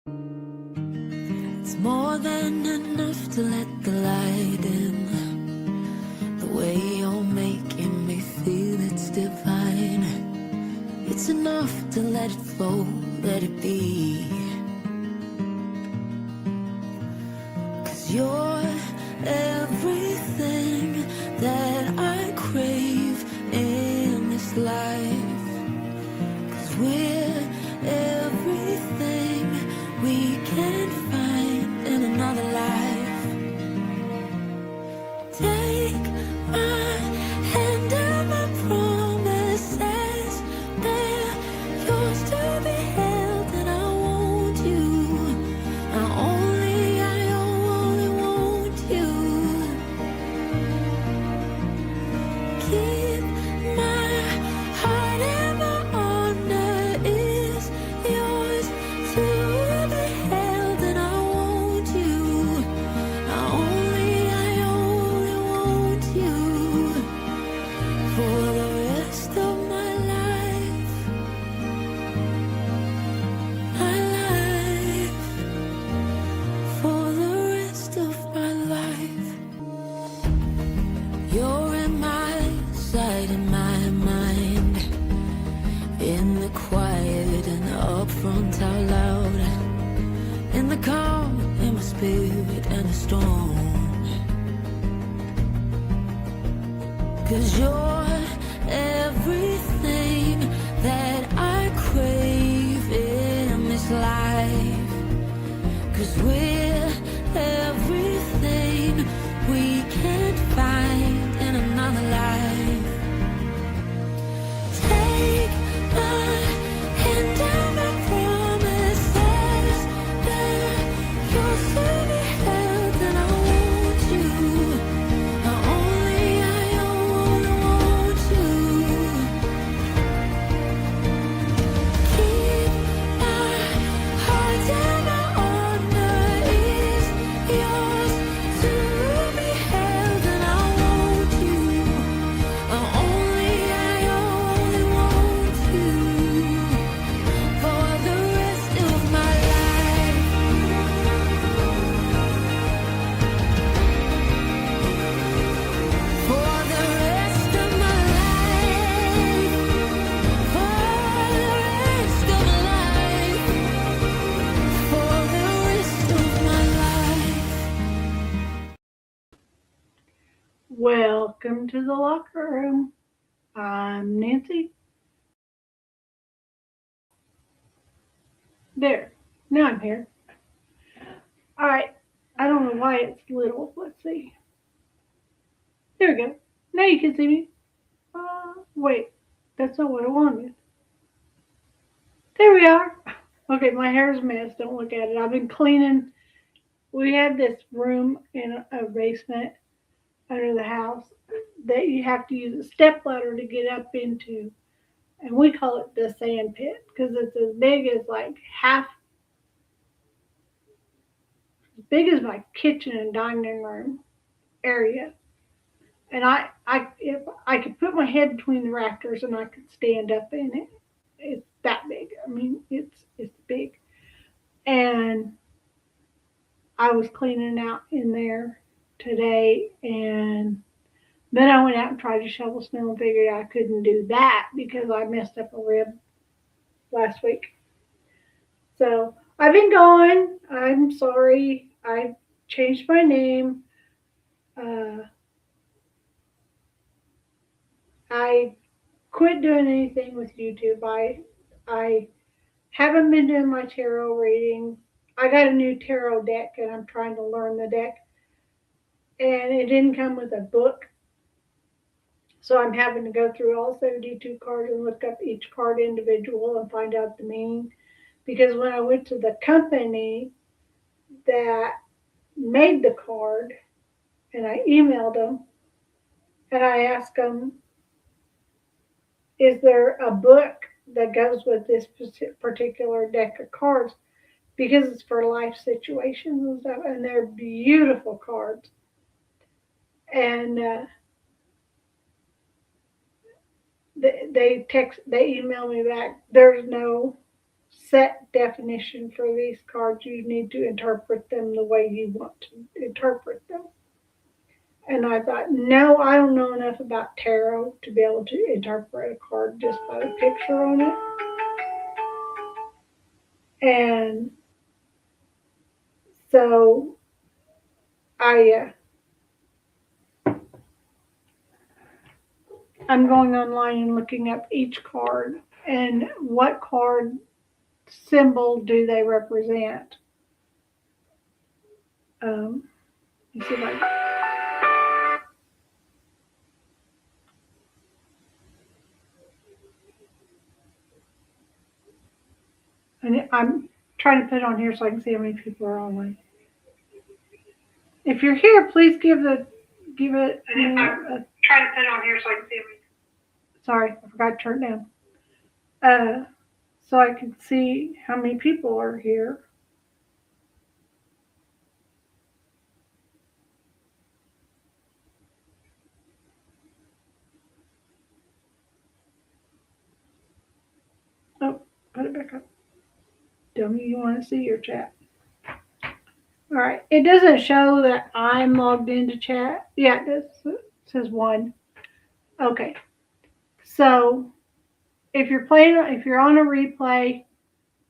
It's more than enough to let the light in. The way you're making me feel, it's divine. It's enough to let it flow, let it be. 'Cause you're everything that I crave in this life. 'Cause we're everything we can find in another life. Take my hand and my promises, they're yours to be held, and I want you. I only want you. Keep my heart and my honor is yours to be held, and I want you. I only want you for the rest of my life. My life, for the rest of my life. You're in my sight, in my mind, in the quiet and the upfront out loud, in the calm, in my spirit and the storm. 'Cause you're everything that I crave in this life. 'Cause we're everything we can't find in another life. Take my hand and my promises, they're yours to be held, and I want you. I only want you. Keep my heart and my honor is yours to be held, and I want you. I only want you for the rest of my life. For the rest of my life. For the rest of my life. For the rest of my life. Welcome to the locker room. I'm Nancy. There. Now I'm here. All right. I don't know why it's little. Let's see. There we go. Now you can see me. Wait. That's not what I wanted. There we are. Okay, my hair's a mess. Don't look at it. I've been cleaning. We have this room in a basement under the house that you have to use a step ladder to get up into. And we call it the sand pit because it's as big as like half as big as my kitchen and dining room area. And if I could put my head between the rafters and I could stand up in it. It's that big. I mean, it's big. And I was cleaning out in there today, and then I went out and tried to shovel snow and figured I couldn't do that because I messed up a rib last week. So I've been gone. I'm sorry. I changed my name. Uh, I quit doing anything with YouTube. I haven't been doing my tarot reading. I got a new tarot deck and I'm trying to learn the deck. And it didn't come with a book. So I'm having to go through all 72 cards and look up each card individual and find out the meaning. Because when I went to the company that made the card and I emailed them and I asked them, is there a book that goes with this particular deck of cards? Because it's for life situations and stuff, and they're beautiful cards. And they email me back. There's no set definition for these cards. You need to interpret them the way you want to interpret them. And I thought, no, I don't know enough about tarot to be able to interpret a card just by the picture on it. And so I'm going online and looking up each card and what card symbol do they represent. Let's see if I and I'm trying to put it on here so I can see how many people are online. If you're here, please give it. I'm trying to put it on here so I can see how many. Sorry, I forgot to turn it down. So I can see how many people are here. Oh, put it back up. Tell me you want to see your chat. All right. It doesn't show that I'm logged into chat. Yeah, it says 1. Okay. So if you're on a replay,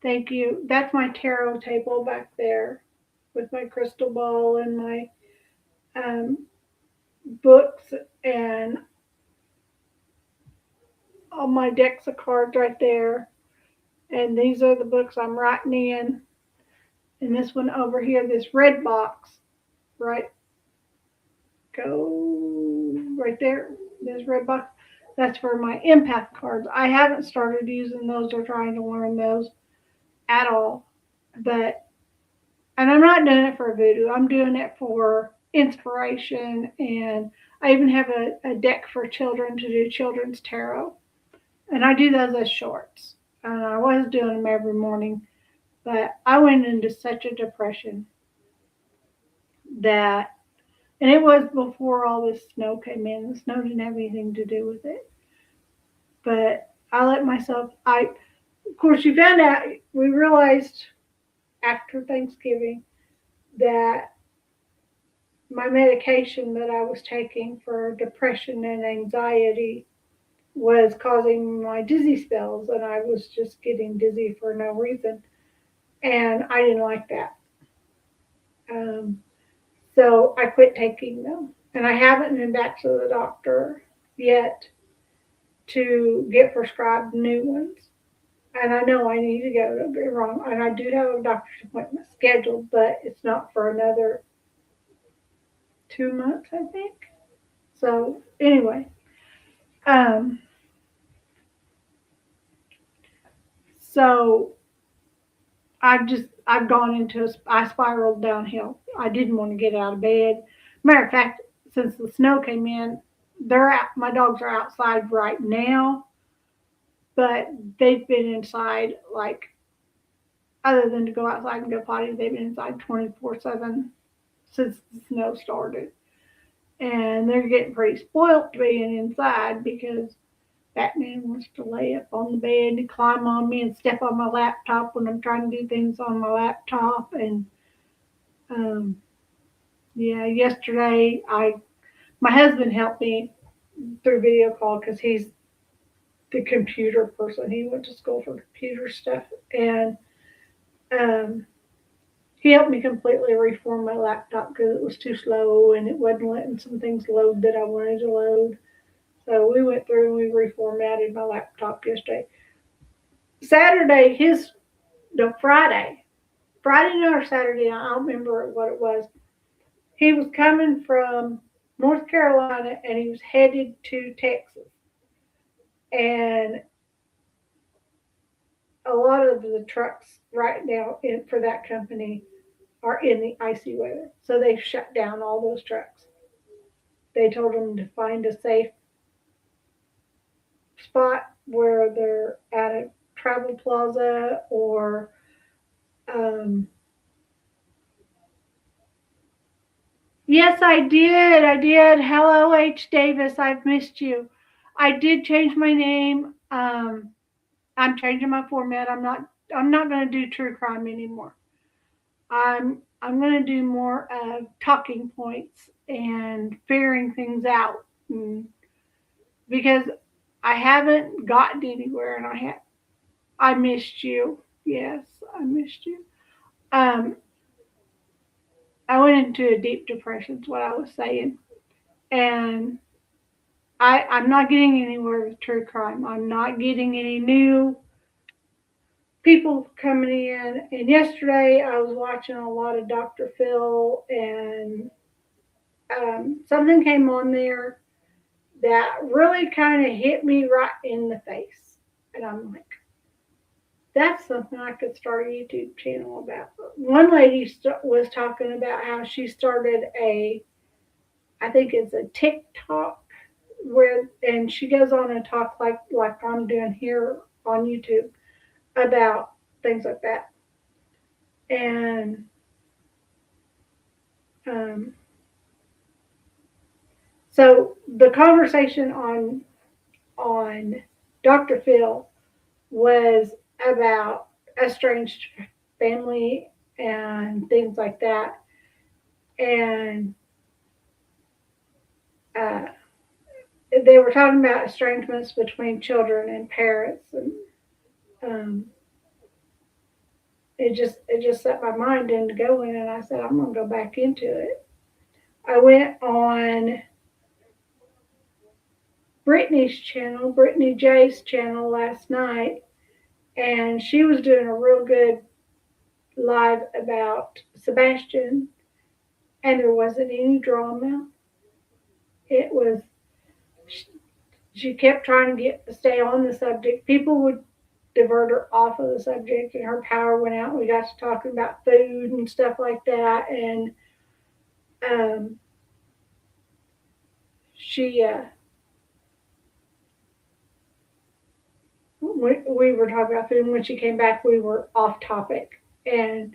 thank you. That's my tarot table back there with my crystal ball and my books and all my decks of cards right there. And these are the books I'm writing in. And this one over here, this red box, right? Go right there. This red box. That's for my empath cards. I haven't started using those or trying to learn those at all. And I'm not doing it for voodoo. I'm doing it for inspiration. And I even have a deck for children to do children's tarot. And I do those as shorts. I was doing them every morning. But I went into such a depression and it was before all this snow came in. The snow didn't have anything to do with it. But I let myself, of course, we realized after Thanksgiving that my medication that I was taking for depression and anxiety was causing my dizzy spells, and I was just getting dizzy for no reason. And I didn't like that. So I quit taking them. And I haven't been back to the doctor yet to get prescribed new ones. And I know I need to go, don't get me wrong. And I do have a doctor's appointment scheduled, but it's not for another 2 months, I think. So anyway, so I've gone into I spiraled downhill. I didn't want to get out of bed. Matter of fact, since the snow came in, my dogs are outside right now, but they've been inside, like, other than to go outside and go potty, they've been inside 24/7 since the snow started. And they're getting pretty spoiled being inside because Batman wants to lay up on the bed and climb on me and step on my laptop when I'm trying to do things on my laptop. And yesterday my husband helped me through video call because he's the computer person. He went to school for computer stuff, and he helped me completely reform my laptop because it was too slow and it wasn't letting some things load that I wanted to load. So we went through and we reformatted my laptop yesterday. Friday night or Saturday, I don't remember what it was. He was coming from North Carolina and he was headed to Texas. And a lot of the trucks right now for that company are in the icy weather. So they've shut down all those trucks. They told them to find a safe spot where they're at a travel plaza or yes, I did. Hello, H. Davis. I've missed you. I did change my name. I'm changing my format. I'm not I'm not going to do true crime anymore. I'm going to do more of talking points and figuring things out, because I haven't gotten anywhere, and I missed you. Yes, I missed you. Um, I went into a deep depression. Is what I was saying, and I'm not getting anywhere with true crime. I'm not getting any new people coming in. And yesterday I was watching a lot of Dr. Phil, and something came on there that really kind of hit me right in the face. And I'm like, that's something I could start a YouTube channel about. One lady was talking about how she started I think it's a TikTok, and she goes on and talk like I'm doing here on YouTube about things like that. And um, so the conversation on Dr. Phil was about estranged family and things like that. And uh, they were talking about estrangements between children and parents, and um, it just set my mind into going. And I said, I'm going to go back into it. I went on Brittany J's channel last night, and she was doing a real good live about Sebastian, and there wasn't any drama. It was she kept trying to stay on the subject. People would divert her off of the subject, and her power went out. We got to talking about food and stuff like that, and um, she we were talking about food, and when she came back, we were off topic, and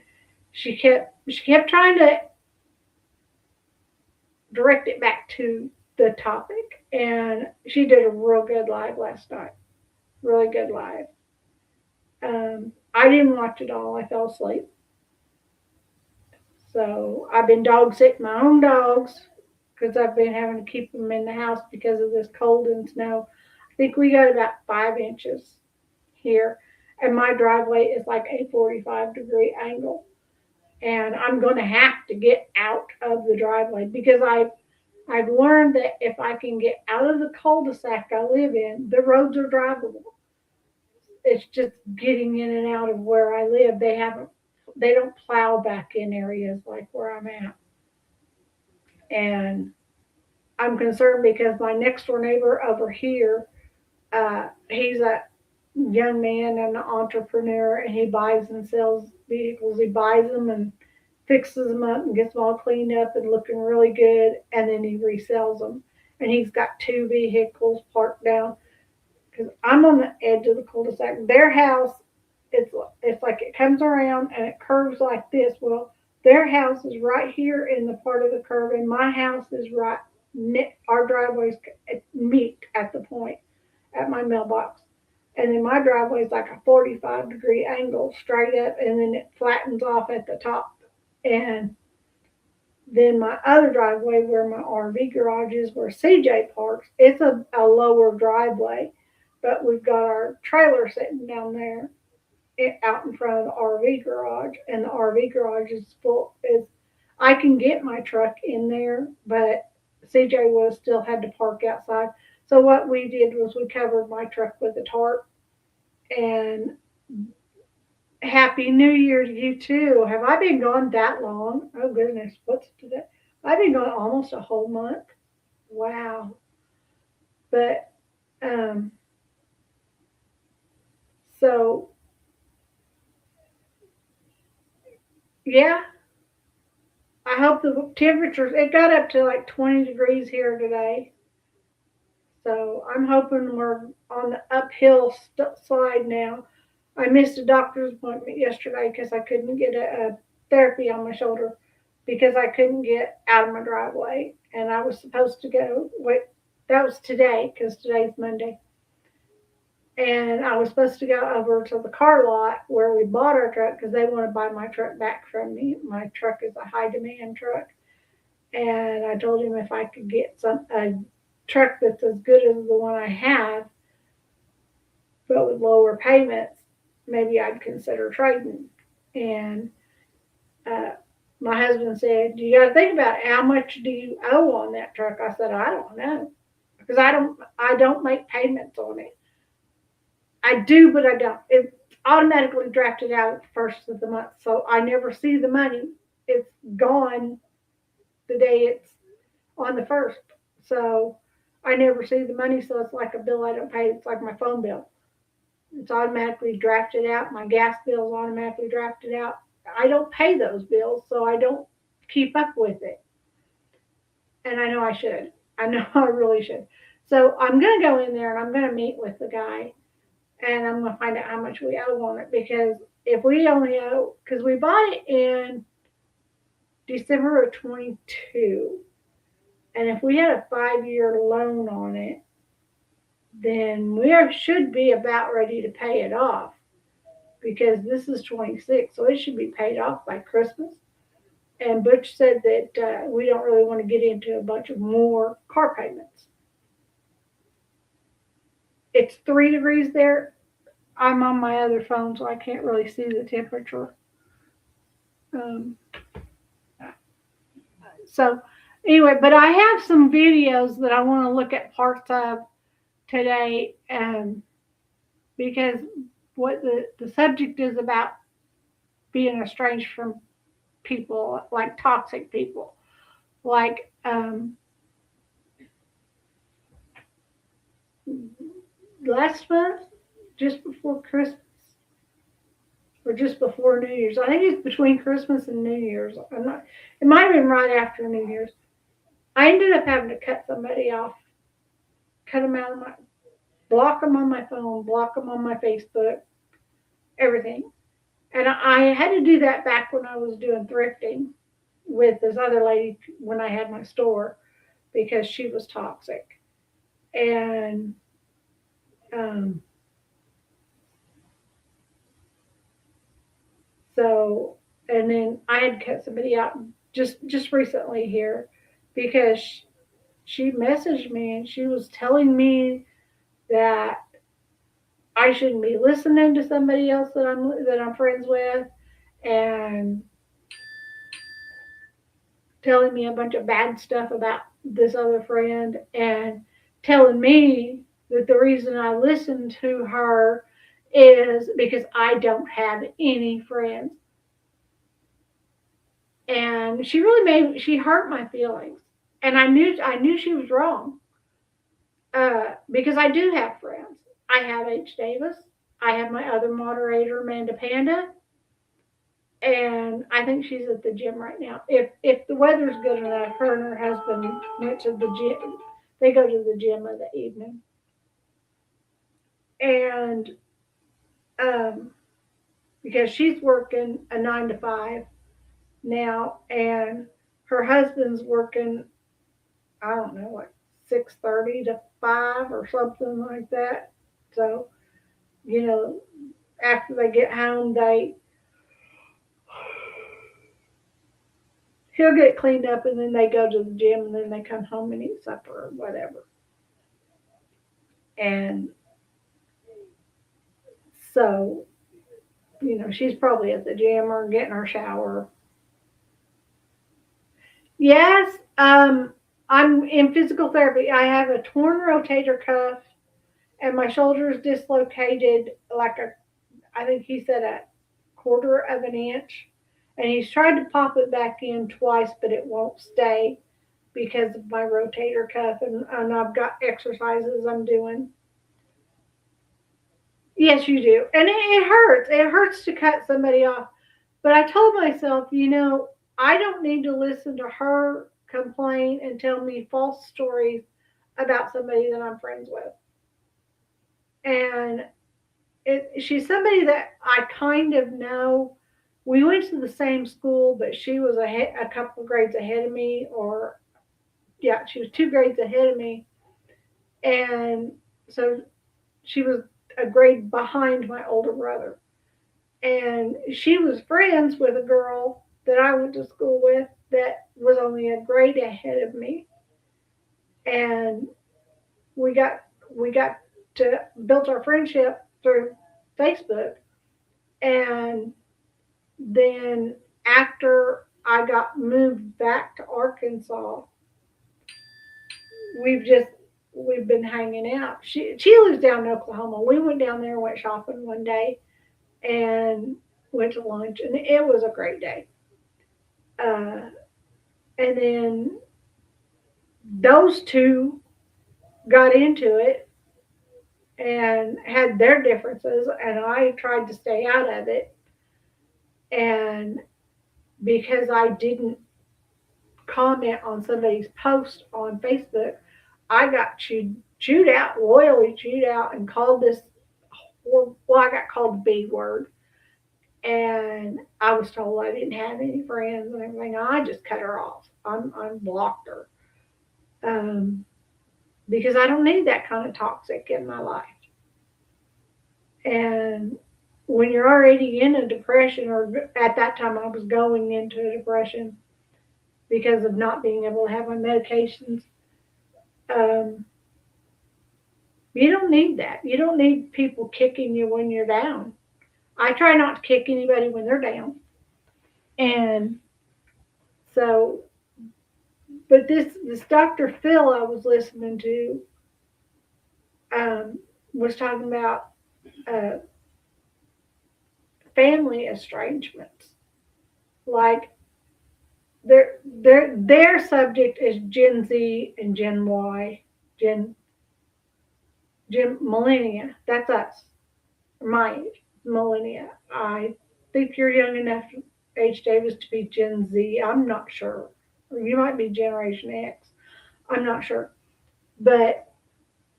she kept trying to direct it back to the topic, and she did a real good live last night. Really good live. I didn't watch it all. I fell asleep. So I've been dog sitting my own dogs because I've been having to keep them in the house because of this cold and snow. I think we got about 5 inches here, and my driveway is like a 45-degree angle. And I'm going to have to get out of the driveway because I've learned that if I can get out of the cul-de-sac I live in, the roads are drivable. It's just getting in and out of where I live. They don't plow back in areas like where I'm at. And I'm concerned because my next door neighbor over here, he's a young man and an entrepreneur, and he buys and sells vehicles. He buys them and fixes them up and gets them all cleaned up and looking really good, and then he resells them. And he's got 2 vehicles parked down because I'm on the edge of the cul-de-sac. Their house, it's like it comes around and it curves like this. Well, their house is right here in the part of the curve, and my house is right. Our driveways meet at the point at my mailbox, and then my driveway is like a 45-degree angle straight up, and then it flattens off at the top. And then my other driveway, where my RV garage is, where CJ parks, it's a lower driveway, but we've got our trailer sitting down there out in front of the RV garage, and the RV garage is full. I can get my truck in there, but CJ would still had to park outside. So what we did was we covered my truck with a tarp. And Happy New Year to you too. Have I been gone that long? Oh goodness, what's today? I've been gone almost a whole month. Wow. But so yeah, I hope the temperatures, it got up to like 20 degrees here today. So I'm hoping we're on the uphill slide now. I missed a doctor's appointment yesterday because I couldn't get a therapy on my shoulder because I couldn't get out of my driveway. And I was supposed to go, wait, that was today because today's Monday. And I was supposed to go over to the car lot where we bought our truck because they want to buy my truck back from me. My truck is a high demand truck. And I told him if I could get a truck that's as good as the one I have, but with lower payments, maybe I'd consider trading. And uh, my husband said, "You got to think about it. How much do you owe on that truck?" I said, "I don't know because I don't make payments on it. I do, but I don't. It's automatically drafted out at the first of the month, so I never see the money. It's gone the day it's on the first. So I never see the money, so it's like a bill I don't pay. It's like my phone bill. It's automatically drafted out. My gas bill is automatically drafted out. I don't pay those bills, so I don't keep up with it. And I know I should. I know I really should. So I'm going to go in there and I'm going to meet with the guy and I'm going to find out how much we owe on it because if we only owe, because we bought it in December of 22, and if we had a 5-year loan on it, then we should be about ready to pay it off because this is 26, so it should be paid off by Christmas. And Butch said that we don't really want to get into a bunch of more car payments. It's 3 degrees there. I'm on my other phone, so I can't really see the temperature. Um, so, anyway, but I have some videos that I want to look at parts of today because what the subject is about being estranged from people, like toxic people. Like last month, just before Christmas, or just before New Year's. I think it's between Christmas and New Year's. I'm not. It might have been right after New Year's. I ended up having to cut somebody off, cut them out of my, block them on my phone, block them on my Facebook, everything. And I had to do that back when I was doing thrifting with this other lady when I had my store because she was toxic. And um, so, and then I had cut somebody out just recently here because she messaged me and she was telling me that I shouldn't be listening to somebody else that I'm friends with, and telling me a bunch of bad stuff about this other friend, and telling me that the reason I listen to her is because I don't have any friends. And she hurt my feelings, and I knew she was wrong because I do have friends. I have H. Davis. I have my other moderator, Amanda Panda, and I think she's at the gym right now. If the weather's good enough, her and her husband went to the gym. They go to the gym in the evening, and um, because she's working a 9 to 5 now, and her husband's working, I don't know, like 6:30 to 5 or something like that. So you know, after they get home, he'll get cleaned up, and then they go to the gym, and then they come home and eat supper or whatever. And so, she's probably at the gym or getting her shower. Yes, I'm in physical therapy. I have a torn rotator cuff, and my shoulder is dislocated like I think he said a quarter of an inch. And he's tried to pop it back in twice, but it won't stay because of my rotator cuff. And I've got exercises I'm doing. Yes, you do. And it hurts. It hurts to cut somebody off. But I told myself, I don't need to listen to her complain and tell me false stories about somebody that I'm friends with. And she's somebody that I kind of know. We went to the same school, but she was a couple of grades ahead of me, or yeah, she was 2 grades ahead of me. And so she was a grade behind my older brother. And she was friends with a girl that I went to school with that was only a grade ahead of me. And we got we got to built our friendship through Facebook. And then after I got moved back to Arkansas, we've just we've been hanging out. She lives down in Oklahoma. We went down there and went shopping one day and went to lunch, and it was a great day. Uh, and then those two got into it and had their differences, and I tried to stay out of it. And because I didn't comment on somebody's post on Facebook, I got chewed out, royally chewed out, and called this. Well, I got called the B word, and I was told I didn't have any friends and everything. I just cut her off. I blocked her because I don't need that kind of toxic in my life. And when you're already in a depression, or at that time I was going into a depression because of not being able to have my medications, um, you don't need that. You don't need people kicking you when you're down. I try not to kick anybody when they're down. And so, but this Dr. Phil I was listening to was talking about uh, family estrangements. Like their subject is Gen Z and Gen Y, Gen millennia. That's us, my age, millennia. I think you're young enough, H. Davis, to be Gen Z. I'm not sure. Or you might be Generation X. I'm not sure. But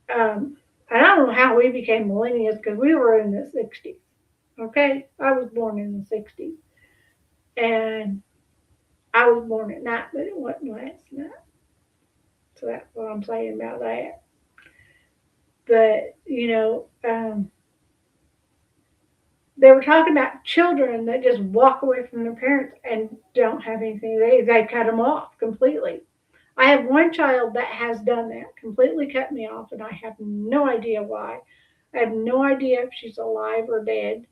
and I don't know how we became millennials because we were in the 60s. Okay? I was born in the 60s. And I was born at night, but it wasn't last night. So that's what I'm saying about that. But, they were talking about children that just walk away from their parents and don't have anything. They cut them off completely. I have one child that has done that, completely cut me off, and I have no idea why. I have no idea if she's alive or dead.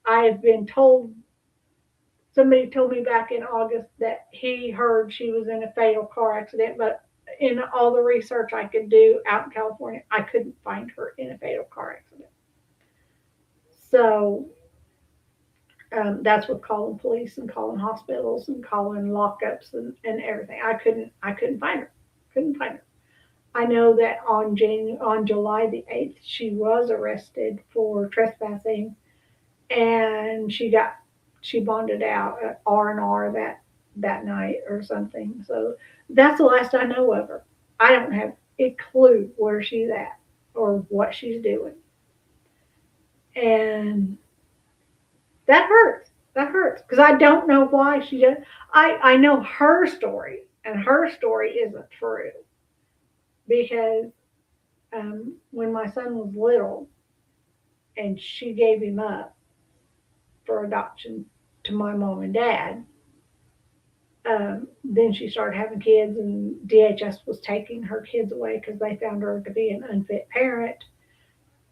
I have been told, somebody told me back in August that he heard she was in a fatal car accident, but in all the research I could do out in California, I couldn't find her in a fatal car accident. So that's with calling police and calling hospitals and calling lockups and everything. I couldn't find her. Couldn't find her. I know that on July the 8th, she was arrested for trespassing, and she bonded out at R&R that night or something. So that's the last I know of her. I don't have a clue where she's at or what she's doing. And that hurts. That hurts because I don't know why she did. I know her story, and her story isn't true because when my son was little and she gave him up for adoption to my mom and dad, then she started having kids, and DHS was taking her kids away because they found her to be an unfit parent.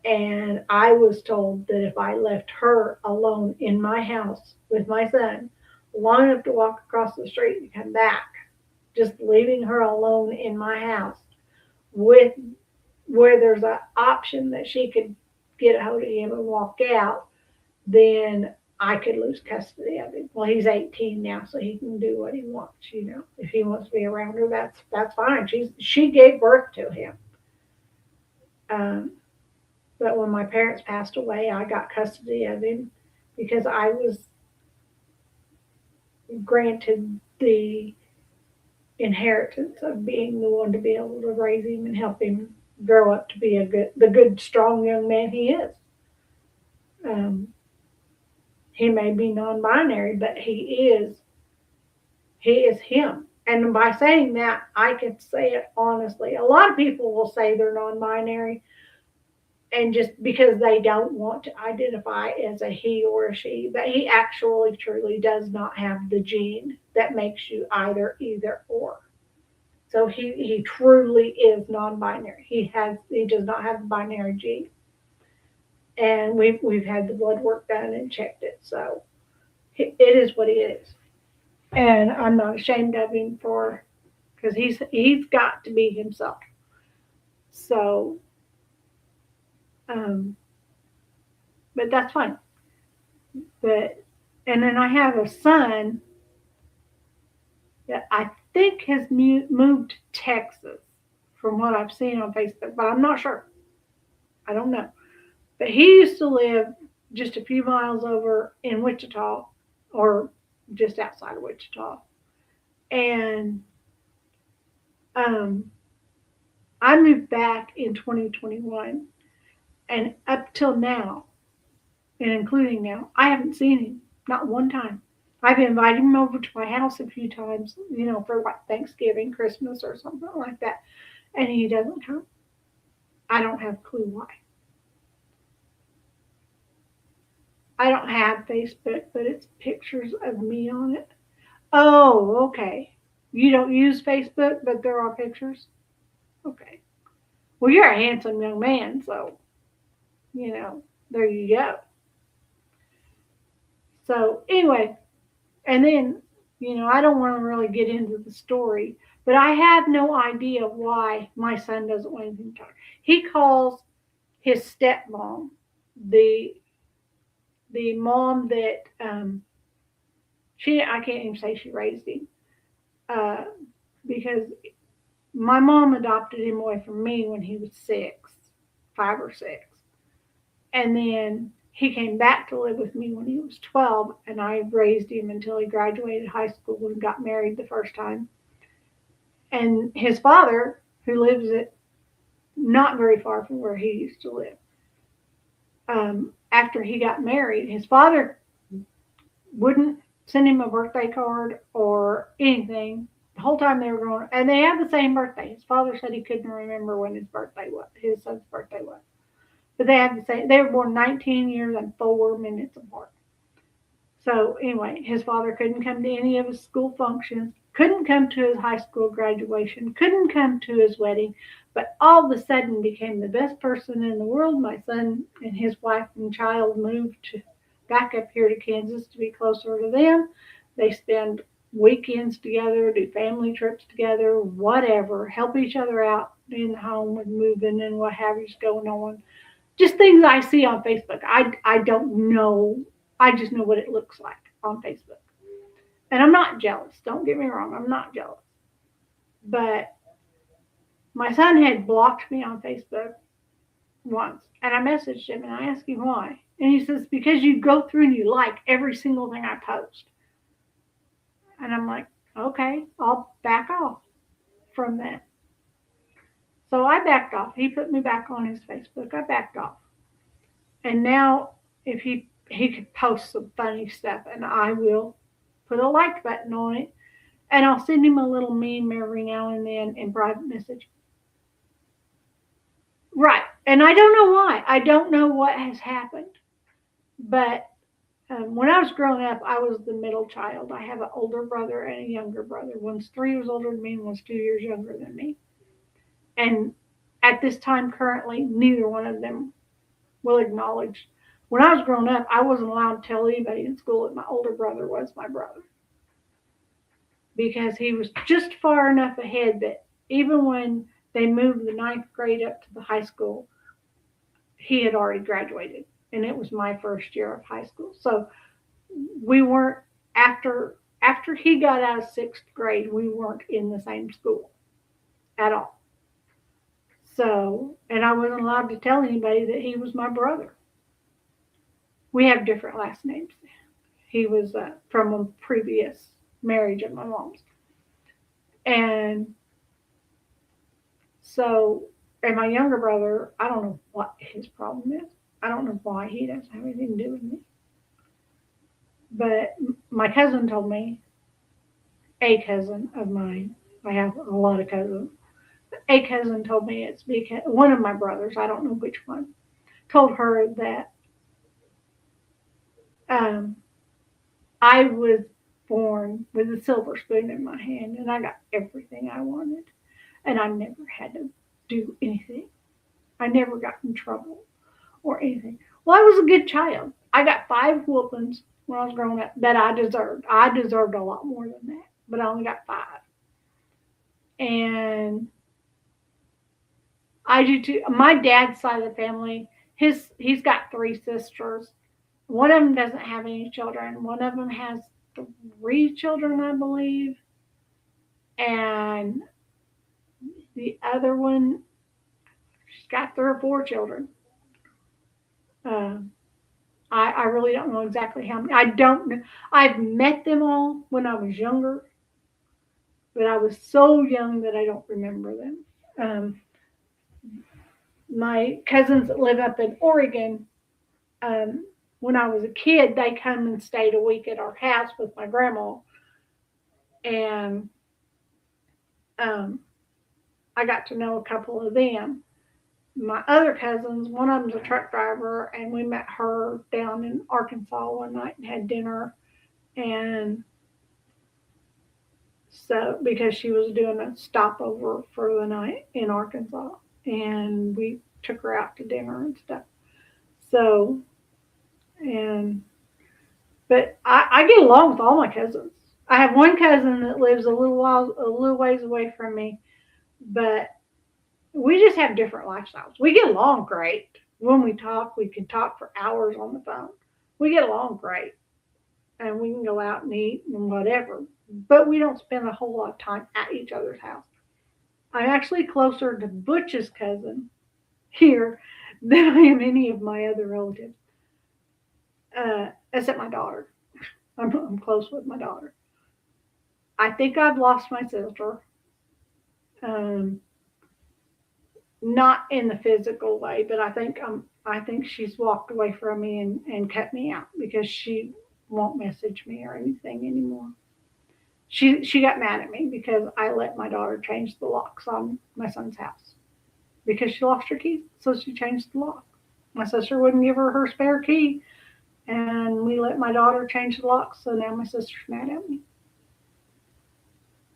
And I was told that if I left her alone in my house with my son, long enough to walk across the street and come back, just leaving her alone in my house with where there's an option that she could get a hold of him and walk out, then I could lose custody of him. Well, he's 18 now, so he can do what he wants. If he wants to be around her, that's fine. She gave birth to him. But when my parents passed away, I got custody of him because I was granted the inheritance of being the one to be able to raise him and help him grow up to be the good, strong young man he is. He may be non-binary, but he is him. And by saying that, I can say it honestly. A lot of people will say they're non-binary, And just because they don't want to identify as a he or a she, but he actually truly does not have the gene that makes you either or. So he truly is non-binary. He does not have the binary gene, and we've had the blood work done and checked it. So it is what it is, and I'm not ashamed of him for because he's got to be himself. So, um, but that's fine. But and then I have a son that I think has moved to Texas from what I've seen on Facebook, but I'm not sure. I don't know. But he used to live just a few miles over in Wichita or just outside of Wichita. And um, I moved back in 2021. And up till now, and including now, I haven't seen him. Not one time. I've invited him over to my house a few times, for like Thanksgiving, Christmas, or something like that. And he doesn't come. I don't have a clue why. I don't have Facebook, but it's pictures of me on it. Oh, okay. You don't use Facebook, but there are pictures? Okay. Well, you're a handsome young man, so, there you go. So, anyway, and then, I don't want to really get into the story, but I have no idea why my son doesn't want anything to talk. He calls his stepmom, the mom that I can't even say she raised him, uh, because my mom adopted him away from me when he was 5 or 6, and then he came back to live with me when he was 12, and I raised him until he graduated high school and got married the first time. And his father, who lives not very far from where he used to live, after he got married, his father wouldn't send him a birthday card or anything the whole time they were growing up. And they had the same birthday. His father said he couldn't remember when his son's birthday was. But they had the same. They were born 19 years and 4 minutes apart. So anyway, his father couldn't come to any of his school functions, couldn't come to his high school graduation, couldn't come to his wedding, but all of a sudden became the best person in the world. My son and his wife and child moved back up here to Kansas to be closer to them. They spend weekends together, do family trips together, whatever, help each other out in the home with moving and what have you's going on. Just things I see on Facebook. I don't know. I just know what it looks like on Facebook. And I'm not jealous. Don't get me wrong. I'm not jealous. But my son had blocked me on Facebook once. And I messaged him and I asked him why. And he says, because you go through and you like every single thing I post. And I'm like, okay, I'll back off from that. So I backed off. He put me back on his Facebook. I backed off. And now if he could post some funny stuff and I will put a like button on it. And I'll send him a little meme every now and then in private message. Right. And I don't know why. I don't know what has happened. But when I was growing up, I was the middle child. I have an older brother and a younger brother. One's 3 years older than me and one's 2 years younger than me. And at this time, currently, neither one of them will acknowledge. When I was growing up, I wasn't allowed to tell anybody in school that my older brother was my brother. Because he was just far enough ahead that even when they moved the 9th grade up to the high school, he had already graduated. And it was my first year of high school. So we weren't, after he got out of 6th grade, we weren't in the same school at all. So, and I wasn't allowed to tell anybody that he was my brother. We have different last names. He was from a previous marriage of my mom's. And so, and my younger brother, I don't know what his problem is. I don't know why he doesn't have anything to do with me. But my cousin told me, a cousin of mine, I have a lot of cousins, a cousin told me it's because one of my brothers, I don't know which one, told her that I was born with a silver spoon in my hand and I got everything I wanted. And I never had to do anything. I never got in trouble or anything. Well, I was a good child. I got 5 whoopings when I was growing up that I deserved. I deserved a lot more than that, but I only got 5. And I do too. My dad's side of the family, he's got 3 sisters. One of them doesn't have any children. One of them has 3 children, I believe. And the other one, she's got 3 or 4 children. Uh, I really don't know exactly how many. I don't know. I've met them all when I was younger, but I was so young that I don't remember them. My cousins that live up in Oregon, when I was a kid, they come and stayed a week at our house with my grandma, and I got to know a couple of them. My other cousins, one of them's a truck driver, and we met her down in Arkansas one night and had dinner. And so, because she was doing a stopover for the night in Arkansas, and we took her out to dinner and stuff. So, but I get along with all my cousins. I have one cousin that lives a little ways away from me, but we just have different lifestyles. We get along great. When we talk, we can talk for hours on the phone. We get along great. And we can go out and eat and whatever. But we don't spend a whole lot of time at each other's house. I'm actually closer to Butch's cousin here than I am any of my other relatives. Except my daughter. I'm close with my daughter. I think I've lost my sister. Not in the physical way, but I think she's walked away from me and cut me out because she won't message me or anything anymore. She got mad at me because I let my daughter change the locks on my son's house because she lost her key, so she changed the lock. My sister wouldn't give her spare key, and we let my daughter change the locks, so now my sister's mad at me.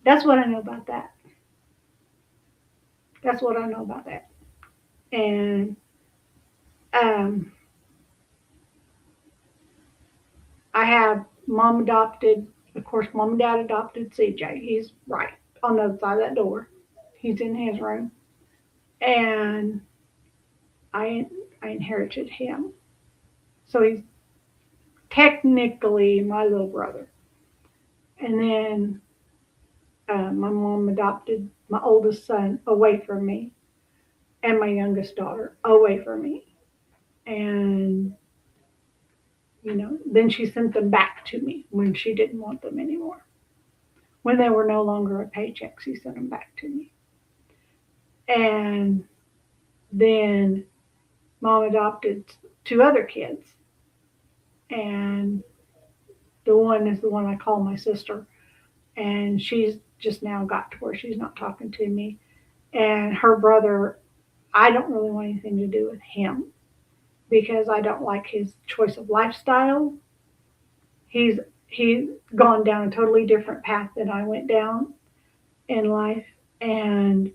That's what I know about that. That's what I know about that. And I have mom adopted, of course, mom and dad adopted CJ. He's right on the other side of that door. He's in his room. And I inherited him. So he's technically my little brother. And then my mom adopted my oldest son away from me and my youngest daughter away from me. And, then she sent them back to me when she didn't want them anymore. When they were no longer a paycheck, she sent them back to me. And then mom adopted 2 other kids. And the one is the one I call my sister. And she's just now got to where she's not talking to me. And her brother, I don't really want anything to do with him because I don't like his choice of lifestyle. He's gone down a totally different path than I went down in life. And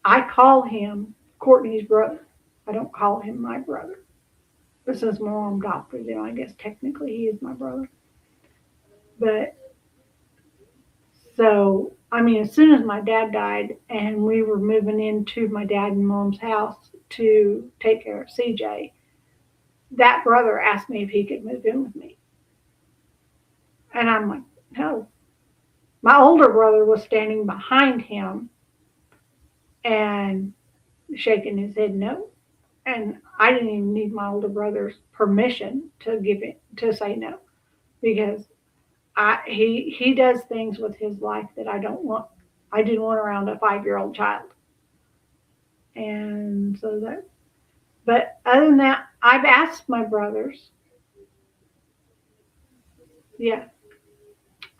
I call him Courtney's brother. I don't call him my brother. But since my mom adopted him, I guess technically he is my brother. But so, as soon as my dad died and we were moving into my dad and mom's house to take care of CJ, that brother asked me if he could move in with me. And I'm like, no. My older brother was standing behind him and shaking his head no. And I didn't even need my older brother's permission to say no, because he does things with his life that I don't want. I didn't want around a 5-year-old child. And so but other than that, I've asked my brothers. Yeah.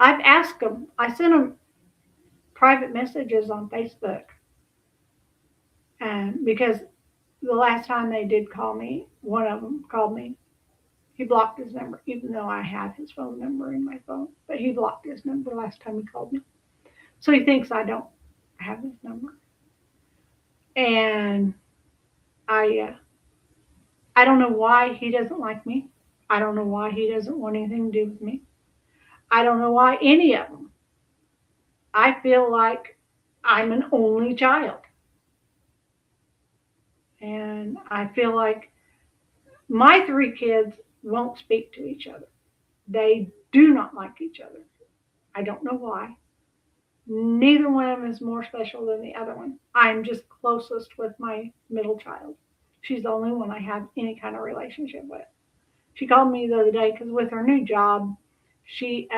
I've asked them. I sent them private messages on Facebook. And because the last time they did call me, one of them called me. He blocked his number, even though I had his phone number in my phone. But he blocked his number last time he called me. So he thinks I don't have his number. And I don't know why he doesn't like me. I don't know why he doesn't want anything to do with me. I don't know why any of them. I feel like I'm an only child. And I feel like my three kids won't speak to each other. They do not like each other. I don't know why. Neither one of them is more special than the other one. I'm just closest with my middle child. She's the only one I have any kind of relationship with. She called me the other day because with her new job, she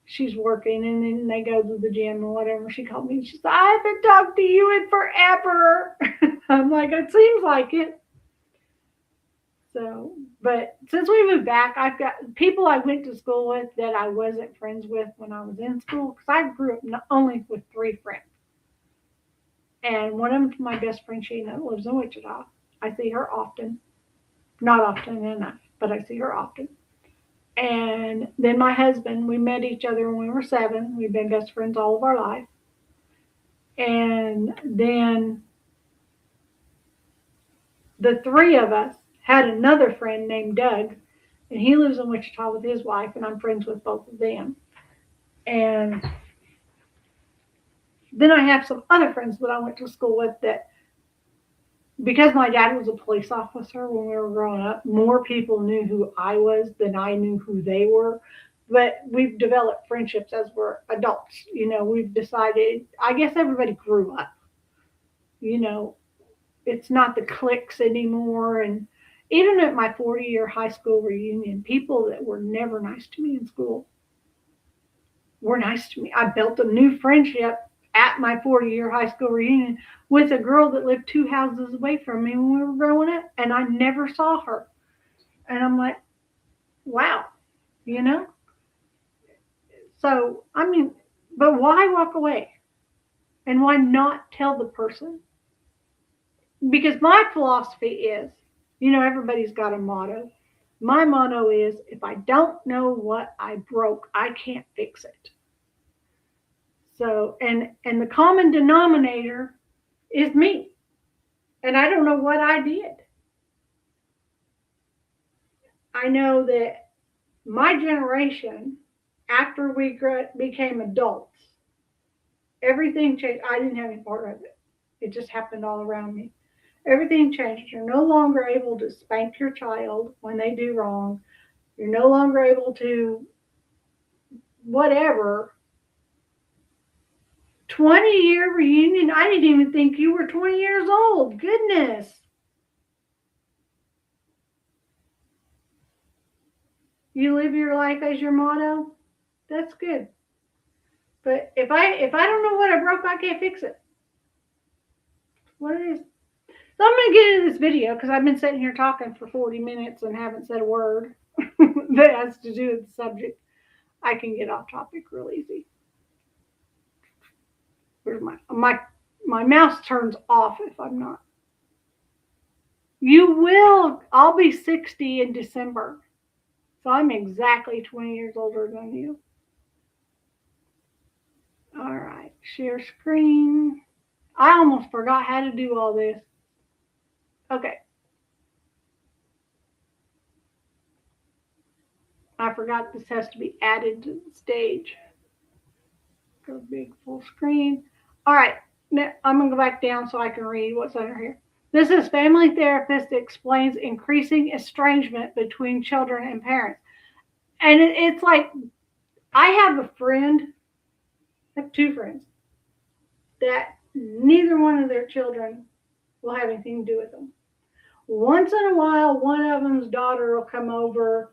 she's working and then they go to the gym and whatever. She called me and she said, I haven't talked to you in forever. I'm like, it seems like it. So, but since we moved back, I've got people I went to school with that I wasn't friends with when I was in school because I grew up only with three friends. And one of them's my best friend, Sheena, lives in Wichita. I see her often. Not often enough, but I see her often. And then my husband, we met each other when we were 7. We've been best friends all of our life. And then the three of us had another friend named Doug, and he lives in Wichita with his wife, and I'm friends with both of them. And then I have some other friends that I went to school with that, because my dad was a police officer when we were growing up, more people knew who I was than I knew who they were. But we've developed friendships as we're adults. You know, we've decided, I guess everybody grew up. You know, it's not the cliques anymore. And even at my 40-year high school reunion, people that were never nice to me in school were nice to me. I built a new friendship at my 40-year high school reunion with a girl that lived 2 houses away from me when we were growing up, and I never saw her. And I'm like, wow, you know? So, I mean, but why walk away? And why not tell the person? Because my philosophy is, you know, everybody's got a motto. My motto is, if I don't know what I broke, I can't fix it. So, and the common denominator is me. And I don't know what I did. I know that my generation, after we became adults, everything changed. I didn't have any part of it. It just happened all around me. Everything changed. You're no longer able to spank your child when they do wrong. You're no longer able to whatever. 20-year reunion. I didn't even think you were 20 years old. Goodness. You live your life as your motto. That's good. But if I don't know what I broke, I can't fix it. What it is. So I'm going to get into this video because I've been sitting here talking for 40 minutes and haven't said a word that has to do with the subject. I can get off topic real easy. Where's my mouse turns off if I'm not. You will. I'll be 60 in December. So I'm exactly 20 years older than you. All right. Share screen. I almost forgot how to do all this. Okay. I forgot this has to be added to the stage. Go big full screen. All right. Now I'm going to go back down so I can read what's under here. This is family therapist explains increasing estrangement between children and parents. And it's like, I have a friend, I have 2 friends, that neither one of their children will have anything to do with them. Once in a while, one of them's daughter will come over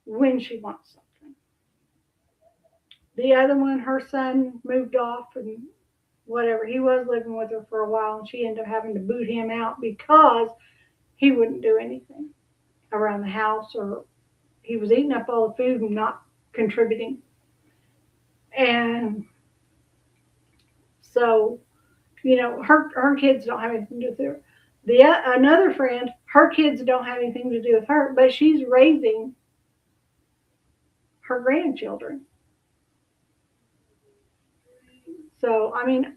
when she wants something. The other one, her son moved off and whatever. He was living with her for a while, and she ended up having to boot him out because he wouldn't do anything around the house, or he was eating up all the food and not contributing. And so her kids don't have anything to do with her. Another friend, her kids don't have anything to do with her, but she's raising her grandchildren. So, I mean,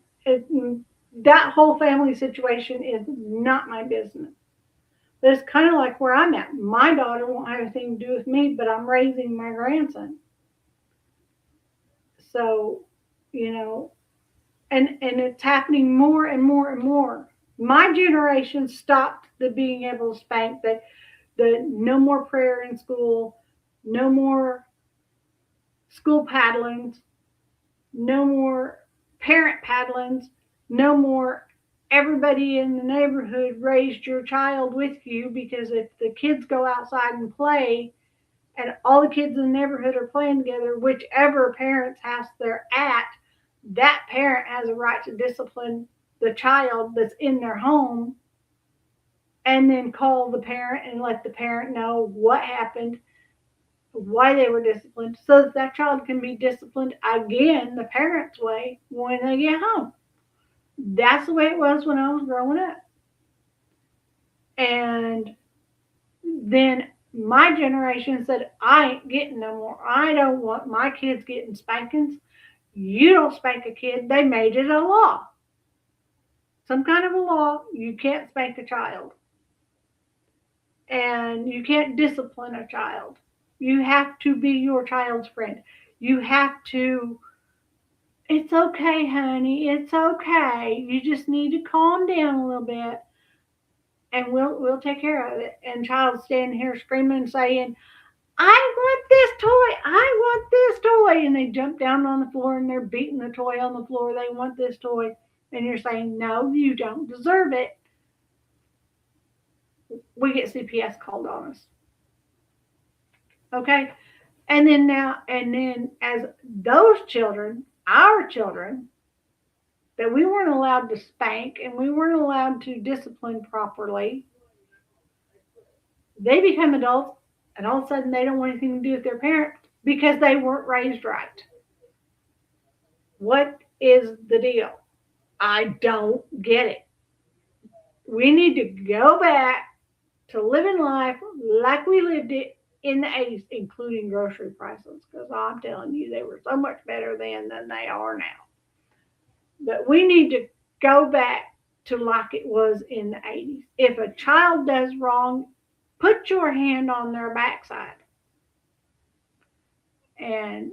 that whole family situation is not my business. But it's kind of like where I'm at. My daughter won't have anything to do with me, but I'm raising my grandson. So, you know, and it's happening more and more and more. My generation stopped the being able to spank, the no more prayer in school, no more school paddlings, no more parent paddlings, no more everybody in the neighborhood raised your child with you, because if the kids go outside and play and all the kids in the neighborhood are playing together, whichever parent's house they're at, that parent has a right to discipline the child that's in their home, and then call the parent and let the parent know what happened, why they were disciplined, so that that child can be disciplined again the parent's way when they get home. That's the way it was when I was growing up. And then my generation said, I ain't getting no more. I don't want my kids getting spankings. You don't spank a kid. They made it a law. Some kind of a law. You can't spank a child. And you can't discipline a child. You have to be your child's friend. You have to, it's okay, honey. It's okay. You just need to calm down a little bit, and we'll take care of it. And child standing here screaming and saying, I want this toy. I want this toy. And they jump down on the floor and they're beating the toy on the floor. They want this toy. And you're saying, no, you don't deserve it. We get CPS called on us. Okay? And then as those children, our children, that we weren't allowed to spank and we weren't allowed to discipline properly, they become adults, and all of a sudden they don't want anything to do with their parents because they weren't raised right. What is the deal? I don't get it. We need to go back to living life like we lived it in the 80s, including grocery prices, because I'm telling you, they were so much better then than they are now. But we need to go back to like it was in the 80s. If a child does wrong, put your hand on their backside. And,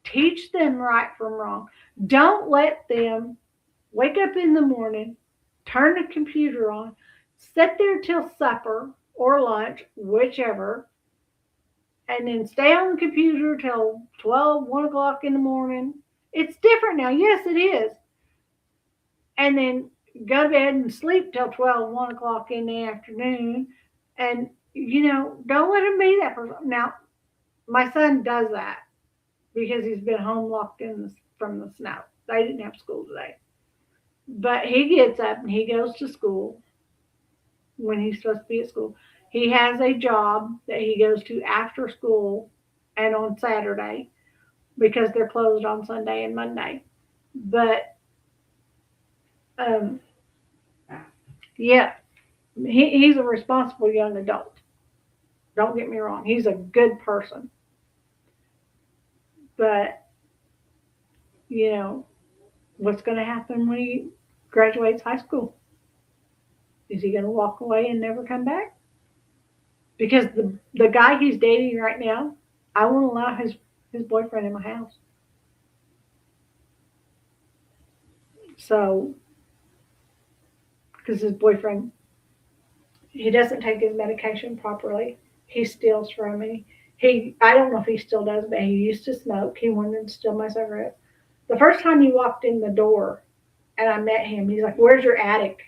teach them right from wrong. Don't let them wake up in the morning, turn the computer on, sit there till supper or lunch, whichever, and then stay on the computer till 12, 1 o'clock in the morning. It's different now. Yes, it is. And then go to bed and sleep till 12, 1 o'clock in the afternoon. And, don't let them be that person. Now, my son does that because he's been home locked in from the snow. They didn't have school today. But he gets up and he goes to school when he's supposed to be at school. He has a job that he goes to after school and on Saturday, because they're closed on Sunday and Monday. But, yeah, he's a responsible young adult. Don't get me wrong. He's a good person. But, what's going to happen when he graduates high school? Is he going to walk away and never come back? Because the guy he's dating right now, I won't allow his boyfriend in my house. So, because his boyfriend, he doesn't take his medication properly. He steals from me. I don't know if he still does, but he used to smoke. He wanted to steal my cigarette. The first time he walked in the door and I met him, he's like, where's your attic?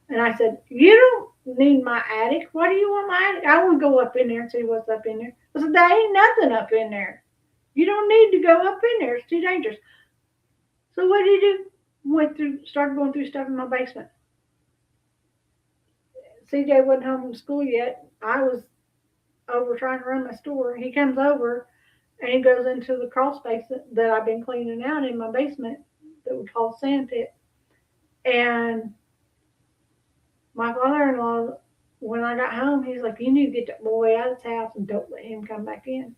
And I said, you don't need my attic. Why do you want my attic? I want to go up in there and see what's up in there. I said, there ain't nothing up in there. You don't need to go up in there. It's too dangerous. So what did he do? Started going through stuff in my basement. CJ wasn't home from school yet. I was over trying to run my store. He comes over and he goes into the crawl space that I've been cleaning out in my basement, that we call sandpit. And my father-in-law, when I got home, he's like, you need to get that boy out of his house and don't let him come back in.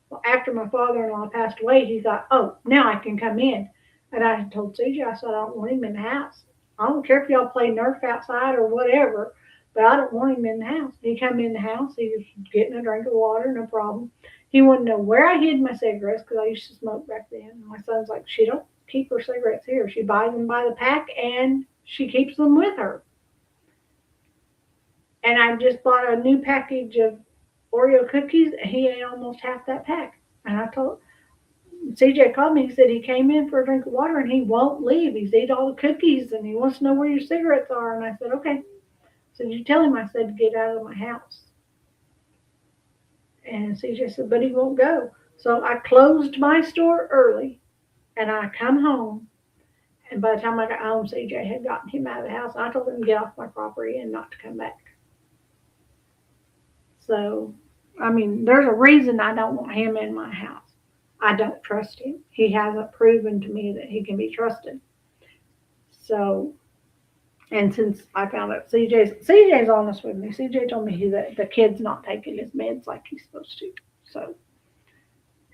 Well, after my father-in-law passed away, he thought, oh, now I can come in. And I told CJ, I said, I don't want him in the house. I don't care if y'all play Nerf outside or whatever, but I don't want him in the house. He come in the house, he was getting a drink of water, no problem. He wanted to know where I hid my cigarettes because I used to smoke back then. And my son's like, she don't keep her cigarettes here. She buys them by the pack and she keeps them with her. And I just bought a new package of Oreo cookies. He ate almost half that pack. And I told CJ called me. He said he came in for a drink of water and he won't leave. He's ate all the cookies and he wants to know where your cigarettes are. And I said, okay. So you tell him I said to get out of my house. And CJ said, but he won't go. So I closed my store early and I come home. And by the time I got home, CJ had gotten him out of the house. I told him to get off my property and not to come back. So, I mean, there's a reason I don't want him in my house. I don't trust him. He hasn't proven to me that he can be trusted. So, and since I found out CJ's honest with me. CJ told me that the kid's not taking his meds like he's supposed to. So,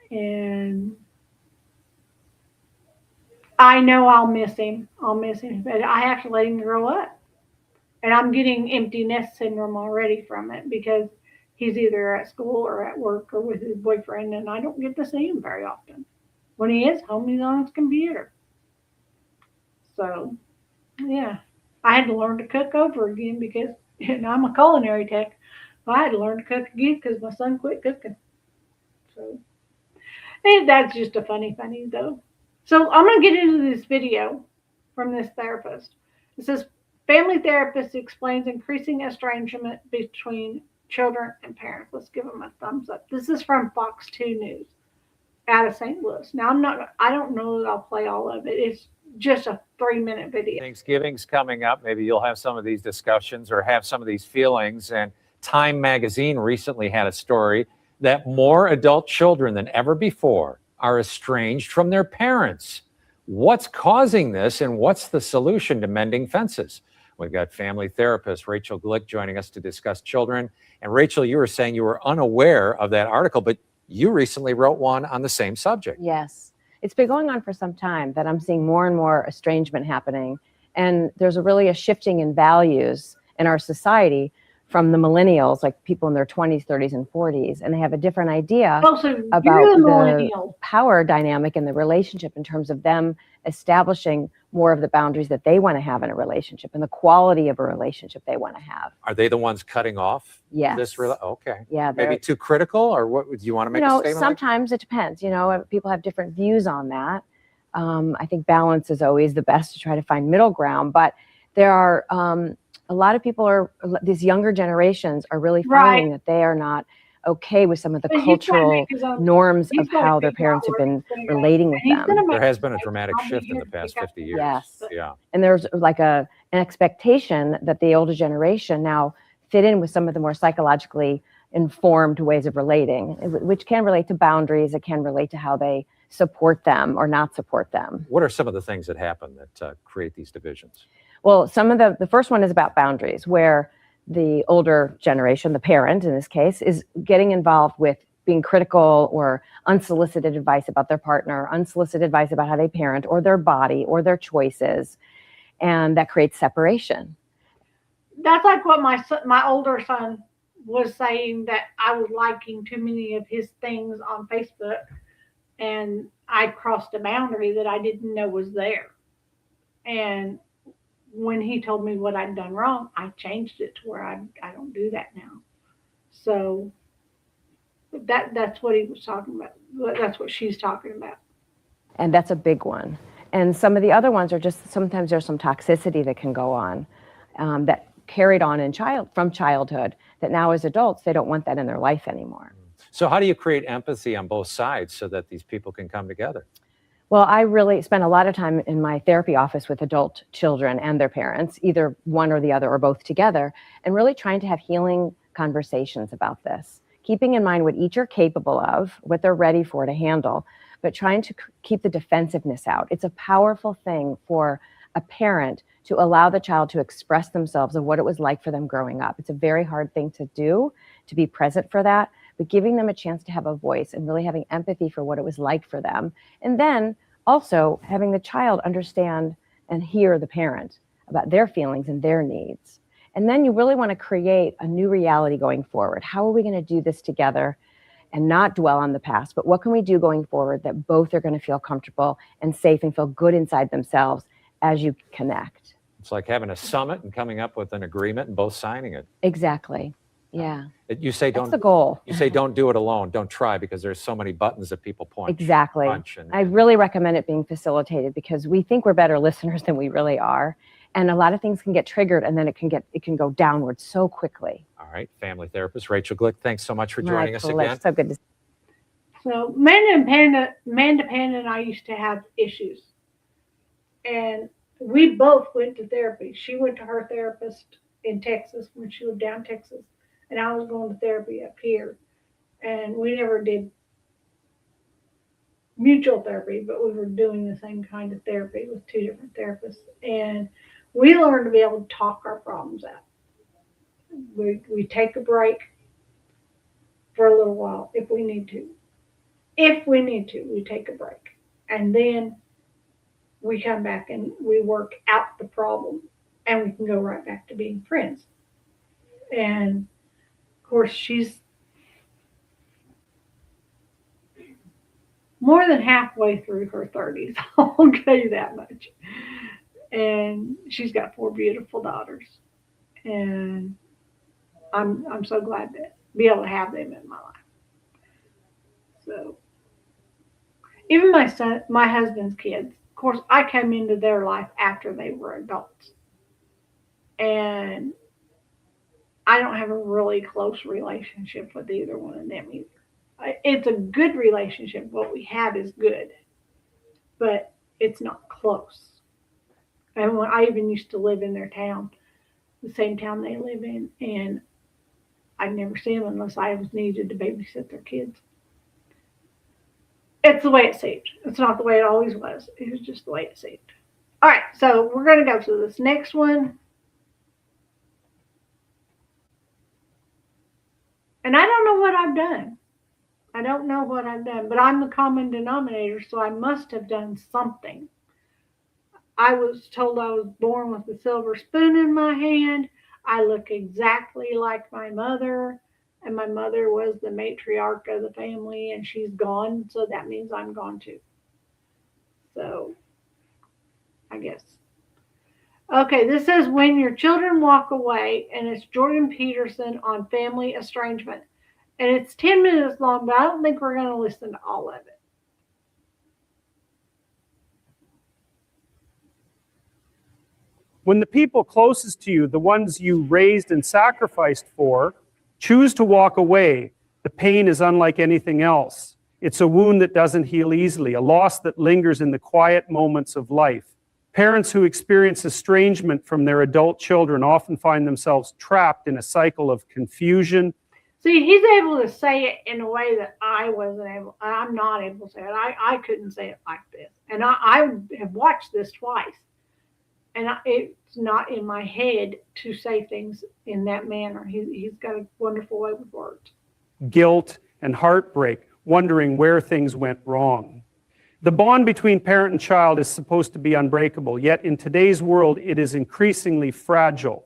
and I know I'll miss him. But I have to let him grow up. And I'm getting empty nest syndrome already from it because he's either at school or at work or with his boyfriend, and I don't get to see him very often. When he is home, he's on his computer. So, yeah. I had to learn to cook over again because I'm a culinary tech. So I had to learn to cook again because my son quit cooking. So, and that's just a funny though. So I'm going to get into this video from this therapist. It says, family therapist explains increasing estrangement between children and parents. Let's give them a thumbs up. This is from Fox 2 News out of St. Louis. Now, I don't know that I'll play all of it. It's just a 3-minute video. Thanksgiving's coming up. Maybe you'll have some of these discussions or have some of these feelings. And Time Magazine recently had a story that more adult children than ever before are estranged from their parents. What's causing this and what's the solution to mending fences? We've got family therapist Rachel Glick joining us to discuss children. And Rachel, you were saying you were unaware of that article, but you recently wrote one on the same subject. Yes. It's been going on for some time that I'm seeing more and more estrangement happening. And there's a shifting in values in our society from the millennials, like people in their 20s, 30s, and 40s. And they have a different idea about the power dynamic in the relationship in terms of them establishing more of the boundaries that they want to have in a relationship and the quality of a relationship they want to have. Are they the ones cutting off? Yes. Okay. Yeah. Maybe too critical, or what would you want to make a statement? Sometimes it depends. People have different views on that. I think balance is always the best to try to find middle ground, but there are a lot of people these younger generations are really finding that they are not okay with some of the cultural norms of how their parents have been relating with them. There has been a dramatic shift in the past 50 years. Yes. Yeah. And there's like an expectation that the older generation now fit in with some of the more psychologically informed ways of relating, which can relate to boundaries. It can relate to how they support them or not support them. What are some of the things that happen that create these divisions? Well, some of the first one is about boundaries, where the older generation, the parent in this case, is getting involved with being critical or unsolicited advice about their partner, unsolicited advice about how they parent or their body or their choices. And that creates separation. That's like what my older son was saying, that I was liking too many of his things on Facebook. And I crossed a boundary that I didn't know was there. And when he told me what I'd done wrong, I changed it to where I don't do that now. So that's what he was talking about. That's what she's talking about. And that's a big one. And some of the other ones are just, sometimes there's some toxicity that can go on that carried on from childhood, that now as adults, they don't want that in their life anymore. So how do you create empathy on both sides so that these people can come together? Well, I really spend a lot of time in my therapy office with adult children and their parents, either one or the other or both together, and really trying to have healing conversations about this, keeping in mind what each are capable of, what they're ready for to handle, but trying to keep the defensiveness out. It's a powerful thing for a parent to allow the child to express themselves of what it was like for them growing up. It's a very hard thing to do, to be present for that, but giving them a chance to have a voice and really having empathy for what it was like for them. And then also having the child understand and hear the parent about their feelings and their needs. And then you really want to create a new reality going forward. How are we going to do this together and not dwell on the past, but what can we do going forward that both are going to feel comfortable and safe and feel good inside themselves as you connect? It's like having a summit and coming up with an agreement and both signing it. Exactly. Yeah. You say That's the goal. You say don't do it alone. Don't try, because there's so many buttons that people punch. Exactly. I really recommend it being facilitated, because we think we're better listeners than we really are. And a lot of things can get triggered, and then it can go downward so quickly. All right. Family therapist Rachel Glick, thanks so much for joining us again. So good to see you. So Amanda and I used to have issues. And we both went to therapy. She went to her therapist in Texas when she lived down in Texas. And I was going to therapy up here. And we never did mutual therapy, but we were doing the same kind of therapy with two different therapists. And we learned to be able to talk our problems out. We take a break for a little while if we need to. If we need to, we take a break. And then we come back and we work out the problem, and we can go right back to being friends. And of course, she's more than halfway through her 30s. I'll tell you that much. And she's got 4 beautiful daughters. And I'm so glad to be able to have them in my life. So even my husband's kids, of course, I came into their life after they were adults. And I don't have a really close relationship with either one of them either. It's a good relationship. What we have is good, but it's not close. And when I even used to live in their town, the same town they live in, and I'd never see them unless I was needed to babysit their kids. It's the way it seemed. It's not the way it always was. It was just the way it seemed. All right, so we're going to go to this next one. And I don't know what I've done. I don't know what I've done, but I'm the common denominator, so I must have done something. I was told I was born with a silver spoon in my hand. I look exactly like my mother, and my mother was the matriarch of the family, and she's gone, so that means I'm gone too. So, I guess. Okay, this says when your children walk away, and it's Jordan Peterson on family estrangement. And it's 10 minutes long, but I don't think we're going to listen to all of it. When the people closest to you, the ones you raised and sacrificed for, choose to walk away, the pain is unlike anything else. It's a wound that doesn't heal easily, a loss that lingers in the quiet moments of life. Parents who experience estrangement from their adult children often find themselves trapped in a cycle of confusion. See, he's able to say it in a way that I'm not able to say it. I couldn't say it like this. And I have watched this twice. And it's not in my head to say things in that manner. He's got a wonderful way with words. Guilt and heartbreak, wondering where things went wrong. The bond between parent and child is supposed to be unbreakable, yet in today's world, it is increasingly fragile.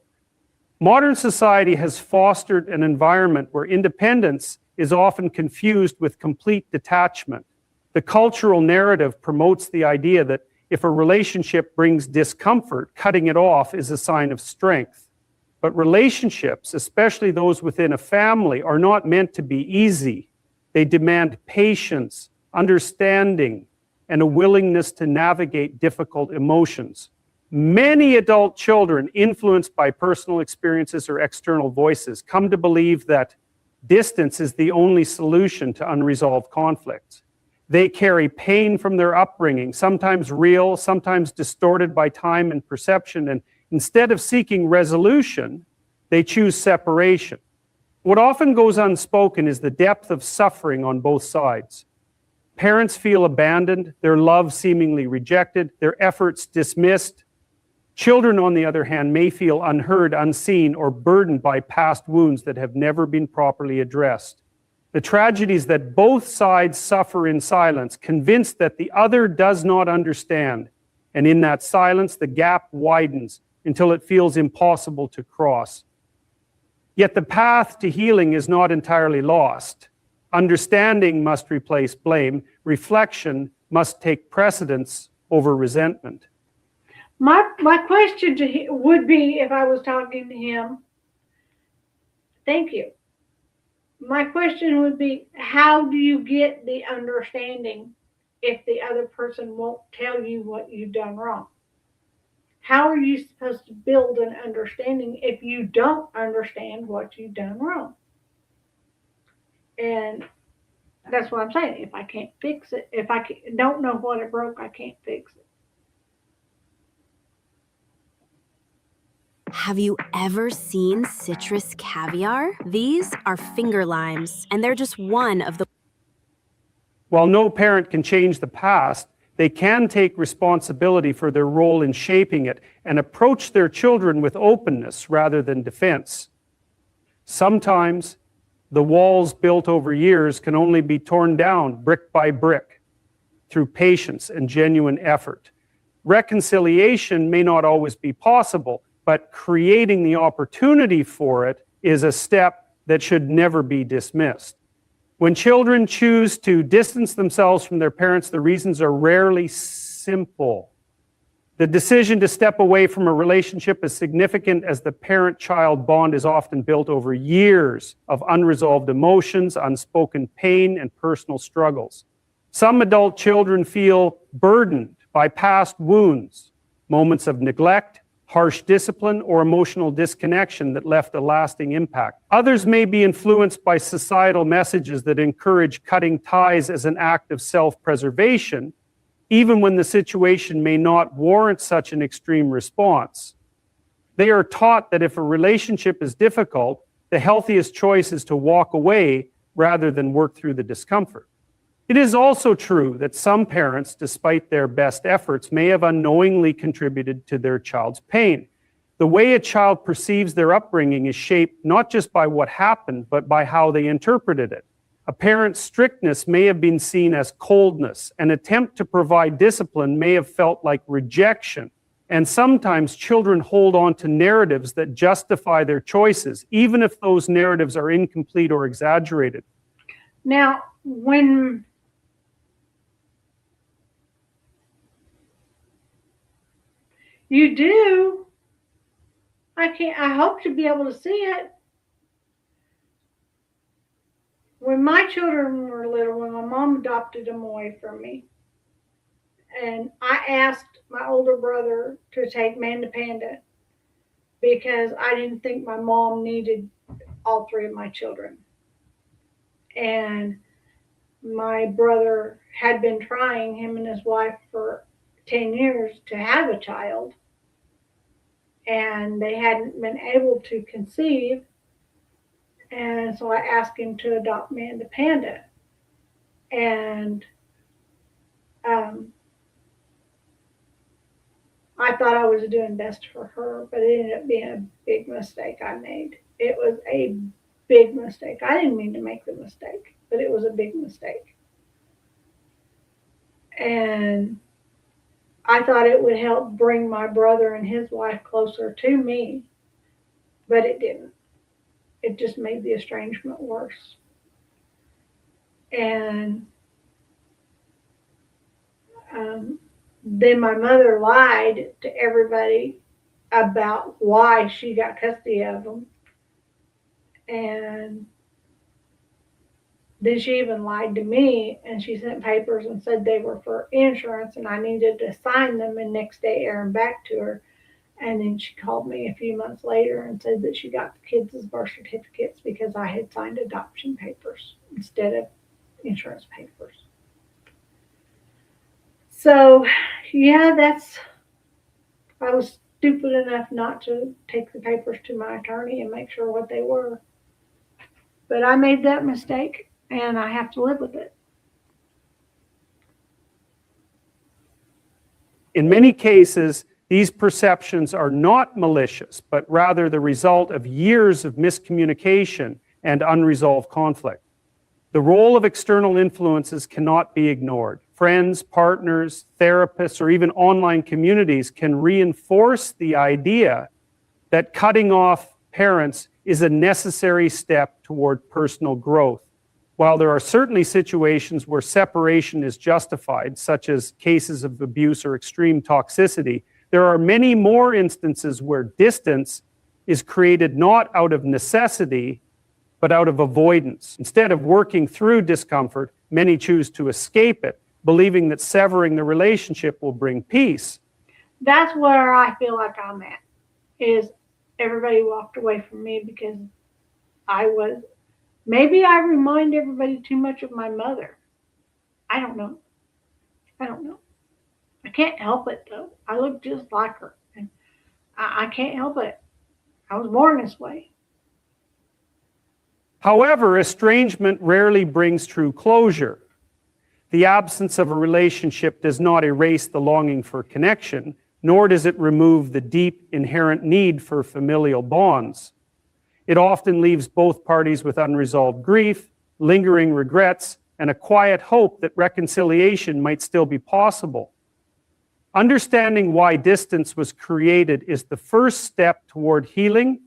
Modern society has fostered an environment where independence is often confused with complete detachment. The cultural narrative promotes the idea that if a relationship brings discomfort, cutting it off is a sign of strength. But relationships, especially those within a family, are not meant to be easy. They demand patience, understanding, and a willingness to navigate difficult emotions. Many adult children, influenced by personal experiences or external voices, come to believe that distance is the only solution to unresolved conflicts. They carry pain from their upbringing, sometimes real, sometimes distorted by time and perception, and instead of seeking resolution, they choose separation. What often goes unspoken is the depth of suffering on both sides. Parents feel abandoned, their love seemingly rejected, their efforts dismissed. Children, on the other hand, may feel unheard, unseen, or burdened by past wounds that have never been properly addressed. The tragedies that both sides suffer in silence, convinced that the other does not understand. And in that silence, the gap widens until it feels impossible to cross. Yet the path to healing is not entirely lost. Understanding must replace blame. Reflection must take precedence over resentment. My question to him would be, if I was talking to him, thank you. My question would be, how do you get the understanding if the other person won't tell you what you've done wrong? How are you supposed to build an understanding if you don't understand what you've done wrong? And that's what I'm saying. If I can't fix it, if I don't know what it broke, I can't fix it. Have you ever seen citrus caviar? These are finger limes, and they're just one of the... While no parent can change the past, they can take responsibility for their role in shaping it and approach their children with openness rather than defense. Sometimes, the walls built over years can only be torn down brick by brick through patience and genuine effort. Reconciliation may not always be possible, but creating the opportunity for it is a step that should never be dismissed. When children choose to distance themselves from their parents, the reasons are rarely simple. The decision to step away from a relationship as significant as the parent-child bond is often built over years of unresolved emotions, unspoken pain, and personal struggles. Some adult children feel burdened by past wounds, moments of neglect, harsh discipline, or emotional disconnection that left a lasting impact. Others may be influenced by societal messages that encourage cutting ties as an act of self-preservation, even when the situation may not warrant such an extreme response. They are taught that if a relationship is difficult, the healthiest choice is to walk away rather than work through the discomfort. It is also true that some parents, despite their best efforts, may have unknowingly contributed to their child's pain. The way a child perceives their upbringing is shaped not just by what happened, but by how they interpreted it. A parent's strictness may have been seen as coldness. An attempt to provide discipline may have felt like rejection. And sometimes children hold on to narratives that justify their choices, even if those narratives are incomplete or exaggerated. Now, when you do, I hope to be able to see it. When my children were little, when my mom adopted them away from me, and I asked my older brother to take Manda Panda because I didn't think my mom needed all three of my children. And my brother had been trying, him and his wife, for 10 years to have a child, and they hadn't been able to conceive. And so I asked him to adopt Manda Panda. And I thought I was doing best for her, but it ended up being a big mistake I made. It was a big mistake. I didn't mean to make the mistake, but it was a big mistake. And I thought it would help bring my brother and his wife closer to me, but it didn't. It just made the estrangement worse. And then my mother lied to everybody about why she got custody of them. And then she even lied to me, and she sent papers and said they were for insurance and I needed to sign them and next day air them back to her. And then she called me a few months later and said that she got the kids' birth certificates because I had signed adoption papers instead of insurance papers. So, yeah, I was stupid enough not to take the papers to my attorney and make sure what they were. But I made that mistake, and I have to live with it. In many cases, these perceptions are not malicious, but rather the result of years of miscommunication and unresolved conflict. The role of external influences cannot be ignored. Friends, partners, therapists, or even online communities can reinforce the idea that cutting off parents is a necessary step toward personal growth. While there are certainly situations where separation is justified, such as cases of abuse or extreme toxicity, there are many more instances where distance is created not out of necessity, but out of avoidance. Instead of working through discomfort, many choose to escape it, believing that severing the relationship will bring peace. That's where I feel like I'm at, is everybody walked away from me because maybe I remind everybody too much of my mother. I don't know. I can't help it though. I look just like her. And I can't help it. I was born this way. However, estrangement rarely brings true closure. The absence of a relationship does not erase the longing for connection, nor does it remove the deep inherent need for familial bonds. It often leaves both parties with unresolved grief, lingering regrets, and a quiet hope that reconciliation might still be possible. Understanding why distance was created is the first step toward healing,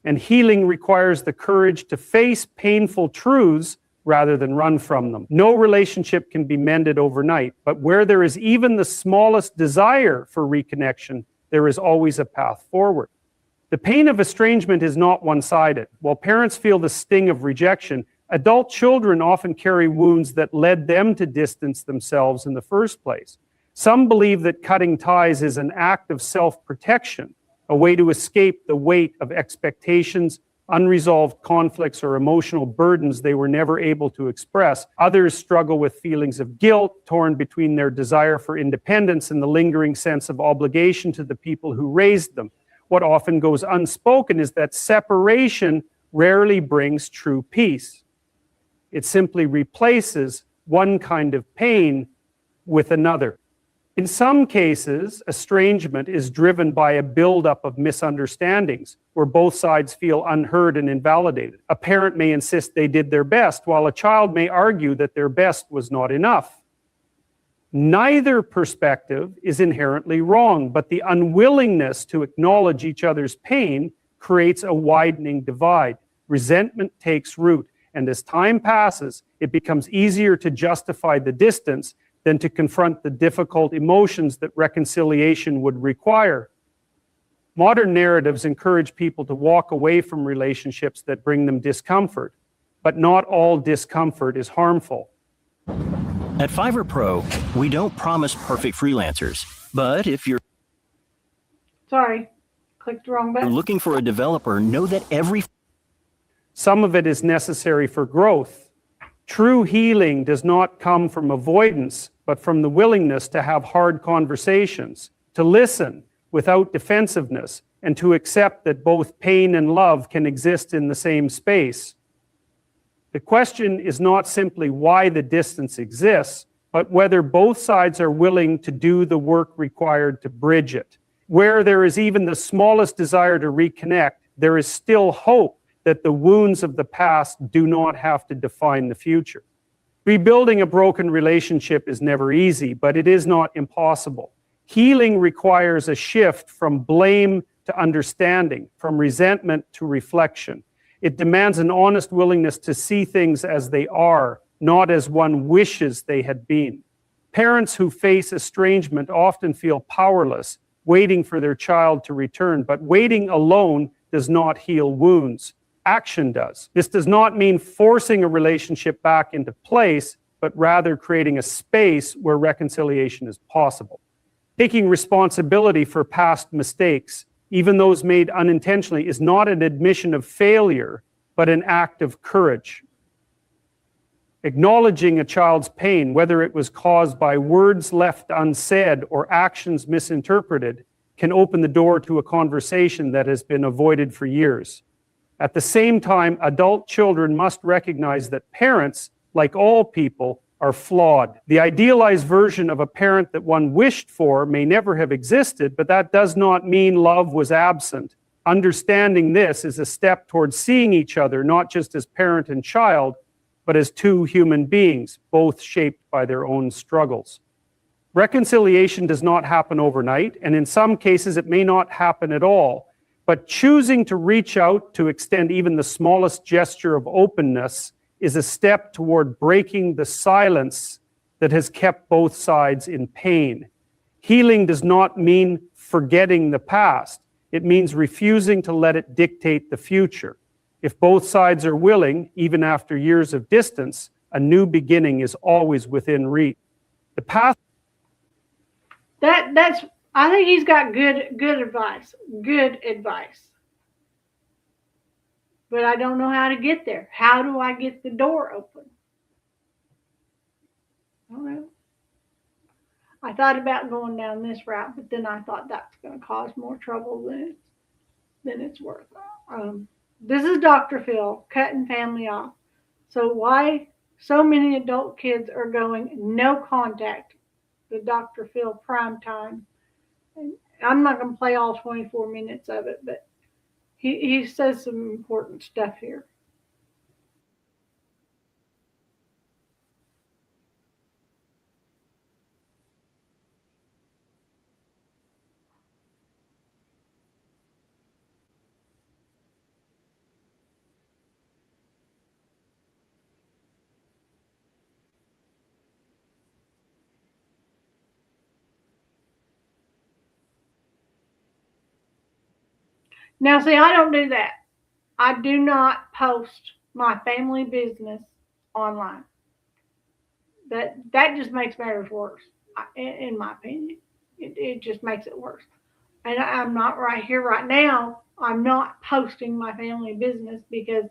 and healing requires the courage to face painful truths rather than run from them. No relationship can be mended overnight, but where there is even the smallest desire for reconnection, there is always a path forward. The pain of estrangement is not one-sided. While parents feel the sting of rejection, adult children often carry wounds that led them to distance themselves in the first place. Some believe that cutting ties is an act of self-protection, a way to escape the weight of expectations, unresolved conflicts, or emotional burdens they were never able to express. Others struggle with feelings of guilt, torn between their desire for independence and the lingering sense of obligation to the people who raised them. What often goes unspoken is that separation rarely brings true peace. It simply replaces one kind of pain with another. In some cases, estrangement is driven by a buildup of misunderstandings where both sides feel unheard and invalidated. A parent may insist they did their best, while a child may argue that their best was not enough. Neither perspective is inherently wrong, but the unwillingness to acknowledge each other's pain creates a widening divide. Resentment takes root, and as time passes, it becomes easier to justify the distance than to confront the difficult emotions that reconciliation would require. Modern narratives encourage people to walk away from relationships that bring them discomfort, but not all discomfort is harmful. At Fiverr Pro, we don't promise perfect freelancers, but if you're Sorry, clicked the wrong button. looking for a developer, know that Some of it is necessary for growth. True healing does not come from avoidance, but from the willingness to have hard conversations, to listen without defensiveness, and to accept that both pain and love can exist in the same space. The question is not simply why the distance exists, but whether both sides are willing to do the work required to bridge it. Where there is even the smallest desire to reconnect, there is still hope that the wounds of the past do not have to define the future. Rebuilding a broken relationship is never easy, but it is not impossible. Healing requires a shift from blame to understanding, from resentment to reflection. It demands an honest willingness to see things as they are, not as one wishes they had been. Parents who face estrangement often feel powerless, waiting for their child to return, but waiting alone does not heal wounds. Action does. This does not mean forcing a relationship back into place, but rather creating a space where reconciliation is possible. Taking responsibility for past mistakes, even those made unintentionally, is not an admission of failure, but an act of courage. Acknowledging a child's pain, whether it was caused by words left unsaid or actions misinterpreted, can open the door to a conversation that has been avoided for years. At the same time, adult children must recognize that parents, like all people, are flawed. The idealized version of a parent that one wished for may never have existed, but that does not mean love was absent. Understanding this is a step towards seeing each other not just as parent and child, but as two human beings, both shaped by their own struggles. Reconciliation does not happen overnight, and in some cases it may not happen at all, but choosing to reach out to extend even the smallest gesture of openness is a step toward breaking the silence that has kept both sides in pain. Healing does not mean forgetting the past. It means refusing to let it dictate the future. If both sides are willing, even after years of distance, a new beginning is always within reach. The path. That's. I think he's got good advice. Good advice. But I don't know how to get there. How do I get the door open? I don't know. I thought about going down this route, but then I thought that's going to cause more trouble than it's worth. This is Dr. Phil, cutting family off. So why so many adult kids are going no contact, the Dr. Phil prime time. And I'm not going to play all 24 minutes of it, but he says some important stuff here. Now, see, I don't do that. I do not post my family business online. That just makes matters worse, in my opinion. It just makes it worse. And I'm not right here, right now. I'm not posting my family business because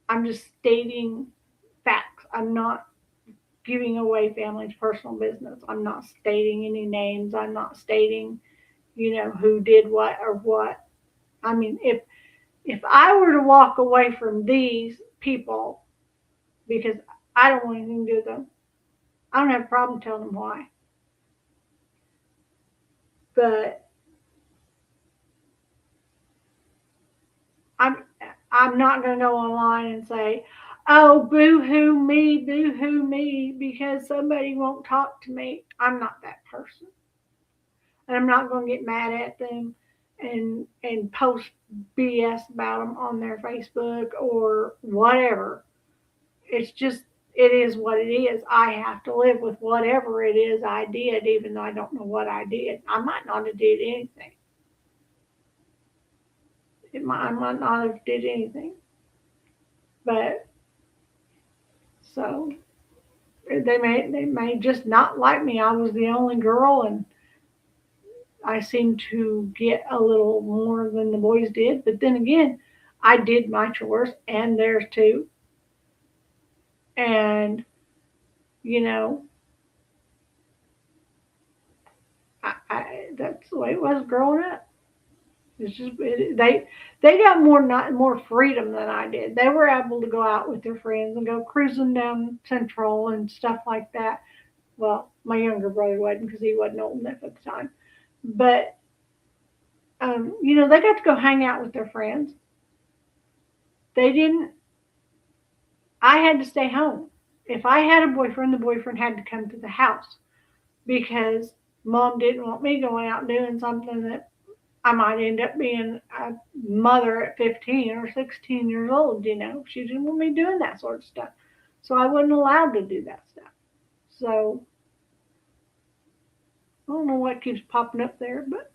I'm just stating facts. I'm not giving away family's personal business. I'm not stating any names. I'm not stating, who did what or what. I mean, if I were to walk away from these people because I don't want anything to do with them, I don't have a problem telling them why. But I'm not going to go online and say, oh, boo-hoo me, because somebody won't talk to me. I'm not that person. And I'm not going to get mad at them and post BS about them on their Facebook or whatever. It's just, it is what it is. I have to live with whatever it is I did, even though I don't know what I did. I might not have did anything. I might not have did anything. But so they may just not like me. I was the only girl, and I seemed to get a little more than the boys did. But then again, I did my chores and theirs too. And that's the way it was growing up. It's just they got more freedom than I did. They were able to go out with their friends and go cruising down Central and stuff like that. Well, my younger brother wasn't because he wasn't old enough at the time. But they got to go hang out with their friends. They didn't. I had to stay home. If I had a boyfriend, the boyfriend had to come to the house because mom didn't want me going out doing something that I might end up being a mother at 15 or 16 years old, She didn't want me doing that sort of stuff. So I wasn't allowed to do that stuff. So I don't know what keeps popping up there, but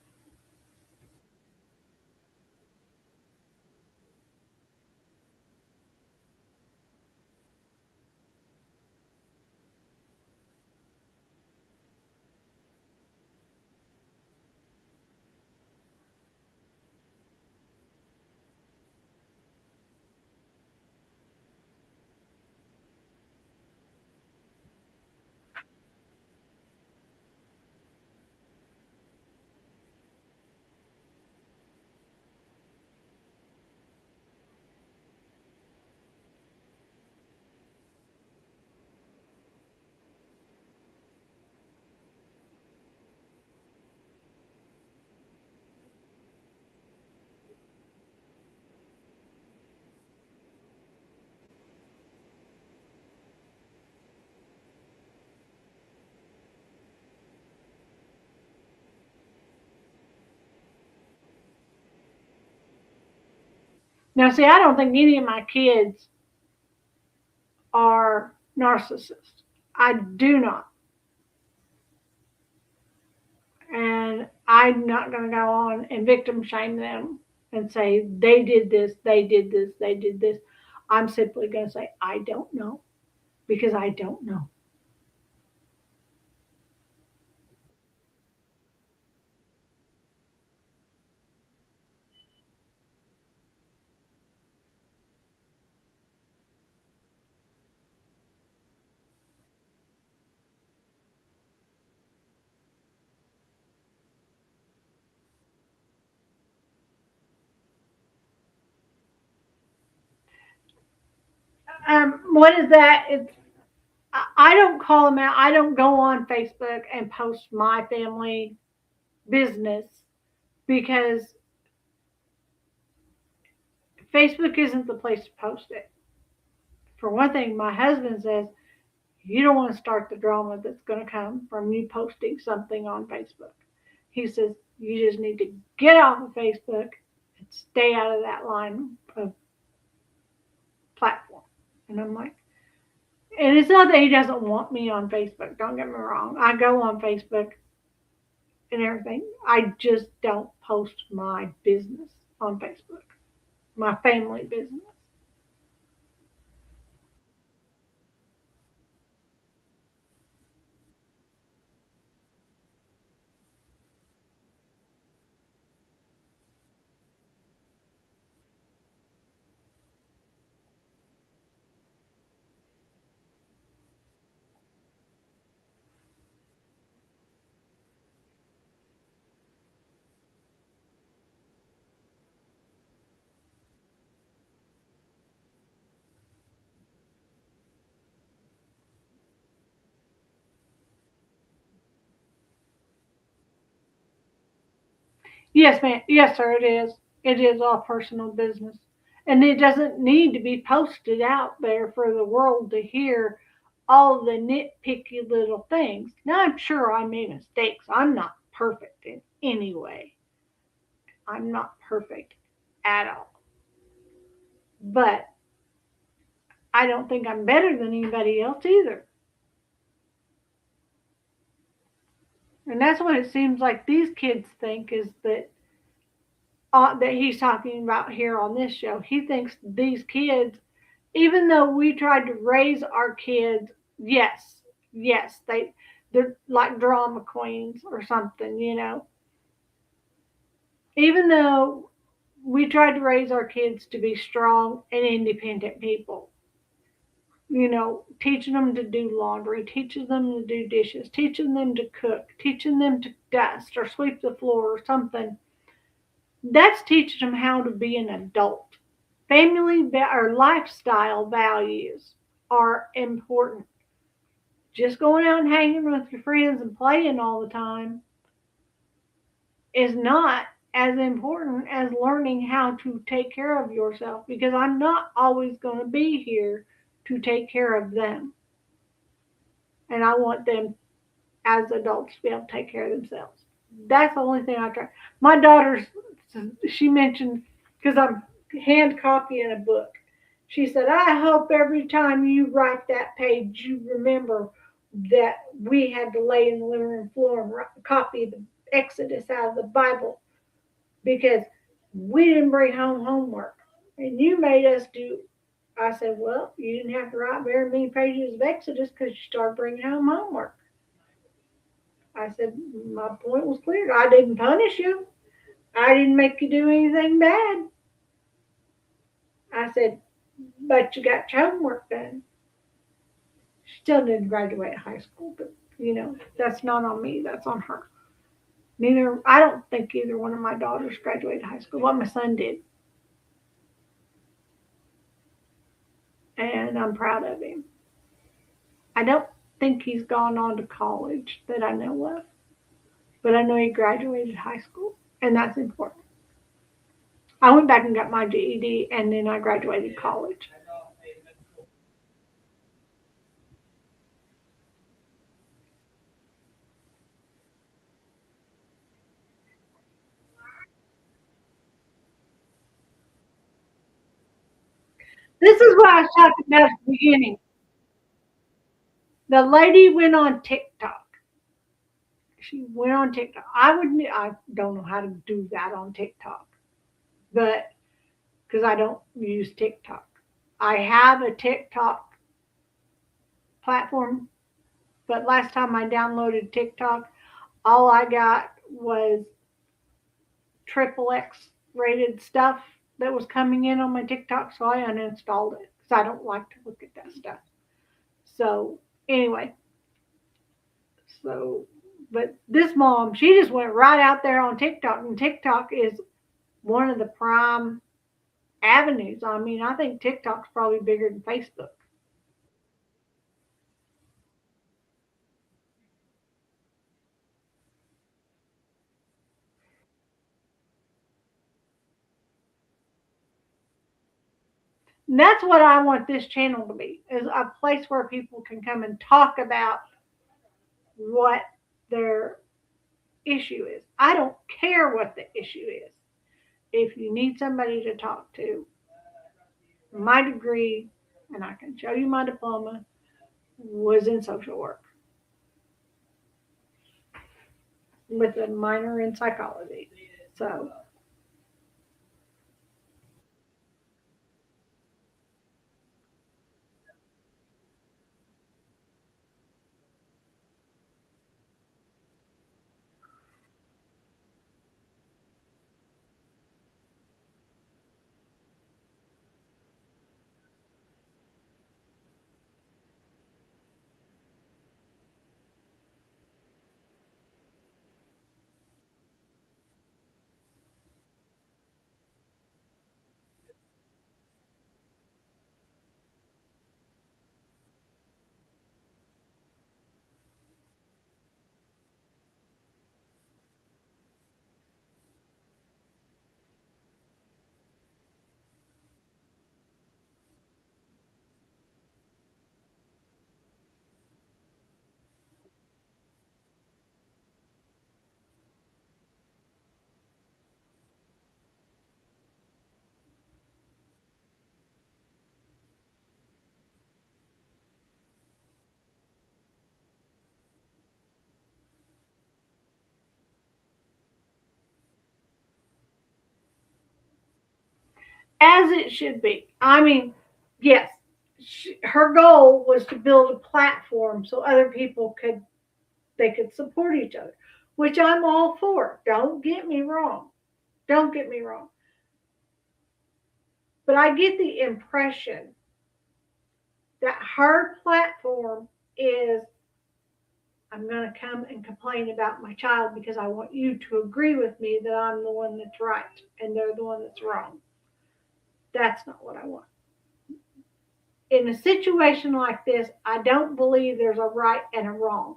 Now, see, I don't think any of my kids are narcissists. I do not. And I'm not going to go on and victim shame them and say they did this, they did this, they did this. I'm simply going to say, I don't know, because I don't know. What is that? I don't call them out. I don't go on Facebook and post my family business, because Facebook isn't the place to post it. For one thing, my husband says, you don't want to start the drama that's going to come from you posting something on Facebook. He says, you just need to get off of Facebook and stay out of that line of platform. And I'm like, and it's not that he doesn't want me on Facebook. Don't get me wrong. I go on Facebook and everything. I just don't post my business on Facebook, my family business. Yes, ma'am. Yes, sir, it is. It is all personal business. And it doesn't need to be posted out there for the world to hear all the nitpicky little things. Now, I'm sure I made mistakes. I'm not perfect in any way. I'm not perfect at all. But I don't think I'm better than anybody else either. And that's what it seems like these kids think, is that he's talking about here on this show. He thinks these kids, even though we tried to raise our kids, yes, yes, they're like drama queens or something, you know. Even though we tried to raise our kids to be strong and independent people, you know, teaching them to do laundry, teaching them to do dishes, teaching them to cook, teaching them to dust or sweep the floor or something. That's teaching them how to be an adult. Family or lifestyle values are important. Just going out and hanging with your friends and playing all the time is not as important as learning how to take care of yourself, because I'm not always going to be here to take care of them. And I want them as adults to be able to take care of themselves. That's the only thing I try. My daughter's, she mentioned, because I'm hand copying a book. She said, I hope every time you write that page, you remember that we had to lay in the living room floor and copy the Exodus out of the Bible, because we didn't bring home homework. And you made us do. I said, well, you didn't have to write very many pages of Exodus because you started bringing home homework. I said, my point was clear. I didn't punish you. I didn't make you do anything bad. I said, but you got your homework done. She still didn't graduate high school, but you know, that's not on me. That's on her. I don't think either one of my daughters graduated high school. Well, my son did. And I'm proud of him. I don't think he's gone on to college that I know of, but I know he graduated high school, and that's important. I went back and got my GED, and then I graduated college. This is what I was talking about at the beginning. The lady went on TikTok. She went on TikTok. I don't know how to do that on TikTok, but because I don't use TikTok. I have a TikTok platform, but last time I downloaded TikTok, all I got was triple X rated stuff that was coming in on my TikTok, so I uninstalled it because I don't like to look at that stuff. So anyway, so but this mom, she just went right out there on TikTok, and TikTok is one of the prime avenues. I mean, I think TikTok's probably bigger than Facebook. And that's what I want this channel to be, is a place where people can come and talk about what their issue is. I don't care what the issue is. If you need somebody to talk to, my degree, and I can show you my diploma, was in social work with a minor in psychology. So as it should be. I mean, yes, her goal was to build a platform so other people could support each other, which I'm all for. Don't get me wrong. Don't get me wrong. But I get the impression that her platform is, I'm going to come and complain about my child because I want you to agree with me that I'm the one that's right and they're the one that's wrong. That's not what I want. In a situation like this, I don't believe there's a right and a wrong.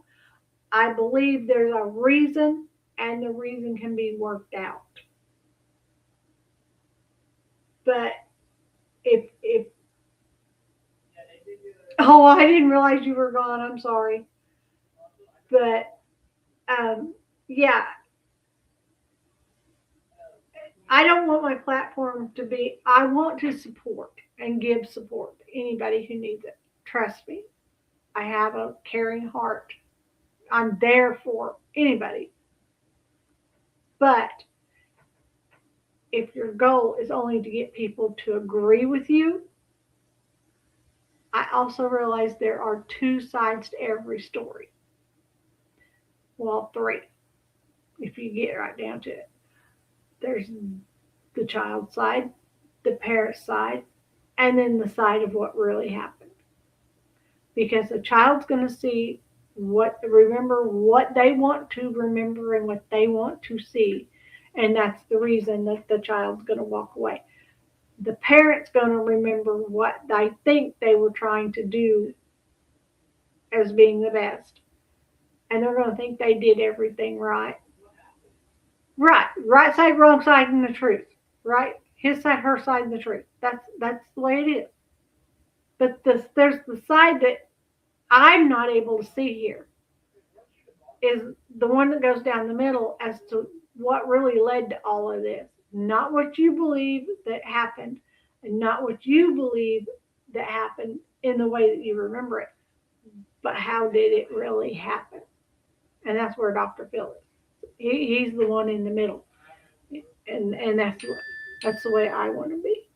I believe there's a reason, and the reason can be worked out. But if oh, I didn't realize you were gone. I'm sorry. But yeah, I don't want my platform to be. I want to support and give support to anybody who needs it. Trust me, I have a caring heart. I'm there for anybody. But if your goal is only to get people to agree with you, I also realize there are two sides to every story. Well, three, if you get right down to it. There's the child side, the parent side, and then the side of what really happened. Because the child's going to see remember what they want to remember and what they want to see. And that's the reason that the child's going to walk away. The parent's going to remember what they think they were trying to do as being the best. And they're going to think they did everything right. Right side, wrong side, and the truth. Right, his side, her side, and the truth. That's the way it is. But there's the side that I'm not able to see here. Is the one that goes down the middle as to what really led to all of this. Not what you believe that happened, and not what you believe that happened in the way that you remember it, but how did it really happen? And that's where Dr. Phil is. He's the one in the middle, and that's the way I want to be.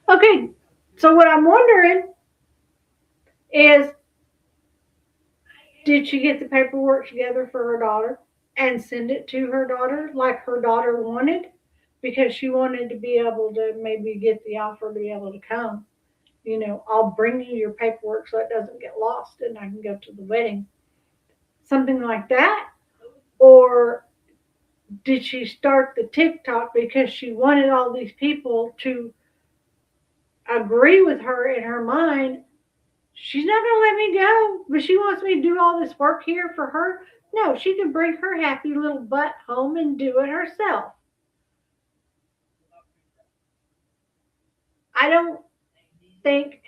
Okay, so what I'm wondering is, did she get the paperwork together for her daughter and send it to her daughter like her daughter wanted? Because she wanted to be able to maybe get the offer to be able to come. I'll bring you your paperwork so it doesn't get lost and I can go to the wedding. Something like that. Or did she start the TikTok because she wanted all these people to agree with her in her mind? She's not going to let me go, but she wants me to do all this work here for her. No, she can bring her happy little butt home and do it herself. I don't think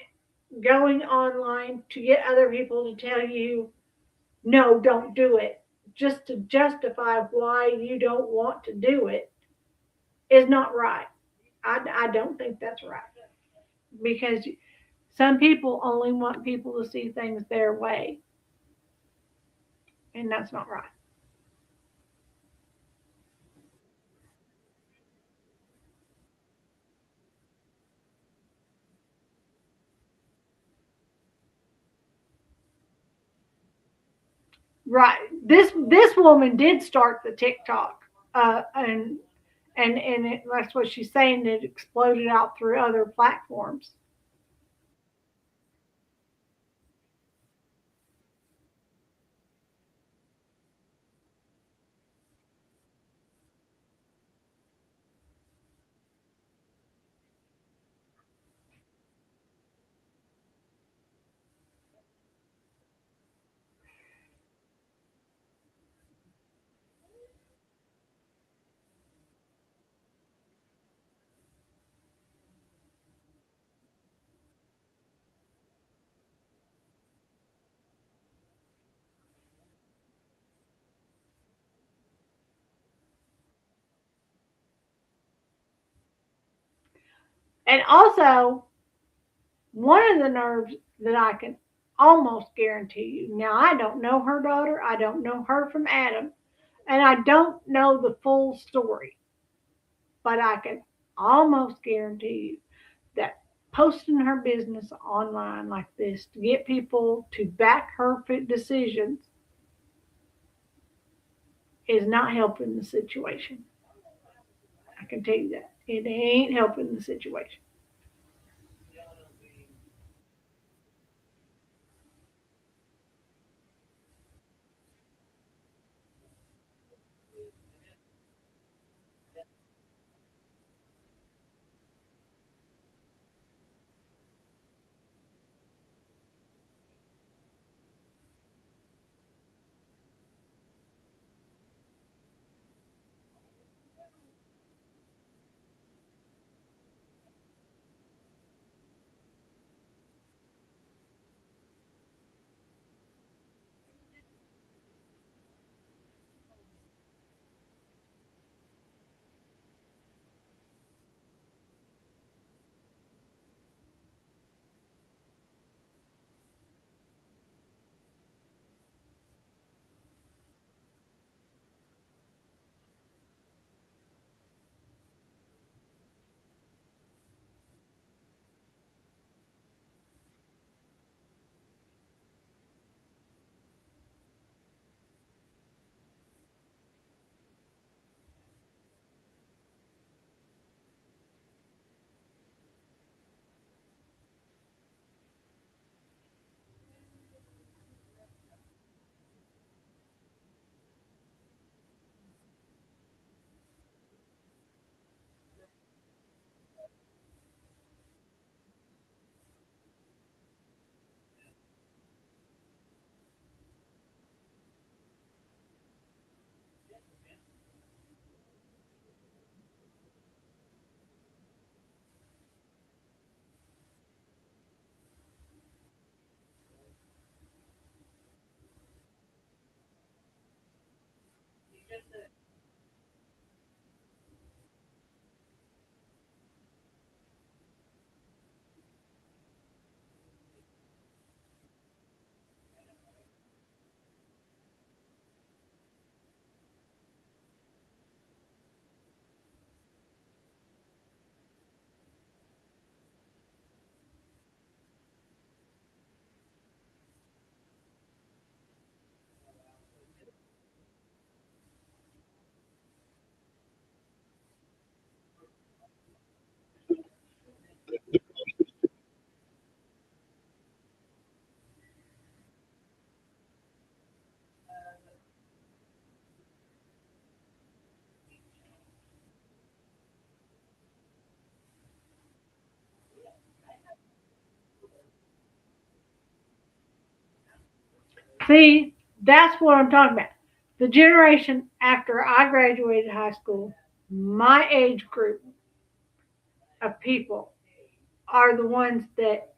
going online to get other people to tell you, no, don't do it, just to justify why you don't want to do it, is not right. I don't think that's right. Because some people only want people to see things their way, and that's not right. Right. This woman did start the TikTok, and that's what she's saying. It exploded out through other platforms. And also, one of the nerves that I can almost guarantee you. Now, I don't know her daughter. I don't know her from Adam, and I don't know the full story, but I can almost guarantee you that posting her business online like this to get people to back her decisions is not helping the situation. I can tell you that. It ain't helping the situation. See, that's what I'm talking about. The generation after I graduated high school, my age group of people are the ones that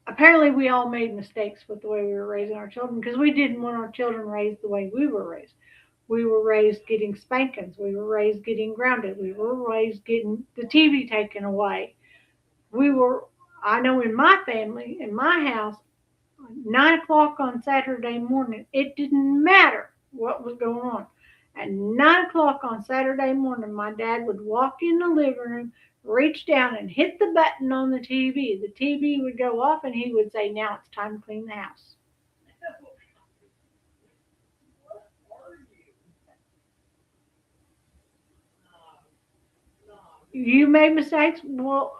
apparently we all made mistakes with the way we were raising our children because we didn't want our children raised the way we were raised. We were raised getting spankings. We were raised getting grounded. We were raised getting the TV taken away. We were, I know in my family, in my house, 9 o'clock on Saturday morning, it didn't matter what was going on. At 9 o'clock on Saturday morning, my dad would walk in the living room, reach down and hit the button on the TV. The TV would go off and he would say, "Now it's time to clean the house." You made mistakes. Well,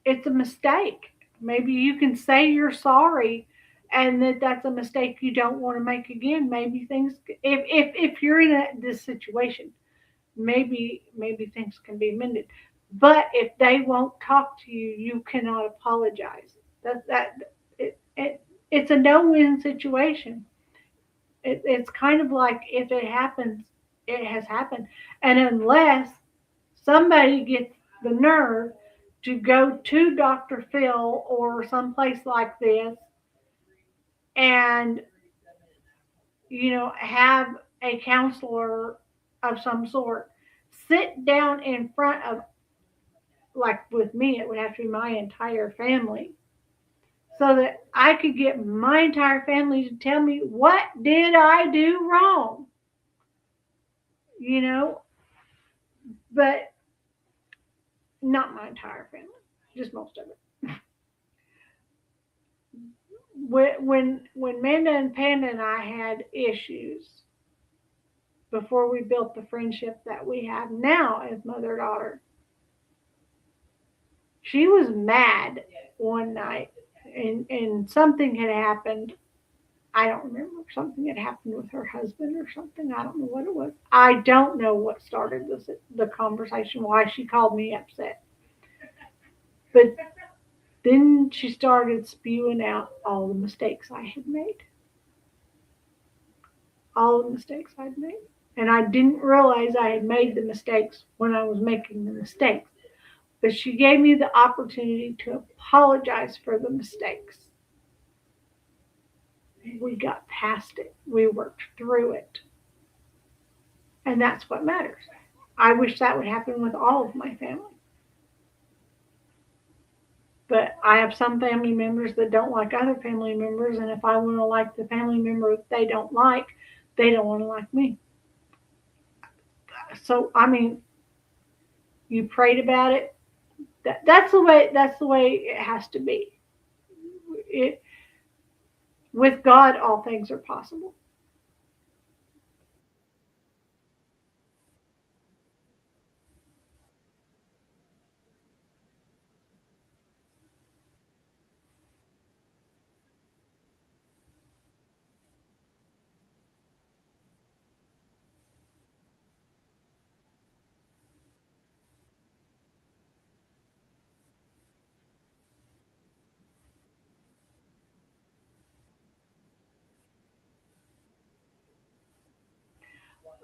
it's a mistake. Maybe you can say you're sorry and that that's a mistake you don't want to make again. Maybe things, if you're in this situation, maybe things can be amended. But if they won't talk to you, you cannot apologize. It's a no-win situation. It's kind of like if it happens, it has happened, and unless somebody gets the nerve to go to Dr. Phil or someplace like this and have a counselor of some sort sit down in front of, like with me, it would have to be my entire family, so that I could get my entire family to tell me what did I do wrong, you know, but not my entire family, just most of it. When Manda and Panda and I had issues before we built the friendship that we have now as mother daughter, she was mad one night, and something had happened. I don't remember. Something had happened with her husband or something. I don't know what it was. I don't know what started the conversation, why she called me upset. But then she started spewing out all the mistakes I had made. All the mistakes I'd made. And I didn't realize I had made the mistakes when I was making the mistakes. But she gave me the opportunity to apologize for the mistakes. We got past it. We worked through it. And that's what matters. I wish that would happen with all of my family. But I have some family members that don't like other family members, and if I want to like the family member they don't like, they don't want to like me. So I mean, you prayed about it. That's the way. That's the way it has to be. It, with God, all things are possible.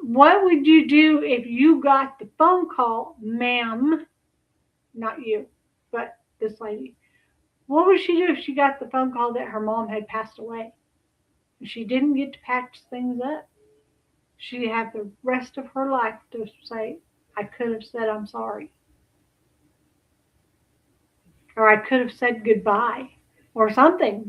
What would you do if you got the phone call, ma'am? Not you, but this lady. What would she do if she got the phone call that her mom had passed away? She didn't get to patch things up. She had the rest of her life to say, I could have said I'm sorry. Or I could have said goodbye. Or something.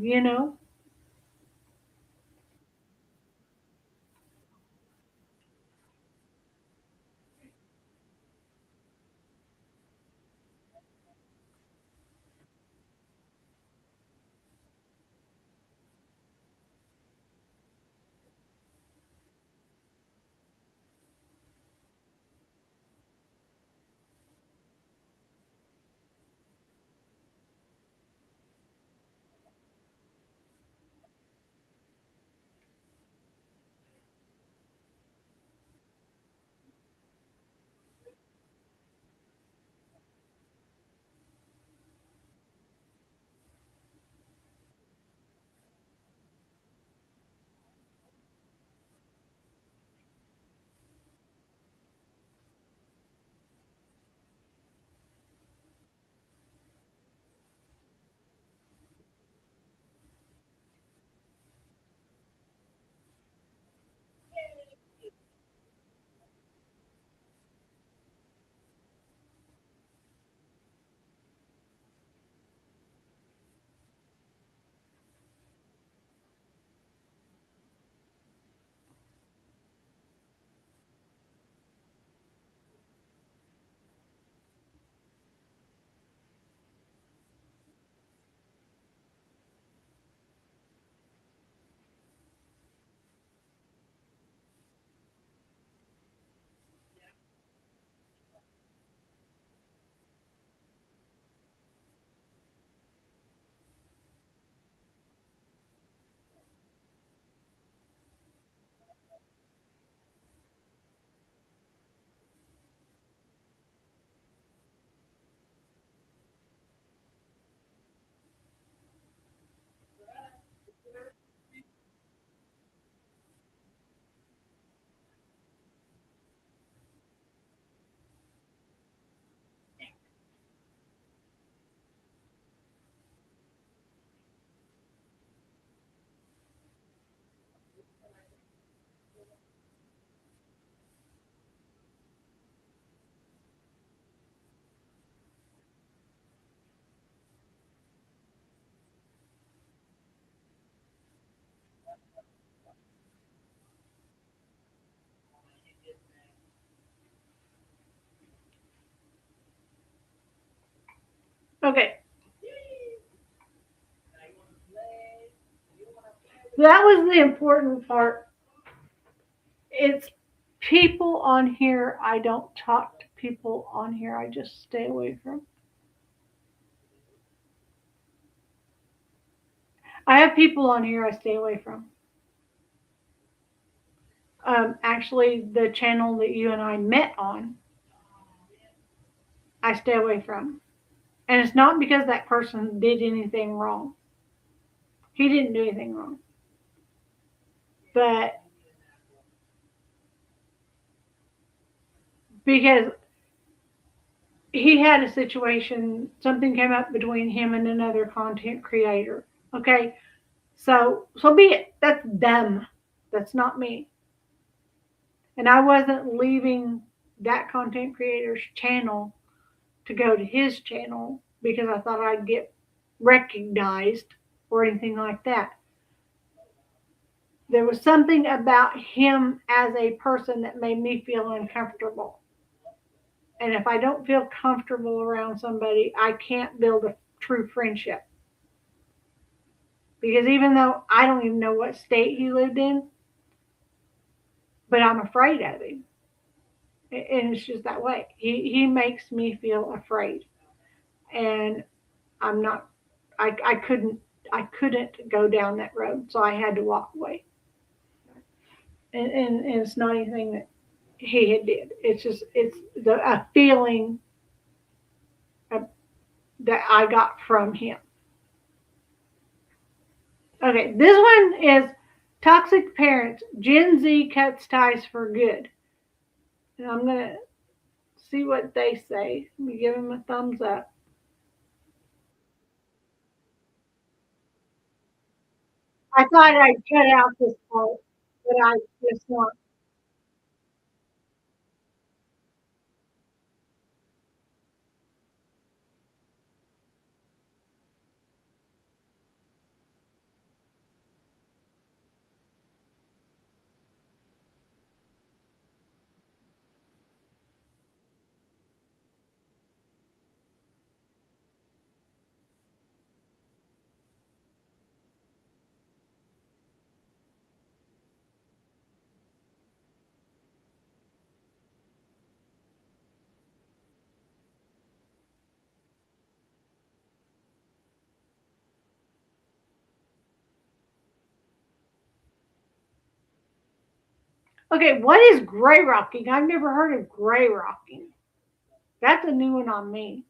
Okay. That was the important part. It's people on here. I don't talk to people on here. I just stay away from. I have people on here I stay away from. Actually, the channel that you and I met on, I stay away from. And it's not because that person did anything wrong. He didn't do anything wrong. But because he had a situation, something came up between him and another content creator. Okay, so be it. That's them. That's not me. And I wasn't leaving that content creator's channel to go to his channel because I thought I'd get recognized or anything like that. There was something about him as a person that made me feel uncomfortable. And if I don't feel comfortable around somebody, I can't build a true friendship. Because even though I don't even know what state he lived in, but I'm afraid of him. And it's just that way. He makes me feel afraid. And I'm not I couldn't go down that road, so I had to walk away. And it's not anything that he had did. It's just a feeling that I got from him. Okay, this one is toxic parents. Gen Z cuts ties for good. And I'm gonna see what they say. Let me give them a thumbs up. I thought I'd cut out this part, but I just want. Okay, what is gray rocking? I've never heard of gray rocking. That's a new one on me.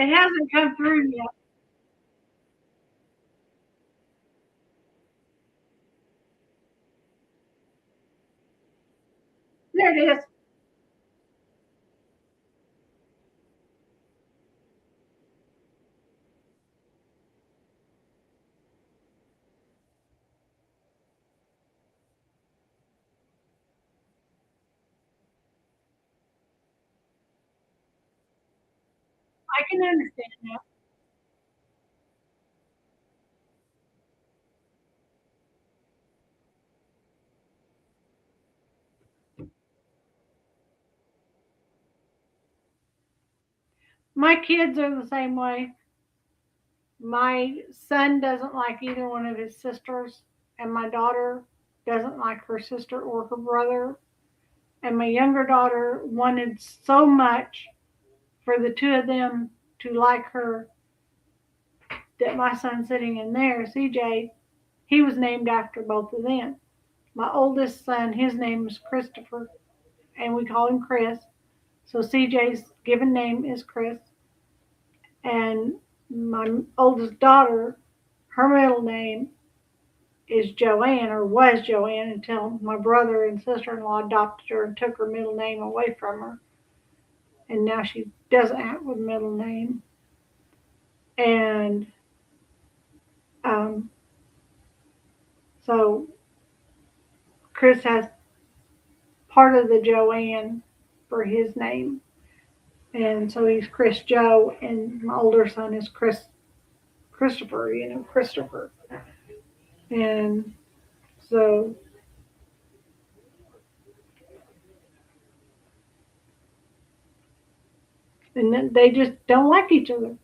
It hasn't come through yet. There it is. I can understand that. My kids are the same way. My son doesn't like either one of his sisters, and my daughter doesn't like her sister or her brother. And my younger daughter wanted so much for the two of them to like her that my son sitting in there, CJ, he was named after both of them. My oldest son, his name is Christopher, and we call him Chris. So CJ's given name is Chris. And my oldest daughter, her middle name is Joanne, or was Joanne, until my brother and sister in law adopted her and took her middle name away from her. And now she doesn't have a middle name. And um, so Chris has part of the Joanne for his name. And so he's Chris Joe, and my older son is Christopher, Christopher. And so, and then they just don't like each other.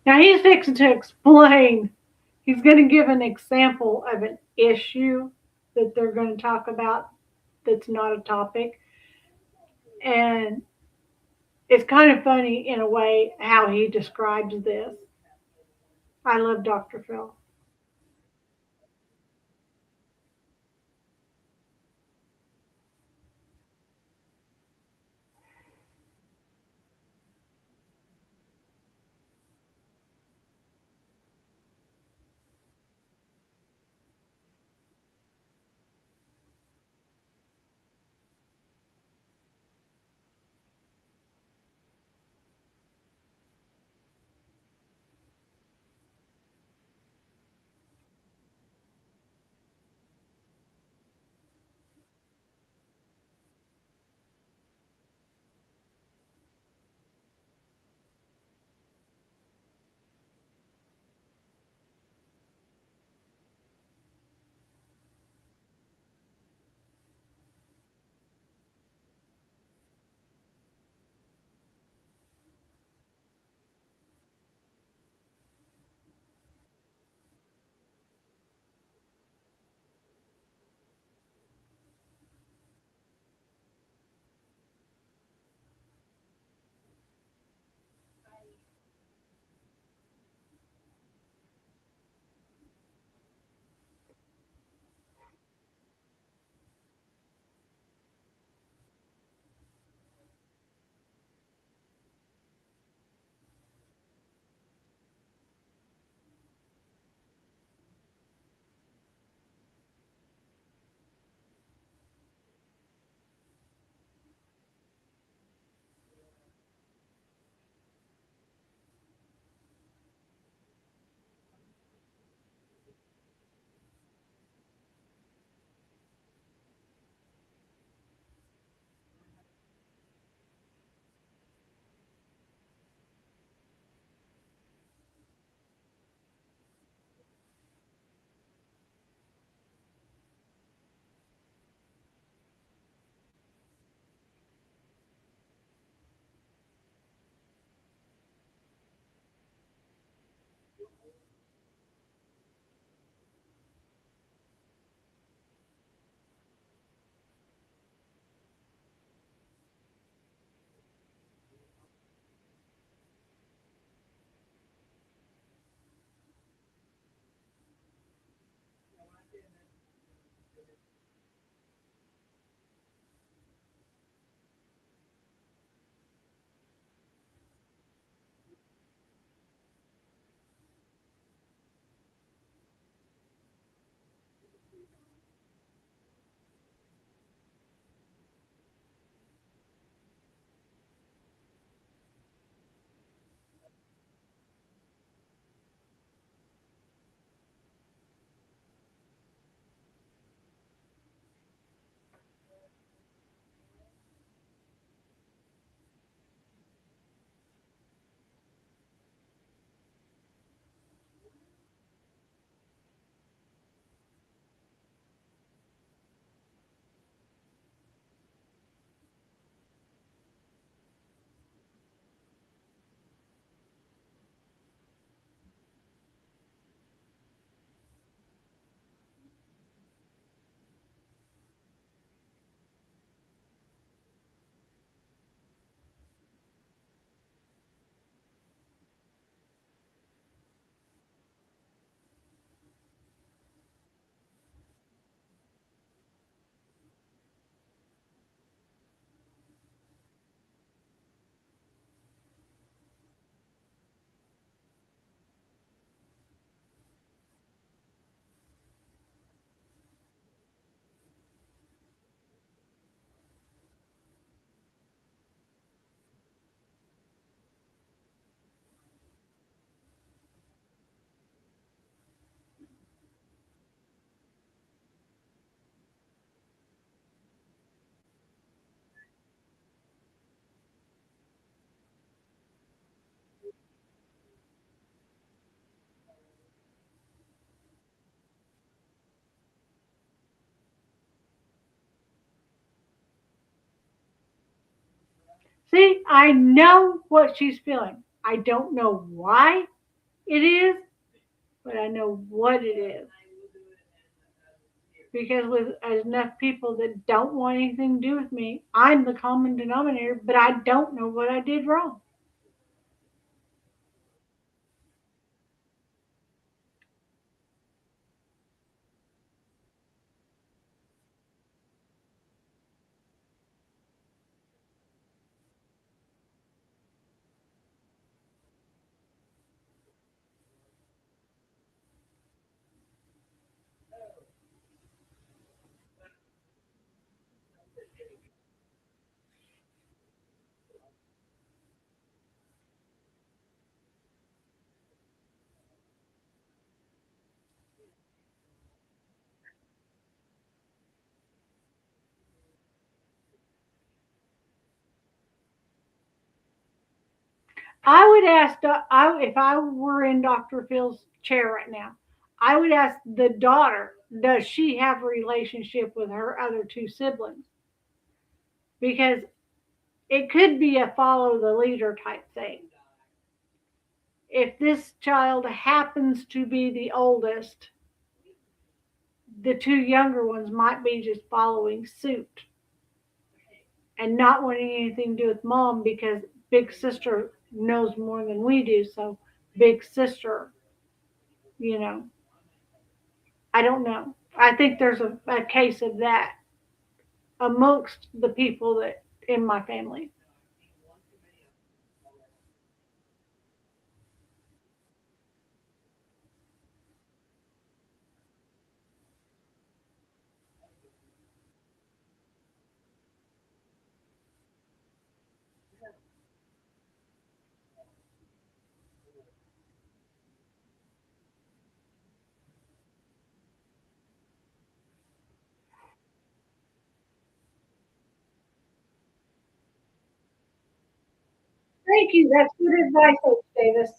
Now he's fixing to explain. He's going to give an example of an issue that they're going to talk about that's not a topic. And it's kind of funny in a way how he describes this. I love Dr. Phil. See, I know what she's feeling. I don't know why it is, but I know what it is. Because with enough people that don't want anything to do with me, I'm the common denominator, but I don't know what I did wrong. I would ask, if I were in Dr. Phil's chair right now, I would ask the daughter, does she have a relationship with her other two siblings? Because it could be a follow the leader type thing. If this child happens to be the oldest, the two younger ones might be just following suit and not wanting anything to do with mom because big sister knows more than we do. So big sister, you know, I don't know. I think there's a case of that amongst the people that in my family. Thank you. That's good advice, Coach Davis.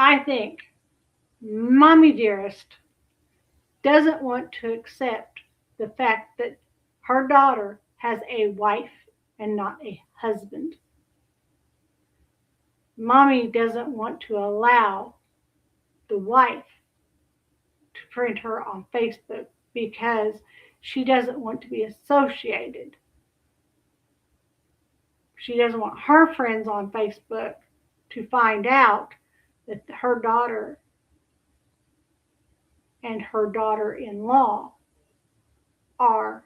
I think Mommy Dearest doesn't want to accept the fact that her daughter has a wife and not a husband. Mommy doesn't want to allow the wife to friend her on Facebook because she doesn't want to be associated. She doesn't want her friends on Facebook to find out that her daughter and her daughter in law are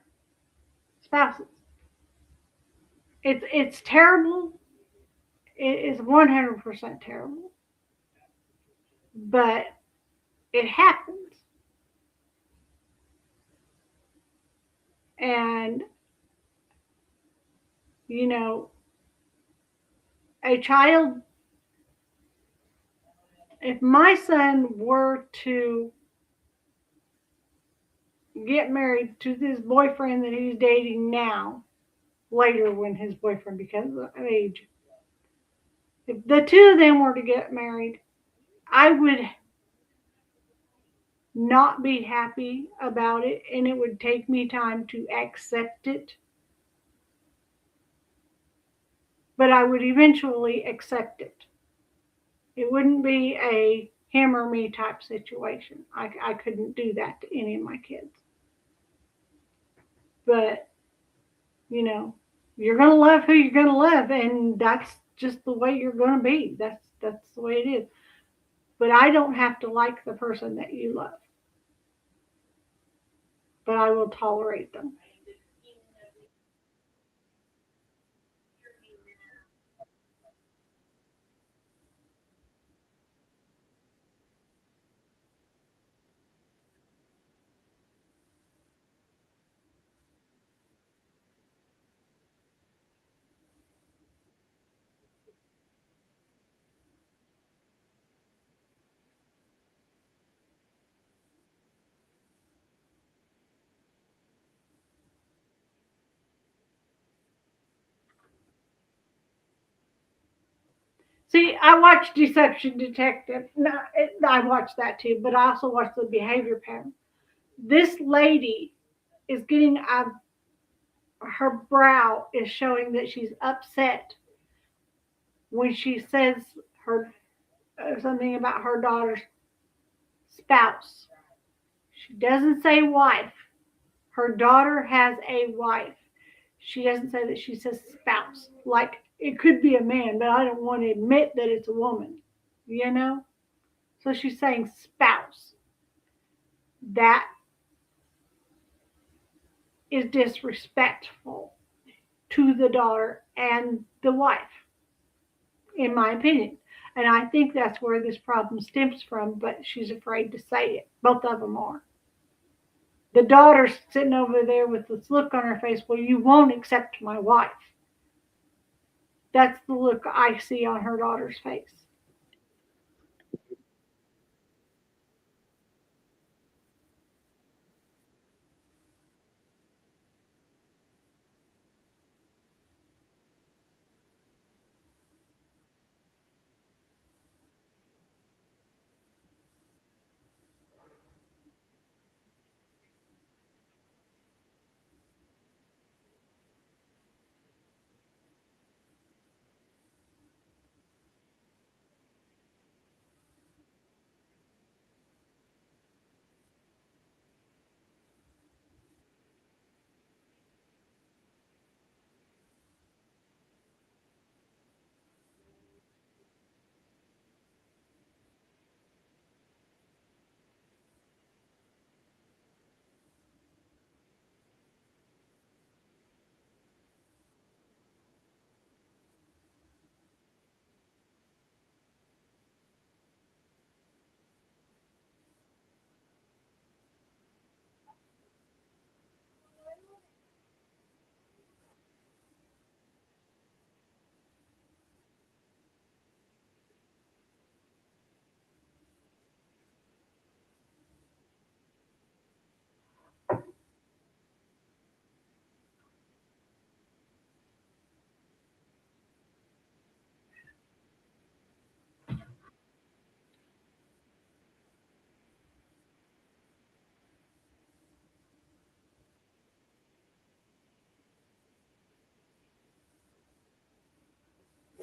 spouses. It's terrible. It is 100% terrible, but it happens. And you know, a child, if my son were to get married to this boyfriend that he's dating now, later when his boyfriend becomes of age, if the two of them were to get married, I would not be happy about it, and it would take me time to accept it. But I would eventually accept it. It wouldn't be a him or me type situation. I couldn't do that to any of my kids. But, you know, you're going to love who you're going to love, and that's just the way you're going to be. That's the way it is. But I don't have to like the person that you love. But I will tolerate them. See, I watched Deception Detective. No, I watched that too, but I also watched the behavior pattern. This lady is getting her brow is showing that she's upset when she says her something about her daughter's spouse. She doesn't say wife. Her daughter has a wife. She doesn't say that, she says spouse. Like it could be a man, but I don't want to admit that it's a woman, you know? So she's saying spouse. That is disrespectful to the daughter and the wife, in my opinion. And I think that's where this problem stems from, but she's afraid to say it. Both of them are. The daughter's sitting over there with this look on her face, well, you won't accept my wife. That's the look I see on her daughter's face.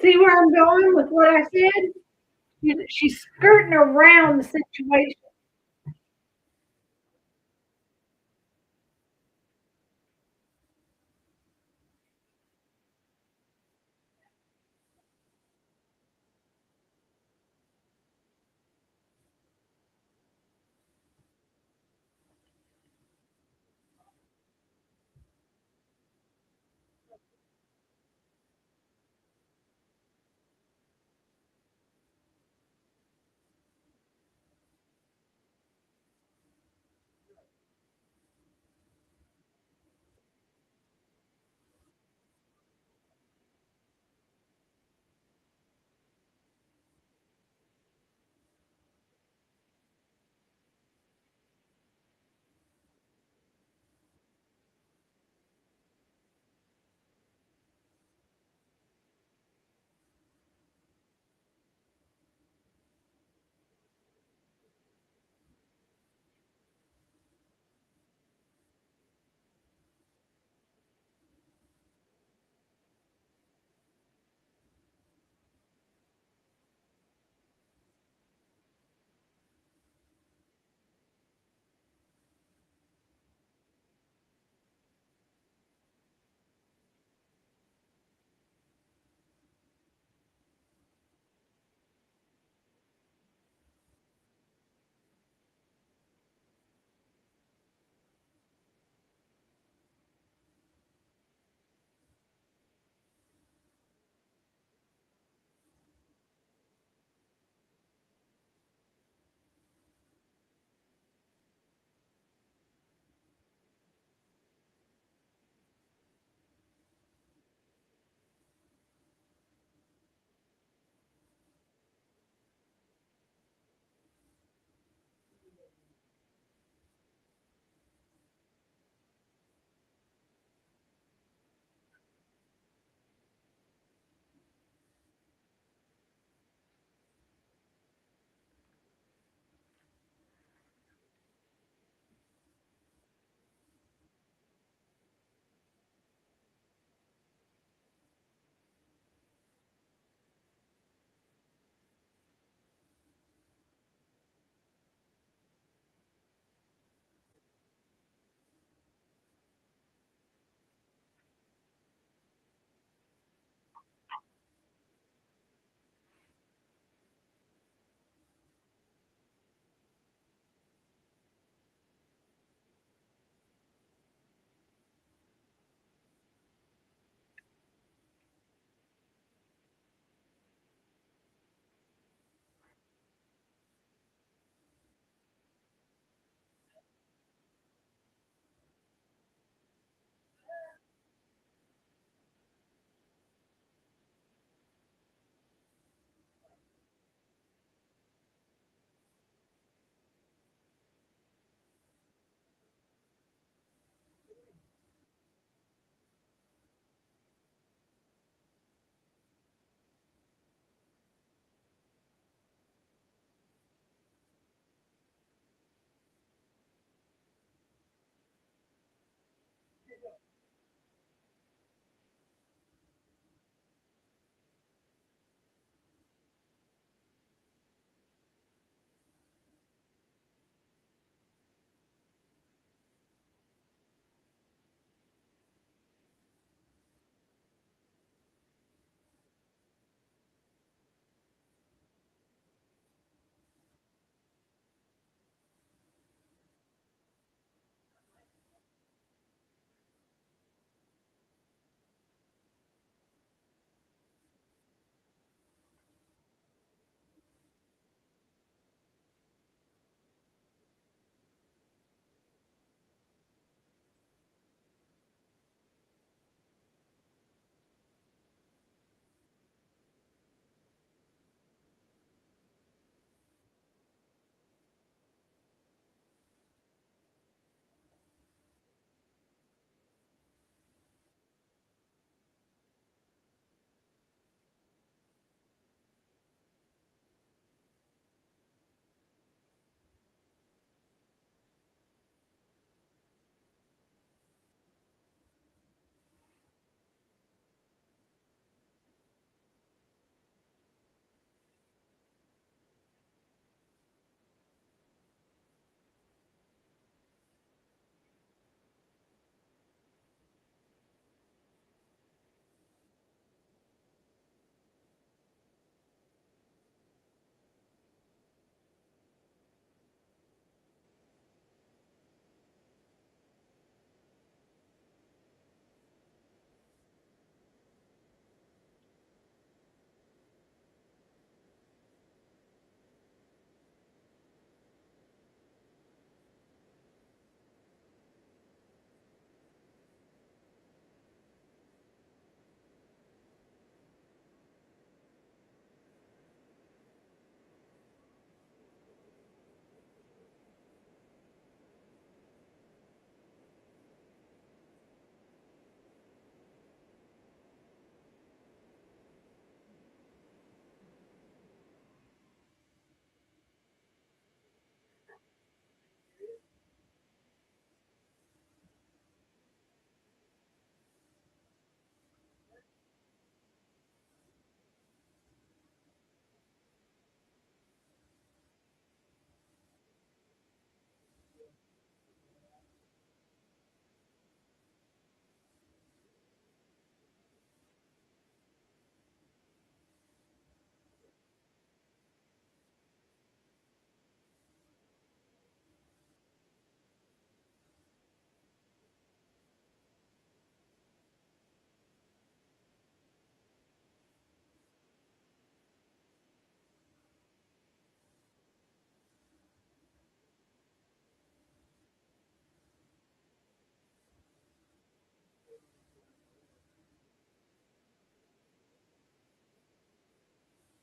See where I'm going with what I said? She's skirting around the situation.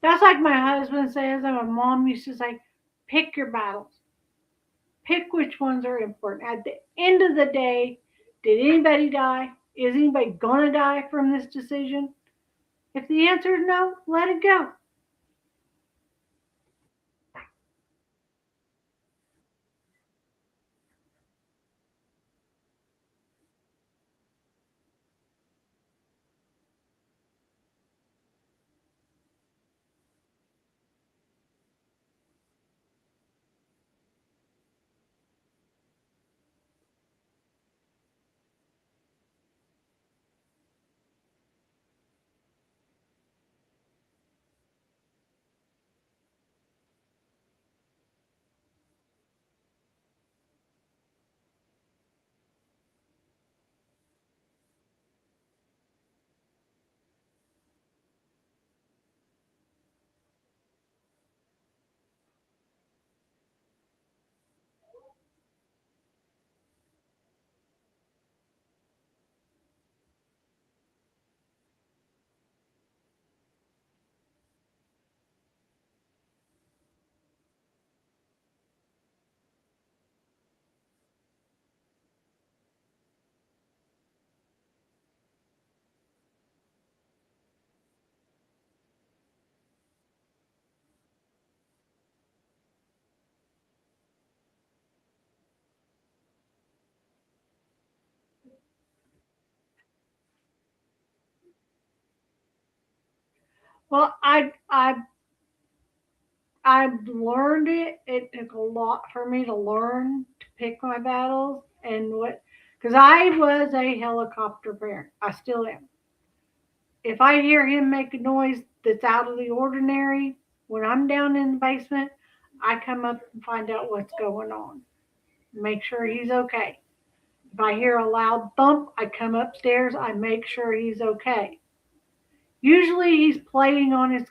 That's like my husband says, and my mom used to say, pick your battles. Pick which ones are important. At the end of the day, did anybody die? Is anybody going to die from this decision? If the answer is no, let it go. Well, I've learned it. It took a lot for me to learn to pick my battles and what, because I was a helicopter parent. I still am. If I hear him make a noise that's out of the ordinary, when I'm down in the basement, I come up and find out what's going on. Make sure he's okay. If I hear a loud thump, I come upstairs, I make sure he's okay. Usually he's playing on his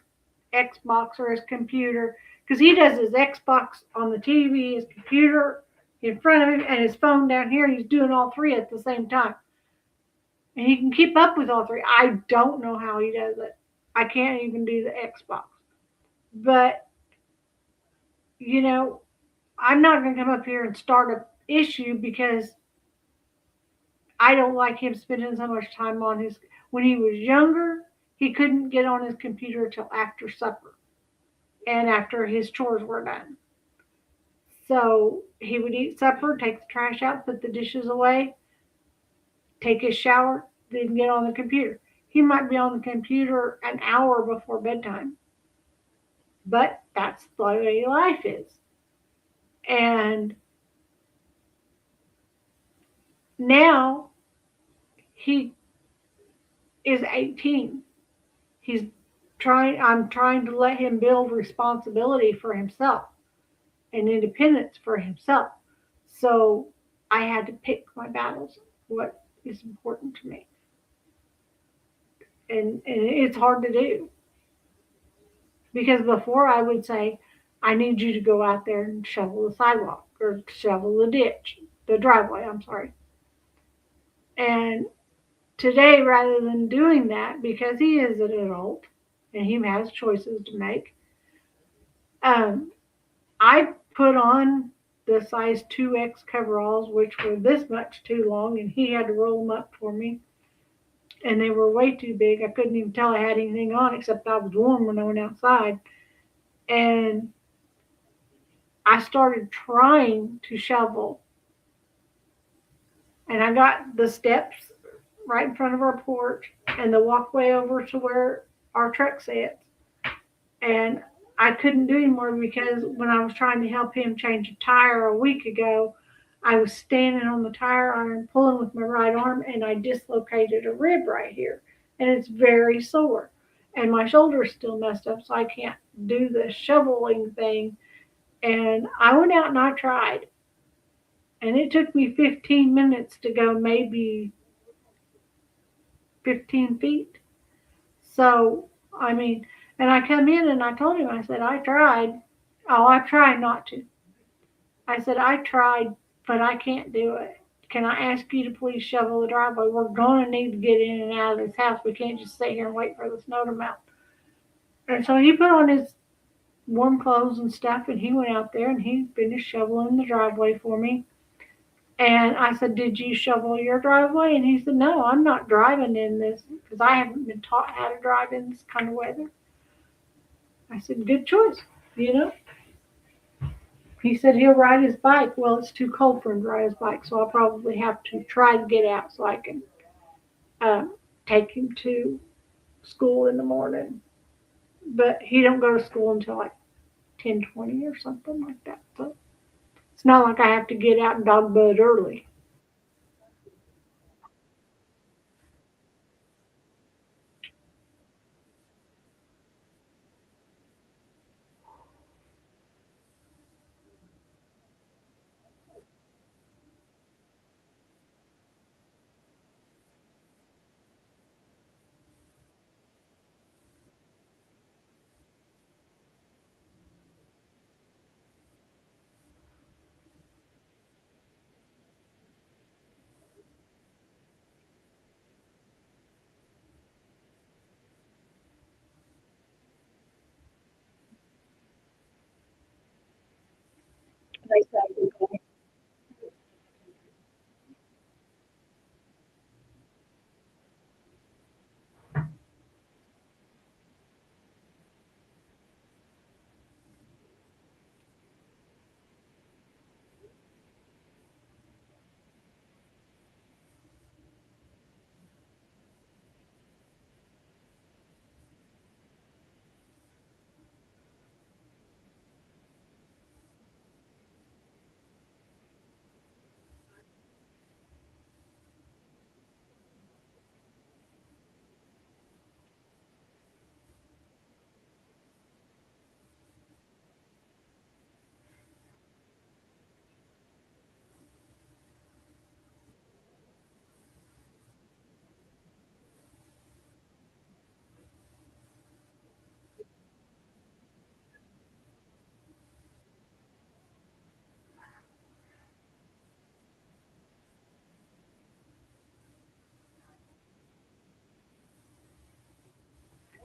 Xbox or his computer because he does his Xbox on the TV, his computer in front of him, and his phone down here. He's doing all three at the same time. And he can keep up with all three. I don't know how he does it. I can't even do the Xbox. But, you know, I'm not going to come up here and start an issue because I don't like him spending so much time on his. When he was younger, he couldn't get on his computer till after supper and after his chores were done. So he would eat supper, take the trash out, put the dishes away, take his shower, then get on the computer. He might be on the computer an hour before bedtime. But that's the way life is. And now he is 18. I'm trying to let him build responsibility for himself and independence for himself. So I had to pick my battles, what is important to me. And it's hard to do. Because before I would say, I need you to go out there and shovel the sidewalk or shovel the ditch, the driveway, I'm sorry. And today, rather than doing that, because he is an adult and he has choices to make, I put on the size 2X coveralls, which were this much too long, and he had to roll them up for me. And they were way too big. I couldn't even tell I had anything on except I was warm when I went outside. And I started trying to shovel. And I got the steps right in front of our porch and the walkway over to where our truck sits. And I couldn't do anymore because when I was trying to help him change a tire a week ago, I was standing on the tire iron pulling with my right arm and I dislocated a rib right here. And it's very sore. And my shoulder's still messed up, so I can't do the shoveling thing. And I went out and I tried. And it took me 15 minutes to go maybe 15 feet. So, I mean, and I come in and I told him, I said, I tried. Oh, I tried not to. I said, I tried, but I can't do it. Can I ask you to please shovel the driveway? We're going to need to get in and out of this house. We can't just sit here and wait for the snow to melt. And so he put on his warm clothes and stuff, and he went out there and he finished shoveling the driveway for me. And I said, "Did you shovel your driveway?" And he said, "No, I'm not driving in this because I haven't been taught how to drive in this kind of weather." I said, "Good choice, you know." He said he'll ride his bike. Well, it's too cold for him to ride his bike, so I'll probably have to try to get out so I can take him to school in the morning. But he don't go to school until like 10:20 or something like that. So it's not like I have to get out and dog bud early.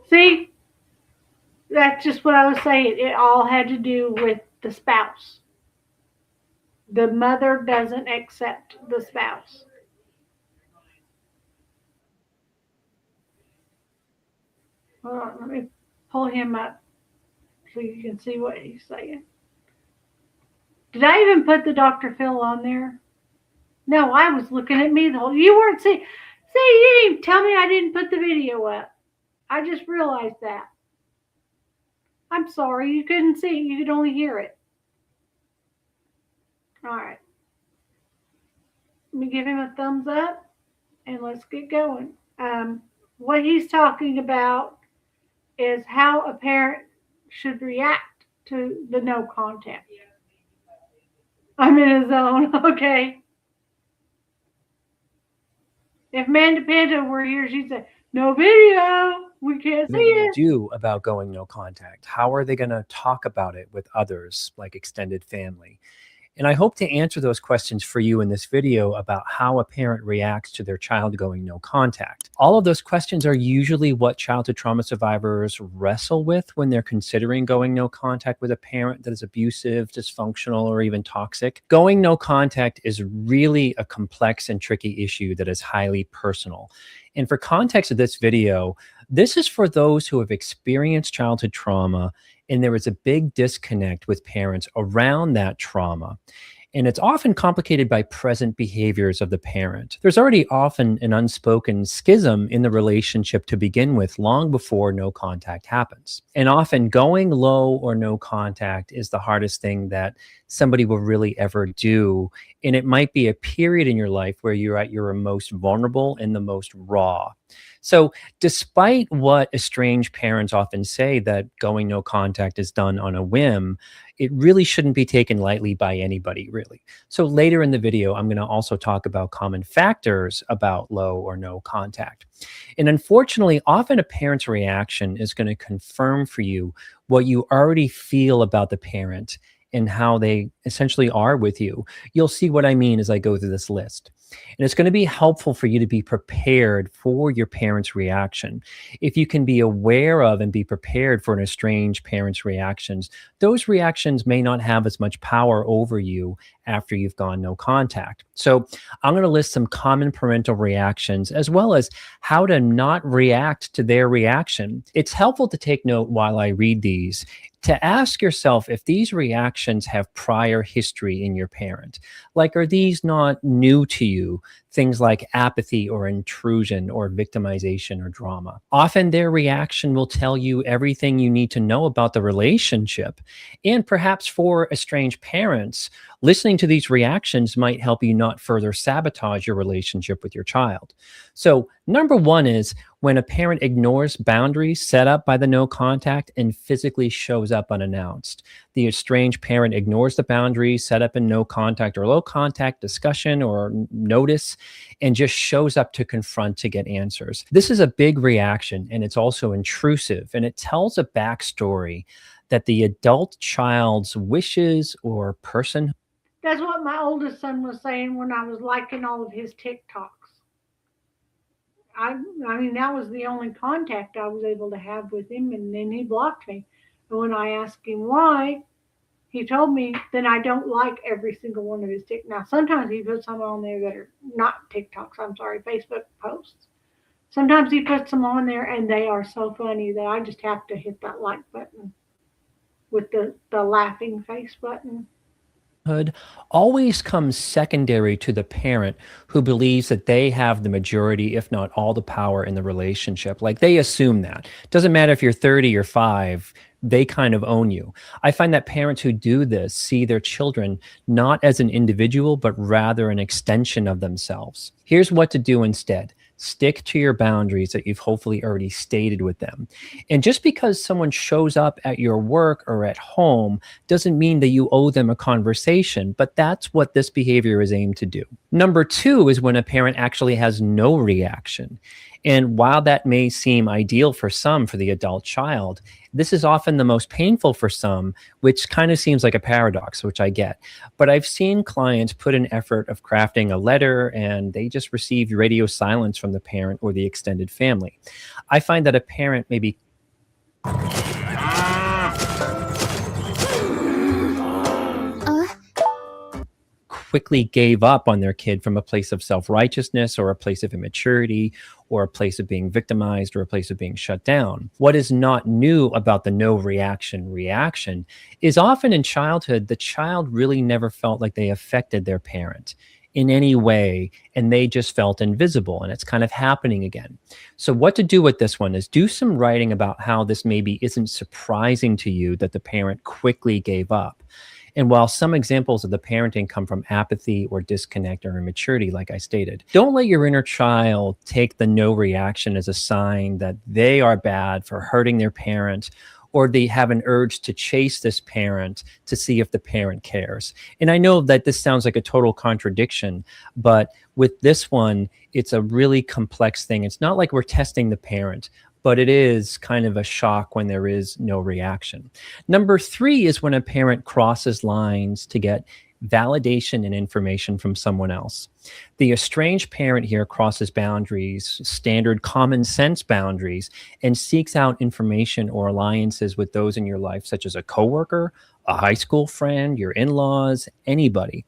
See, that's just what I was saying. It all had to do with the spouse. The mother doesn't accept the spouse. Hold on, let me pull him up so you can see what he's saying. Did I even put the Dr. Phil on there? No, I was looking at me the whole. You weren't seeing. See, you didn't even tell me I didn't put the video up. I just realized that. I'm sorry, you couldn't see it. You could only hear it. All right. Let me give him a thumbs up and let's get going. What he's talking about is how a parent should react to the no contact. I'm in a zone. Okay. If Amanda Panda were here, she'd say, "No video. We can't see it." Do about going no contact? How are they going to talk about it with others, like extended family? And I hope to answer those questions for you in this video about how a parent reacts to their child going no contact. All of those questions are usually what childhood trauma survivors wrestle with when they're considering going no contact with a parent that is abusive, dysfunctional, or even toxic. Going no contact is really a complex and tricky issue that is highly personal. And for context of this video, this is for those who have experienced childhood trauma and there is a big disconnect with parents around that trauma. And it's often complicated by present behaviors of the parent. There's already often an unspoken schism in the relationship to begin with, long before no contact happens. And often going low or no contact is the hardest thing that somebody will really ever do. And it might be a period in your life where you're at your most vulnerable and the most raw. So despite what estranged parents often say, that going no contact is done on a whim, it really shouldn't be taken lightly by anybody, really. So later in the video, I'm going to also talk about common factors about low or no contact. And unfortunately, often a parent's reaction is going to confirm for you what you already feel about the parent and how they essentially are with you. You'll see what I mean as I go through this list. And it's going to be helpful for you to be prepared for your parents' reaction. If you can be aware of and be prepared for an estranged parent's reactions, those reactions may not have as much power over you after you've gone no contact. So I'm going to list some common parental reactions as well as how to not react to their reaction. It's helpful to take note while I read these to ask yourself if these reactions have prior history in your parent. Like, are these not new to you? Things like apathy or intrusion or victimization or drama. Often their reaction will tell you everything you need to know about the relationship. And perhaps for estranged parents, listening to these reactions might help you not further sabotage your relationship with your child. So, number one is when a parent ignores boundaries set up by the no contact and physically shows up unannounced. The estranged parent ignores the boundaries set up in no contact or low contact discussion or notice and just shows up to confront to get answers. This is a big reaction, and it's also intrusive, and it tells a backstory that the adult child's wishes or person. That's what my oldest son was saying when I was liking all of his TikToks. I mean, that was the only contact I was able to have with him, and then he blocked me. And when I asked him why, he told me, then I don't like every single one of his TikToks. Now, sometimes he puts some on there that are not TikToks, Facebook posts. Sometimes he puts them on there, and they are so funny that I just have to hit that like button with the laughing face button. Always comes secondary to the parent who believes that they have the majority, if not all the power in the relationship. Like they assume that. Doesn't matter if you're 30 or 5, they kind of own you. I find that parents who do this see their children not as an individual, but rather an extension of themselves. Here's what to do instead. Stick to your boundaries that you've hopefully already stated with them. And just because someone shows up at your work or at home doesn't mean that you owe them a conversation, but that's what this behavior is aimed to do. Number 2 is when a parent actually has no reaction. And while that may seem ideal for some, for the adult child, this is often the most painful for some, which kind of seems like a paradox, which I get. But I've seen clients put an effort of crafting a letter and they just received radio silence from the parent or the extended family. I find that a parent maybe quickly gave up on their kid from a place of self-righteousness or a place of immaturity or a place of being victimized or a place of being shut down. What is not new about the no reaction is often in childhood, the child really never felt like they affected their parent in any way, and they just felt invisible, and it's kind of happening again. So what to do with this one is do some writing about how this maybe isn't surprising to you that the parent quickly gave up. And while some examples of the parenting come from apathy or disconnect or immaturity, like I stated, don't let your inner child take the no reaction as a sign that they are bad for hurting their parent, or they have an urge to chase this parent to see if the parent cares. And I know that this sounds like a total contradiction, but with this one, it's a really complex thing. It's not like we're testing the parent, but it is kind of a shock when there is no reaction. Number 3 is when a parent crosses lines to get validation and information from someone else. The estranged parent here crosses boundaries, standard common sense boundaries, and seeks out information or alliances with those in your life, such as a coworker, a high school friend, your in-laws, anybody.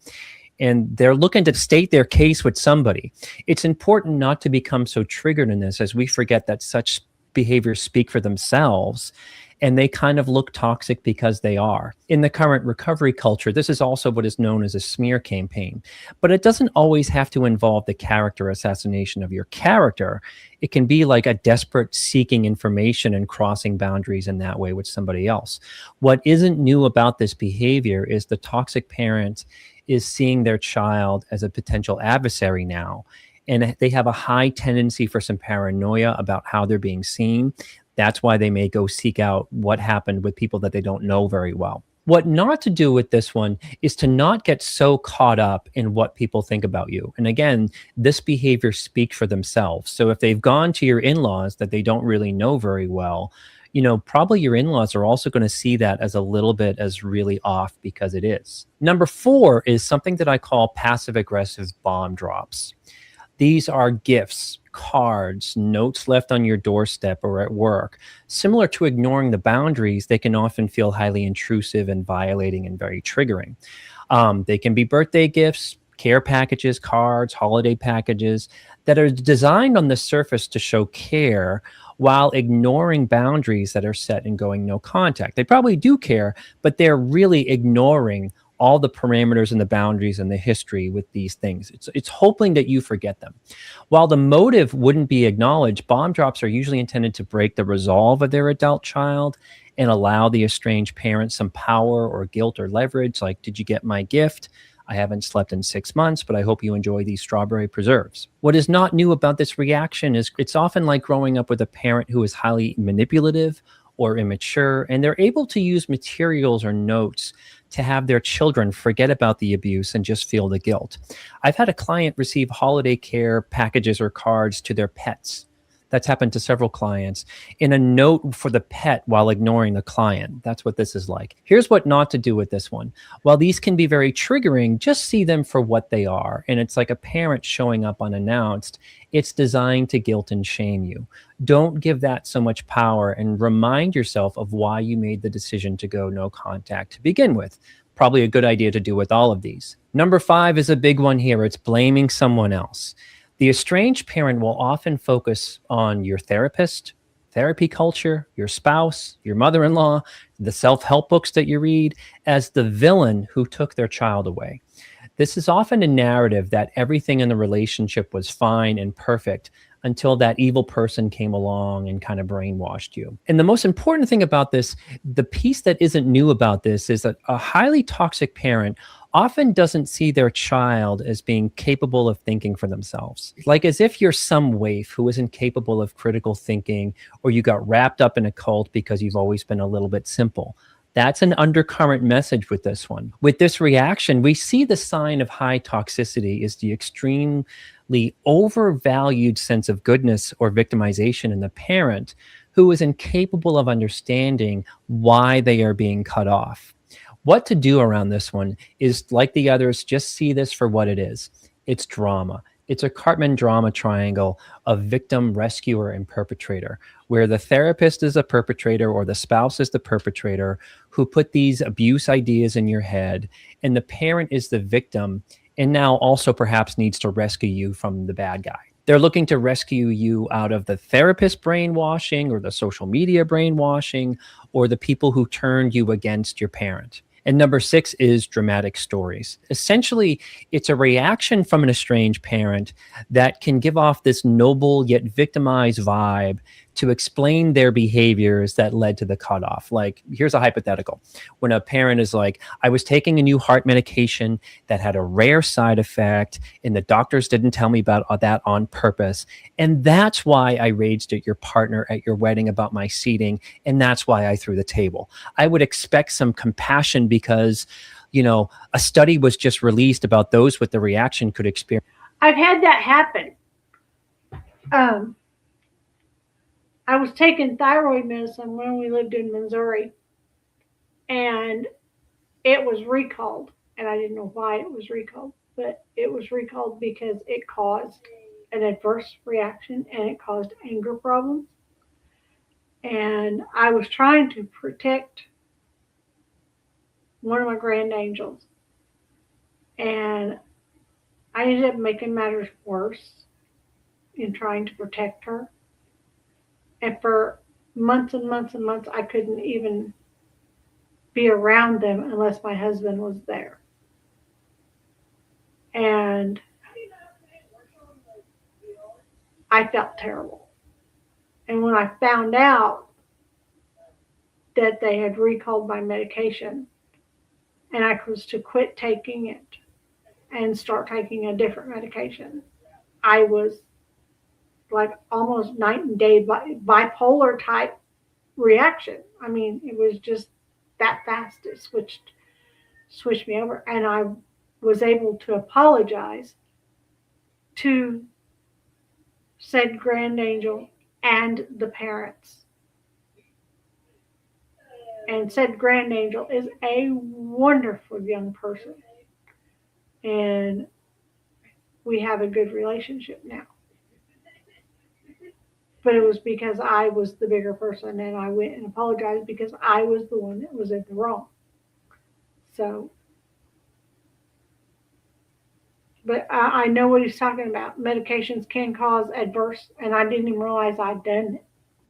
And they're looking to state their case with somebody. It's important not to become so triggered in this as we forget that such behaviors speak for themselves, and they kind of look toxic because they are. In the current recovery culture, this is also what is known as a smear campaign, but it doesn't always have to involve the character assassination of your character. It can be like a desperate seeking information and crossing boundaries in that way with somebody else. What isn't new about this behavior is the toxic parent is seeing their child as a potential adversary now. And they have a high tendency for some paranoia about how they're being seen. That's why they may go seek out what happened with people that they don't know very well. What not to do with this one is to not get so caught up in what people think about you. And again, this behavior speaks for themselves. So if they've gone to your in-laws that they don't really know very well, probably your in-laws are also going to see that as a little bit as really off, because it is. Number 4 is something that I call passive aggressive bomb drops. These are gifts, cards, notes left on your doorstep or at work. Similar to ignoring the boundaries, they can often feel highly intrusive and violating and very triggering. They can be birthday gifts, care packages, cards, holiday packages that are designed on the surface to show care while ignoring boundaries that are set and going no contact. They probably do care, but they're really ignoring all the parameters and the boundaries and the history with these things. It's hoping that you forget them. While the motive wouldn't be acknowledged, bomb drops are usually intended to break the resolve of their adult child and allow the estranged parent some power or guilt or leverage, like, did you get my gift? I haven't slept in 6 months, but I hope you enjoy these strawberry preserves. What is not new about this reaction is it's often like growing up with a parent who is highly manipulative or immature, and they're able to use materials or notes to have their children forget about the abuse and just feel the guilt. I've had a client receive holiday care packages or cards to their pets. That's happened to several clients, in a note for the pet while ignoring the client. That's what this is like. Here's what not to do with this one. While these can be very triggering, just see them for what they are. And it's like a parent showing up unannounced. It's designed to guilt and shame you. Don't give that so much power, and remind yourself of why you made the decision to go no contact to begin with. Probably a good idea to do with all of these. Number 5 is a big one here. It's blaming someone else. The estranged parent will often focus on your therapist, therapy culture, your spouse, your mother-in-law, the self-help books that you read, as the villain who took their child away. This is often a narrative that everything in the relationship was fine and perfect until that evil person came along and kind of brainwashed you. And the most important thing about this, the piece that isn't new about this, is that a highly toxic parent often doesn't see their child as being capable of thinking for themselves. Like as if you're some waif who isn't capable of critical thinking, or you got wrapped up in a cult because you've always been a little bit simple. That's an undercurrent message with this one. With this reaction, we see the sign of high toxicity is the extremely overvalued sense of goodness or victimization in the parent, who is incapable of understanding why they are being cut off. What to do around this one is, like the others, just see this for what it is. It's drama. It's a Cartman drama triangle of victim, rescuer, and perpetrator, where the therapist is a perpetrator or the spouse is the perpetrator who put these abuse ideas in your head, and the parent is the victim and now also perhaps needs to rescue you from the bad guy. They're looking to rescue you out of the therapist brainwashing or the social media brainwashing or the people who turned you against your parent. And number 6 is dramatic stories. Essentially, it's a reaction from an estranged parent that can give off this noble yet victimized vibe to explain their behaviors that led to the cutoff. Like, here's a hypothetical. When a parent is like, I was taking a new heart medication that had a rare side effect, and the doctors didn't tell me about that on purpose. And that's why I raged at your partner at your wedding about my seating. And that's why I threw the table. I would expect some compassion because, a study was just released about those with the reaction could experience. I've had that happen. I was taking thyroid medicine when we lived in Missouri, and it was recalled, and I didn't know why it was recalled, but it was recalled because it caused an adverse reaction and it caused anger problems. And I was trying to protect one of my grand angels, and I ended up making matters worse in trying to protect her. And for months and months and months, I couldn't even be around them unless my husband was there. And I felt terrible. And when I found out that they had recalled my medication and I was to quit taking it and start taking a different medication, I was like almost night and day bipolar type reaction. I mean, it was just that fast. It switched me over, and I was able to apologize to said grand angel and the parents And said grand angel is a wonderful young person. And we have a good relationship now. But it was because I was the bigger person and I went and apologized because I was the one that was in the wrong. So, but I know what he's talking about. Medications can cause adverse, and I didn't even realize I'd done it.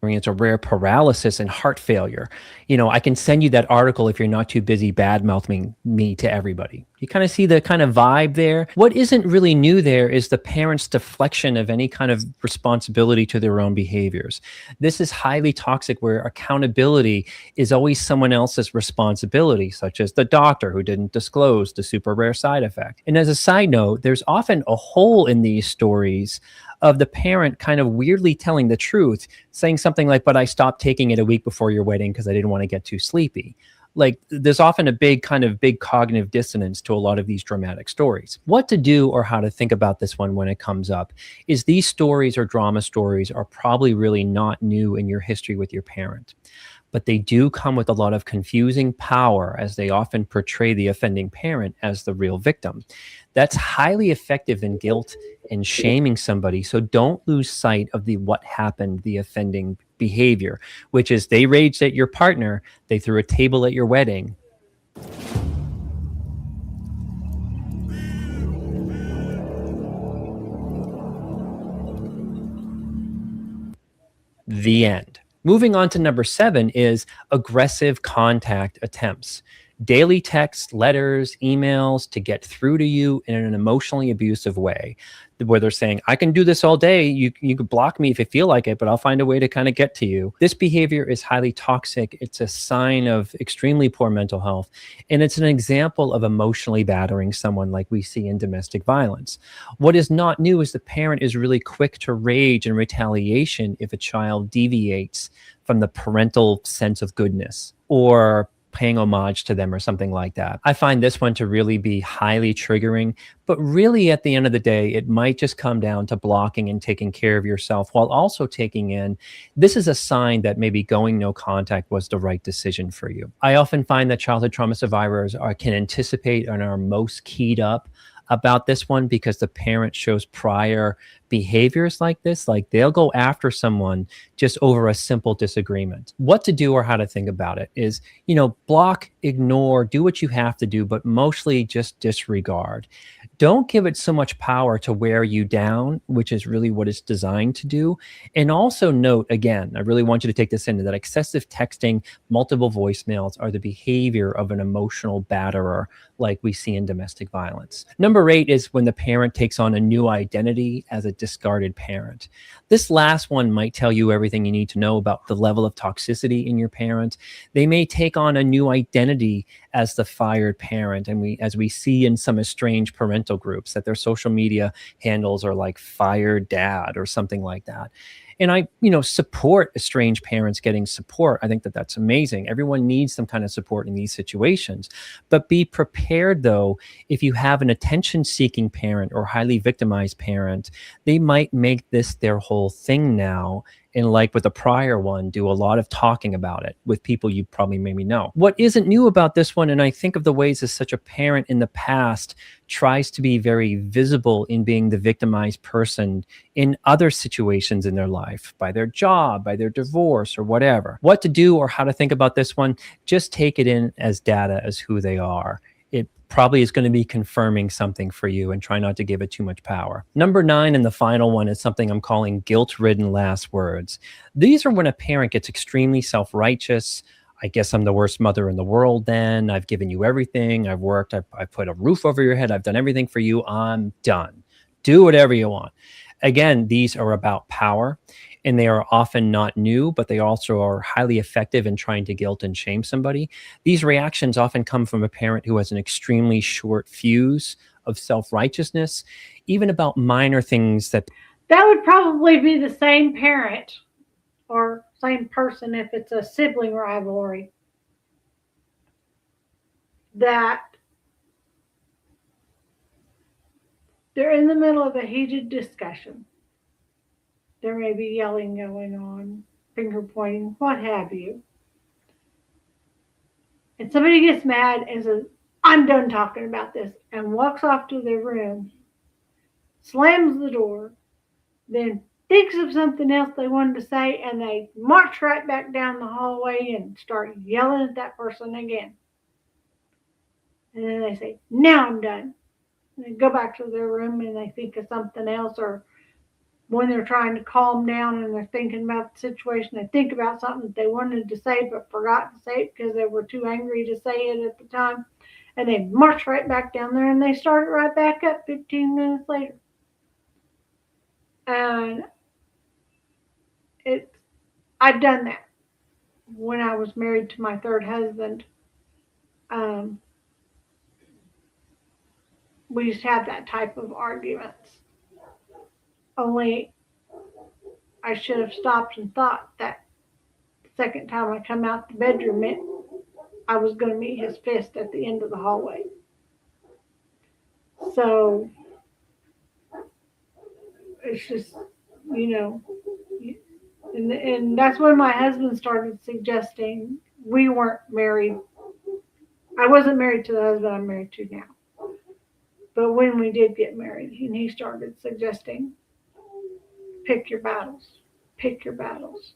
It's a rare paralysis and heart failure. I can send you that article if you're not too busy bad mouthing me to everybody. You kind of see the kind of vibe there. What isn't really new there is the parents' deflection of any kind of responsibility to their own behaviors. This is highly toxic, where accountability is always someone else's responsibility, such as the doctor who didn't disclose the super rare side effect. And as a side note, there's often a hole in these stories of the parent kind of weirdly telling the truth, saying something like, but I stopped taking it a week before your wedding because I didn't want to get too sleepy. Like, there's often a big cognitive dissonance to a lot of these dramatic stories. What to do or how to think about this one when it comes up is these stories or drama stories are probably really not new in your history with your parent, but they do come with a lot of confusing power, as they often portray the offending parent as the real victim. That's highly effective in guilt and shaming somebody. So don't lose sight of what happened, the offending behavior, which is they raged at your partner, they threw a table at your wedding. The end. Moving on to number 7 is aggressive contact attempts. Daily texts, letters, emails to get through to you in an emotionally abusive way, where they're saying, I can do this all day. You can block me if you feel like it, but I'll find a way to kind of get to you. This behavior is highly toxic. It's a sign of extremely poor mental health. And it's an example of emotionally battering someone, like we see in domestic violence. What is not new is the parent is really quick to rage and retaliation if a child deviates from the parental sense of goodness or paying homage to them or something like that. I find this one to really be highly triggering, but really at the end of the day, it might just come down to blocking and taking care of yourself, while also taking in, this is a sign that maybe going no contact was the right decision for you. I often find that childhood trauma survivors can anticipate and are most keyed up about this one because the parent shows prior behaviors like this. Like, they'll go after someone just over a simple disagreement. What to do or how to think about it is, block, ignore, do what you have to do, but mostly just disregard. Don't give it so much power to wear you down, which is really what it's designed to do. And also note, again, I really want you to take this into that excessive texting, multiple voicemails are the behavior of an emotional batterer, like we see in domestic violence. Number 8 is when the parent takes on a new identity as a discarded parent. This last one might tell you everything you need to know about the level of toxicity in your parent. They may take on a new identity as the fired parent. And as we see in some estranged parental groups, that their social media handles are like fired dad or something like that. And I, support estranged parents getting support. I think that that's amazing. Everyone needs some kind of support in these situations. But be prepared, though, if you have an attention-seeking parent or highly victimized parent, they might make this their whole thing now. And like with the prior one, do a lot of talking about it with people you probably maybe know. What isn't new about this one, and I think of the ways as such a parent in the past tries to be very visible in being the victimized person in other situations in their life, by their job, by their divorce, or whatever. What to do or how to think about this one, just take it in as data, as who they are. It probably is going to be confirming something for you, and try not to give it too much power. Number 9, and the final one, is something I'm calling guilt-ridden last words. These are when a parent gets extremely self-righteous. I guess I'm the worst mother in the world then. I've given you everything. I've worked. I've put a roof over your head. I've done everything for you. I'm done. Do whatever you want. Again, these are about power, and they are often not new, but they also are highly effective in trying to guilt and shame somebody. These reactions often come from a parent who has an extremely short fuse of self-righteousness, even about minor things that would probably be the same parent or same person if it's a sibling rivalry, that they're in the middle of a heated discussion. There may be yelling going on, finger pointing, what have you. and somebody gets mad and says, I'm done talking about this, and walks off to their room, slams the door, then thinks of something else they wanted to say, and they march right back down the hallway and start yelling at that person again. And then they say, now I'm done. And they go back to their room and they think of something else, or when they're trying to calm down and they're thinking about the situation, they think about something that they wanted to say but forgot to say it because they were too angry to say it at the time. And they march right back down there and they start it right back up 15 minutes later. And I've done that when I was married to my third husband. We used to have that type of arguments. Only I should have stopped and thought that the second time I come out the bedroom, I was going to meet his fist at the end of the hallway. So it's just, and that's when my husband started suggesting, we weren't married. I wasn't married to the husband I'm married to now. But when we did get married, and he started suggesting, pick your battles, pick your battles.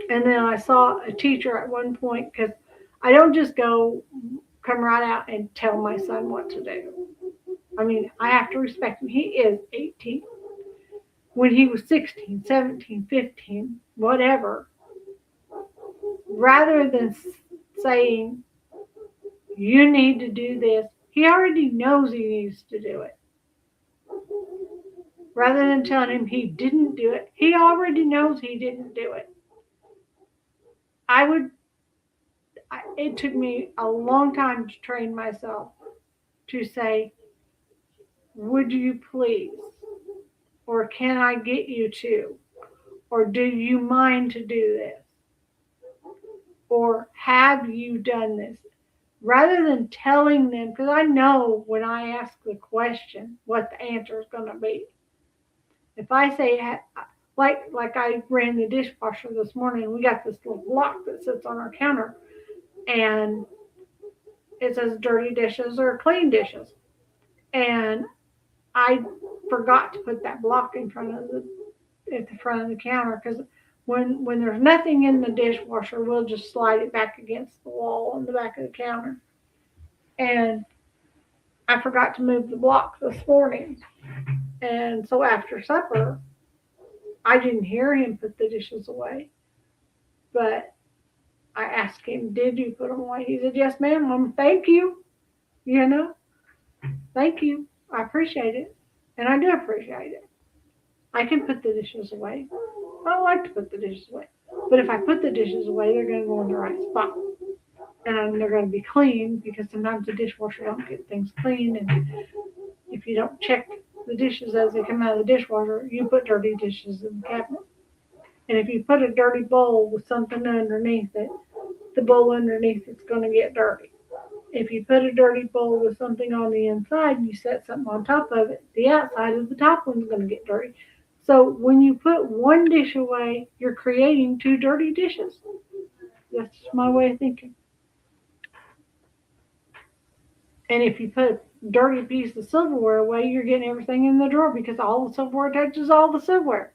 And then I saw a teacher at one point, because I don't just come right out and tell my son what to do. I mean, I have to respect him. He is 18. When he was 16, 17, 15, whatever, rather than saying, you need to do this, he already knows he needs to do it. Rather than telling him he didn't do it, he already knows he didn't do it. It took me a long time to train myself to say, would you please? Or can I get you to? Or do you mind to do this? Or have you done this? Rather than telling them, because I know when I ask the question what the answer is going to be. If I say, like I ran the dishwasher this morning, we got this little block that sits on our counter, and it says dirty dishes or clean dishes. And I forgot to put that block at the front of the counter, because when there's nothing in the dishwasher, we'll just slide it back against the wall on the back of the counter. And I forgot to move the block this morning. And so after supper, I didn't hear him put the dishes away. But I asked him, did you put them away? He said, yes, ma'am. Mom, thank you. Thank you. I appreciate it. And I do appreciate it. I can put the dishes away. I don't like to put the dishes away. But if I put the dishes away, they're going to go in the right spot. And they're going to be clean, because sometimes the dishwasher don't get things clean. And if you don't check the dishes as they come out of the dishwasher, you put dirty dishes in the cabinet. And if you put a dirty bowl with something underneath it, the bowl underneath it's going to get dirty. If you put a dirty bowl with something on the inside and you set something on top of it, the outside of the top one's going to get dirty. So when you put one dish away, you're creating two dirty dishes. That's my way of thinking. And if you put a dirty piece of silverware away, you're getting everything in the drawer, because all the silverware touches all the silverware.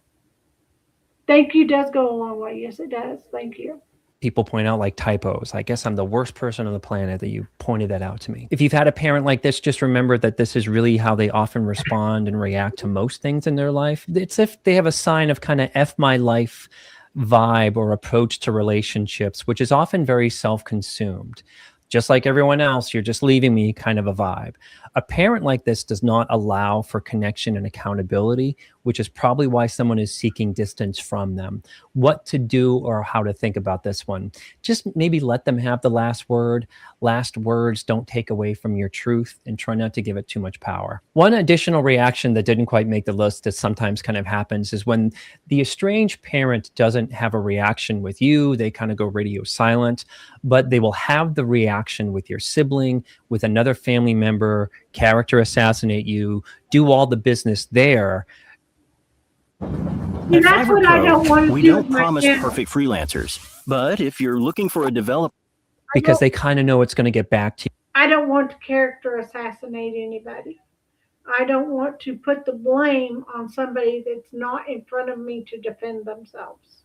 Thank you does go a long way. Yes, it does. Thank you. People point out like typos. I guess I'm the worst person on the planet that you pointed that out to me. If you've had a parent like this, just remember that this is really how they often respond and react to most things in their life. It's if they have a sign of kind of F my life vibe or approach to relationships, which is often very self-consumed. Just like everyone else, you're just leaving me kind of a vibe. A parent like this does not allow for connection and accountability, which is probably why someone is seeking distance from them. What to do or how to think about this one. Just maybe let them have the last word. Last words don't take away from your truth, and try not to give it too much power. One additional reaction that didn't quite make the list that sometimes kind of happens is when the estranged parent doesn't have a reaction with you, they kind of go radio silent, but they will have the reaction with your sibling, with another family member, character assassinate you, do all the business there. At That's Fiverr what I don't want Pro, to we do don't with my promise kids. perfect freelancers, but if you're looking for a developer, because they kind of know it's going to get back to you. I don't want to character assassinate anybody. I don't want to put the blame on somebody that's not in front of me to defend themselves.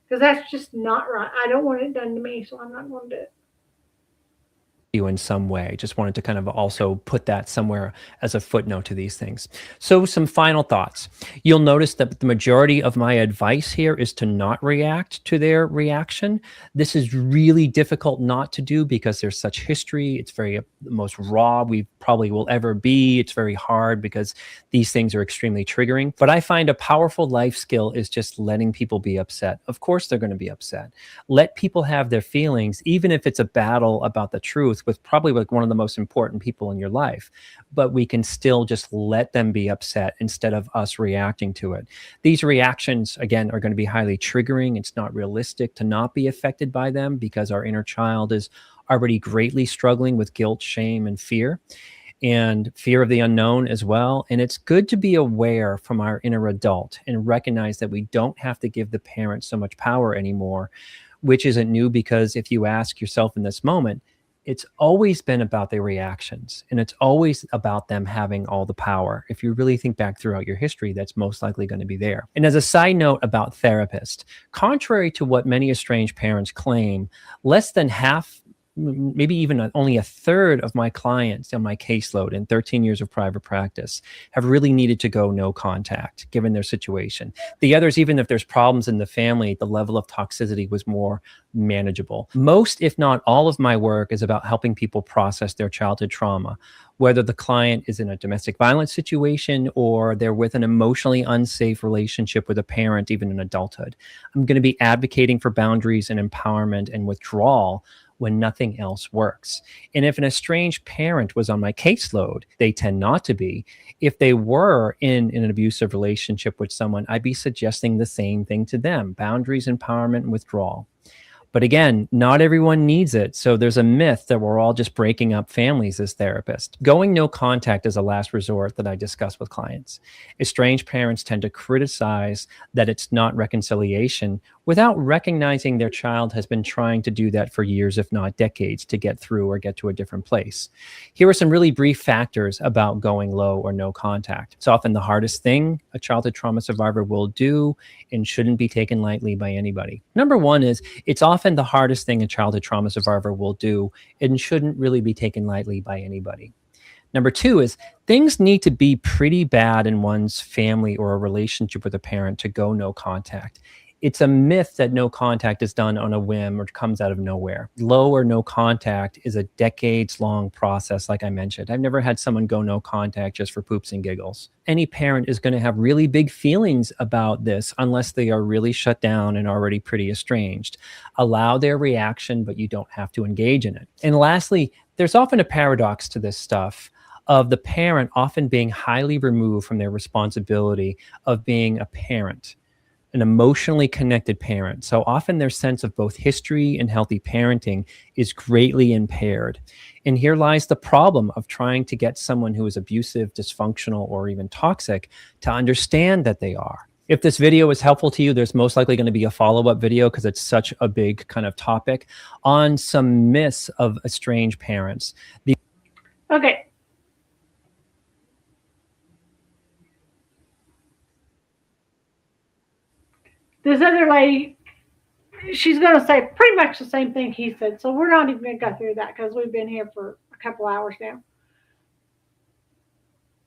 Because that's just not right. I don't want it done to me, so I'm not going to do it. You in some way. Just wanted to kind of also put that somewhere as a footnote to these things. So some final thoughts. You'll notice that the majority of my advice here is to not react to their reaction. This is really difficult not to do because there's such history. It's very the most raw we probably will ever be. It's very hard because these things are extremely triggering. But I find a powerful life skill is just letting people be upset. Of course they're going to be upset. Let people have their feelings, even if it's a battle about the truth with probably like one of the most important people in your life, but we can still just let them be upset instead of us reacting to it. These reactions, again, are going to be highly triggering. It's not realistic to not be affected by them because our inner child is already greatly struggling with guilt, shame, and fear of the unknown as well. And it's good to be aware from our inner adult and recognize that we don't have to give the parent so much power anymore, which isn't new, because if you ask yourself in this moment, it's always been about their reactions, and it's always about them having all the power. If you really think back throughout your history, that's most likely going to be there. And as a side note about therapists, contrary to what many estranged parents claim, less than half, maybe even only a third of my clients on my caseload in 13 years of private practice have really needed to go no contact given their situation. The others, even if there's problems in the family, the level of toxicity was more manageable. Most, if not all, of my work is about helping people process their childhood trauma, whether the client is in a domestic violence situation or they're with an emotionally unsafe relationship with a parent, even in adulthood. I'm going to be advocating for boundaries and empowerment and withdrawal when nothing else works. And if an estranged parent was on my caseload, they tend not to be. If they were in an abusive relationship with someone, I'd be suggesting the same thing to them: boundaries, empowerment, and withdrawal. But again, not everyone needs it. So there's a myth that we're all just breaking up families as therapists. Going no contact is a last resort that I discuss with clients. Estranged parents tend to criticize that it's not reconciliation without recognizing their child has been trying to do that for years, if not decades, to get through or get to a different place. Here are some really brief factors about going low or no contact. It's often the hardest thing a childhood trauma survivor will do and shouldn't be taken lightly by anybody. Number one is it's often the hardest thing a childhood trauma survivor will do and shouldn't really be taken lightly by anybody. Number two is things need to be pretty bad in one's family or a relationship with a parent to go no contact. It's a myth that no contact is done on a whim or comes out of nowhere. Low or no contact is a decades-long process, like I mentioned. I've never had someone go no contact just for poops and giggles. Any parent is going to have really big feelings about this unless they are really shut down and already pretty estranged. Allow their reaction, but you don't have to engage in it. And lastly, there's often a paradox to this stuff of the parent often being highly removed from their responsibility of being a parent, an emotionally connected parent. So often their sense of both history and healthy parenting is greatly impaired. And here lies the problem of trying to get someone who is abusive, dysfunctional, or even toxic to understand that they are. If this video is helpful to you, there's most likely going to be a follow-up video, because it's such a big kind of topic, on some myths of estranged parents. Okay. This other lady, she's going to say pretty much the same thing he said. So we're not even going to go through that because we've been here for a couple hours now.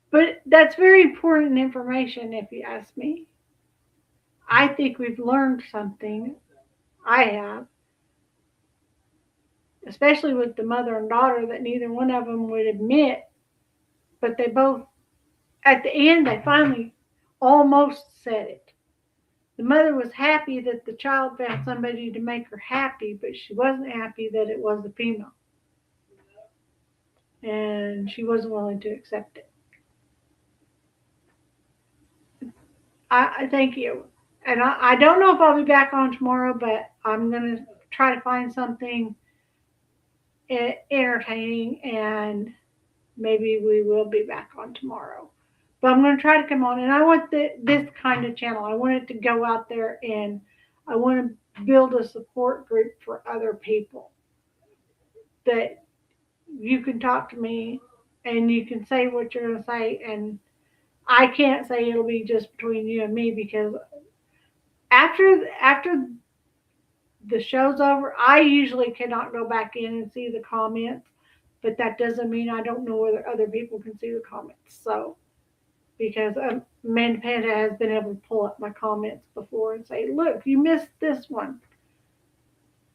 But that's very important information if you ask me. I think we've learned something. I have. Especially with the mother and daughter, that neither one of them would admit. But they both, at the end, they finally almost said it. The mother was happy that the child found somebody to make her happy, but she wasn't happy that it was a female. And she wasn't willing to accept it. I thank you. And I don't know if I'll be back on tomorrow, but I'm going to try to find something entertaining, and maybe we will be back on tomorrow. But I'm going to try to come on, and I want this kind of channel. I want it to go out there, and I want to build a support group for other people. that you can talk to me and you can say what you're going to say, and I can't say it'll be just between you and me, because after the show's over, I usually cannot go back in and see the comments, but that doesn't mean I don't know whether other people can see the comments. So, because Amanda Panda has been able to pull up my comments before and say, look, you missed this one.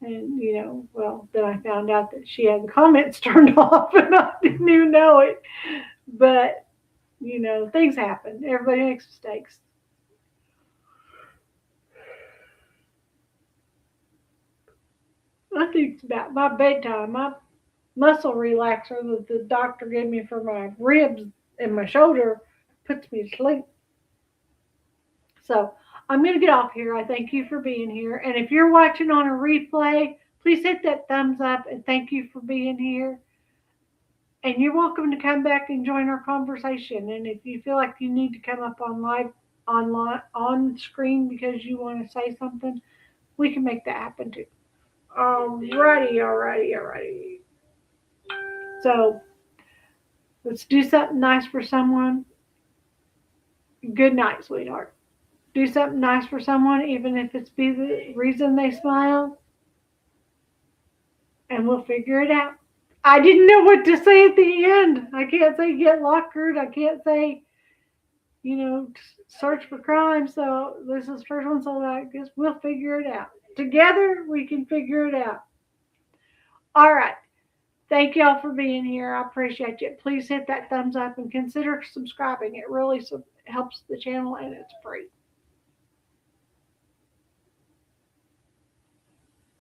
And, well, then I found out that she had the comments turned off and I didn't even know it. But, things happen. Everybody makes mistakes. I think it's about my bedtime. My muscle relaxer that the doctor gave me for my ribs and my shoulder puts me to sleep. So I'm going to get off here. I thank you for being here. And if you're watching on a replay, please hit that thumbs up and thank you for being here. And you're welcome to come back and join our conversation. And if you feel like you need to come up on screen because you want to say something, we can make that happen too. Alrighty. So let's do something nice for someone. Good night, sweetheart. Do something nice for someone, even if it's be the reason they smile. And we'll figure it out. I didn't know what to say at the end. I can't say get lockered. I can't say, search for crime. So this is the first one, so I guess we'll figure it out. Together, we can figure it out. All right. Thank y'all for being here. I appreciate you. Please hit that thumbs up and consider subscribing. It really helps the channel and it's free.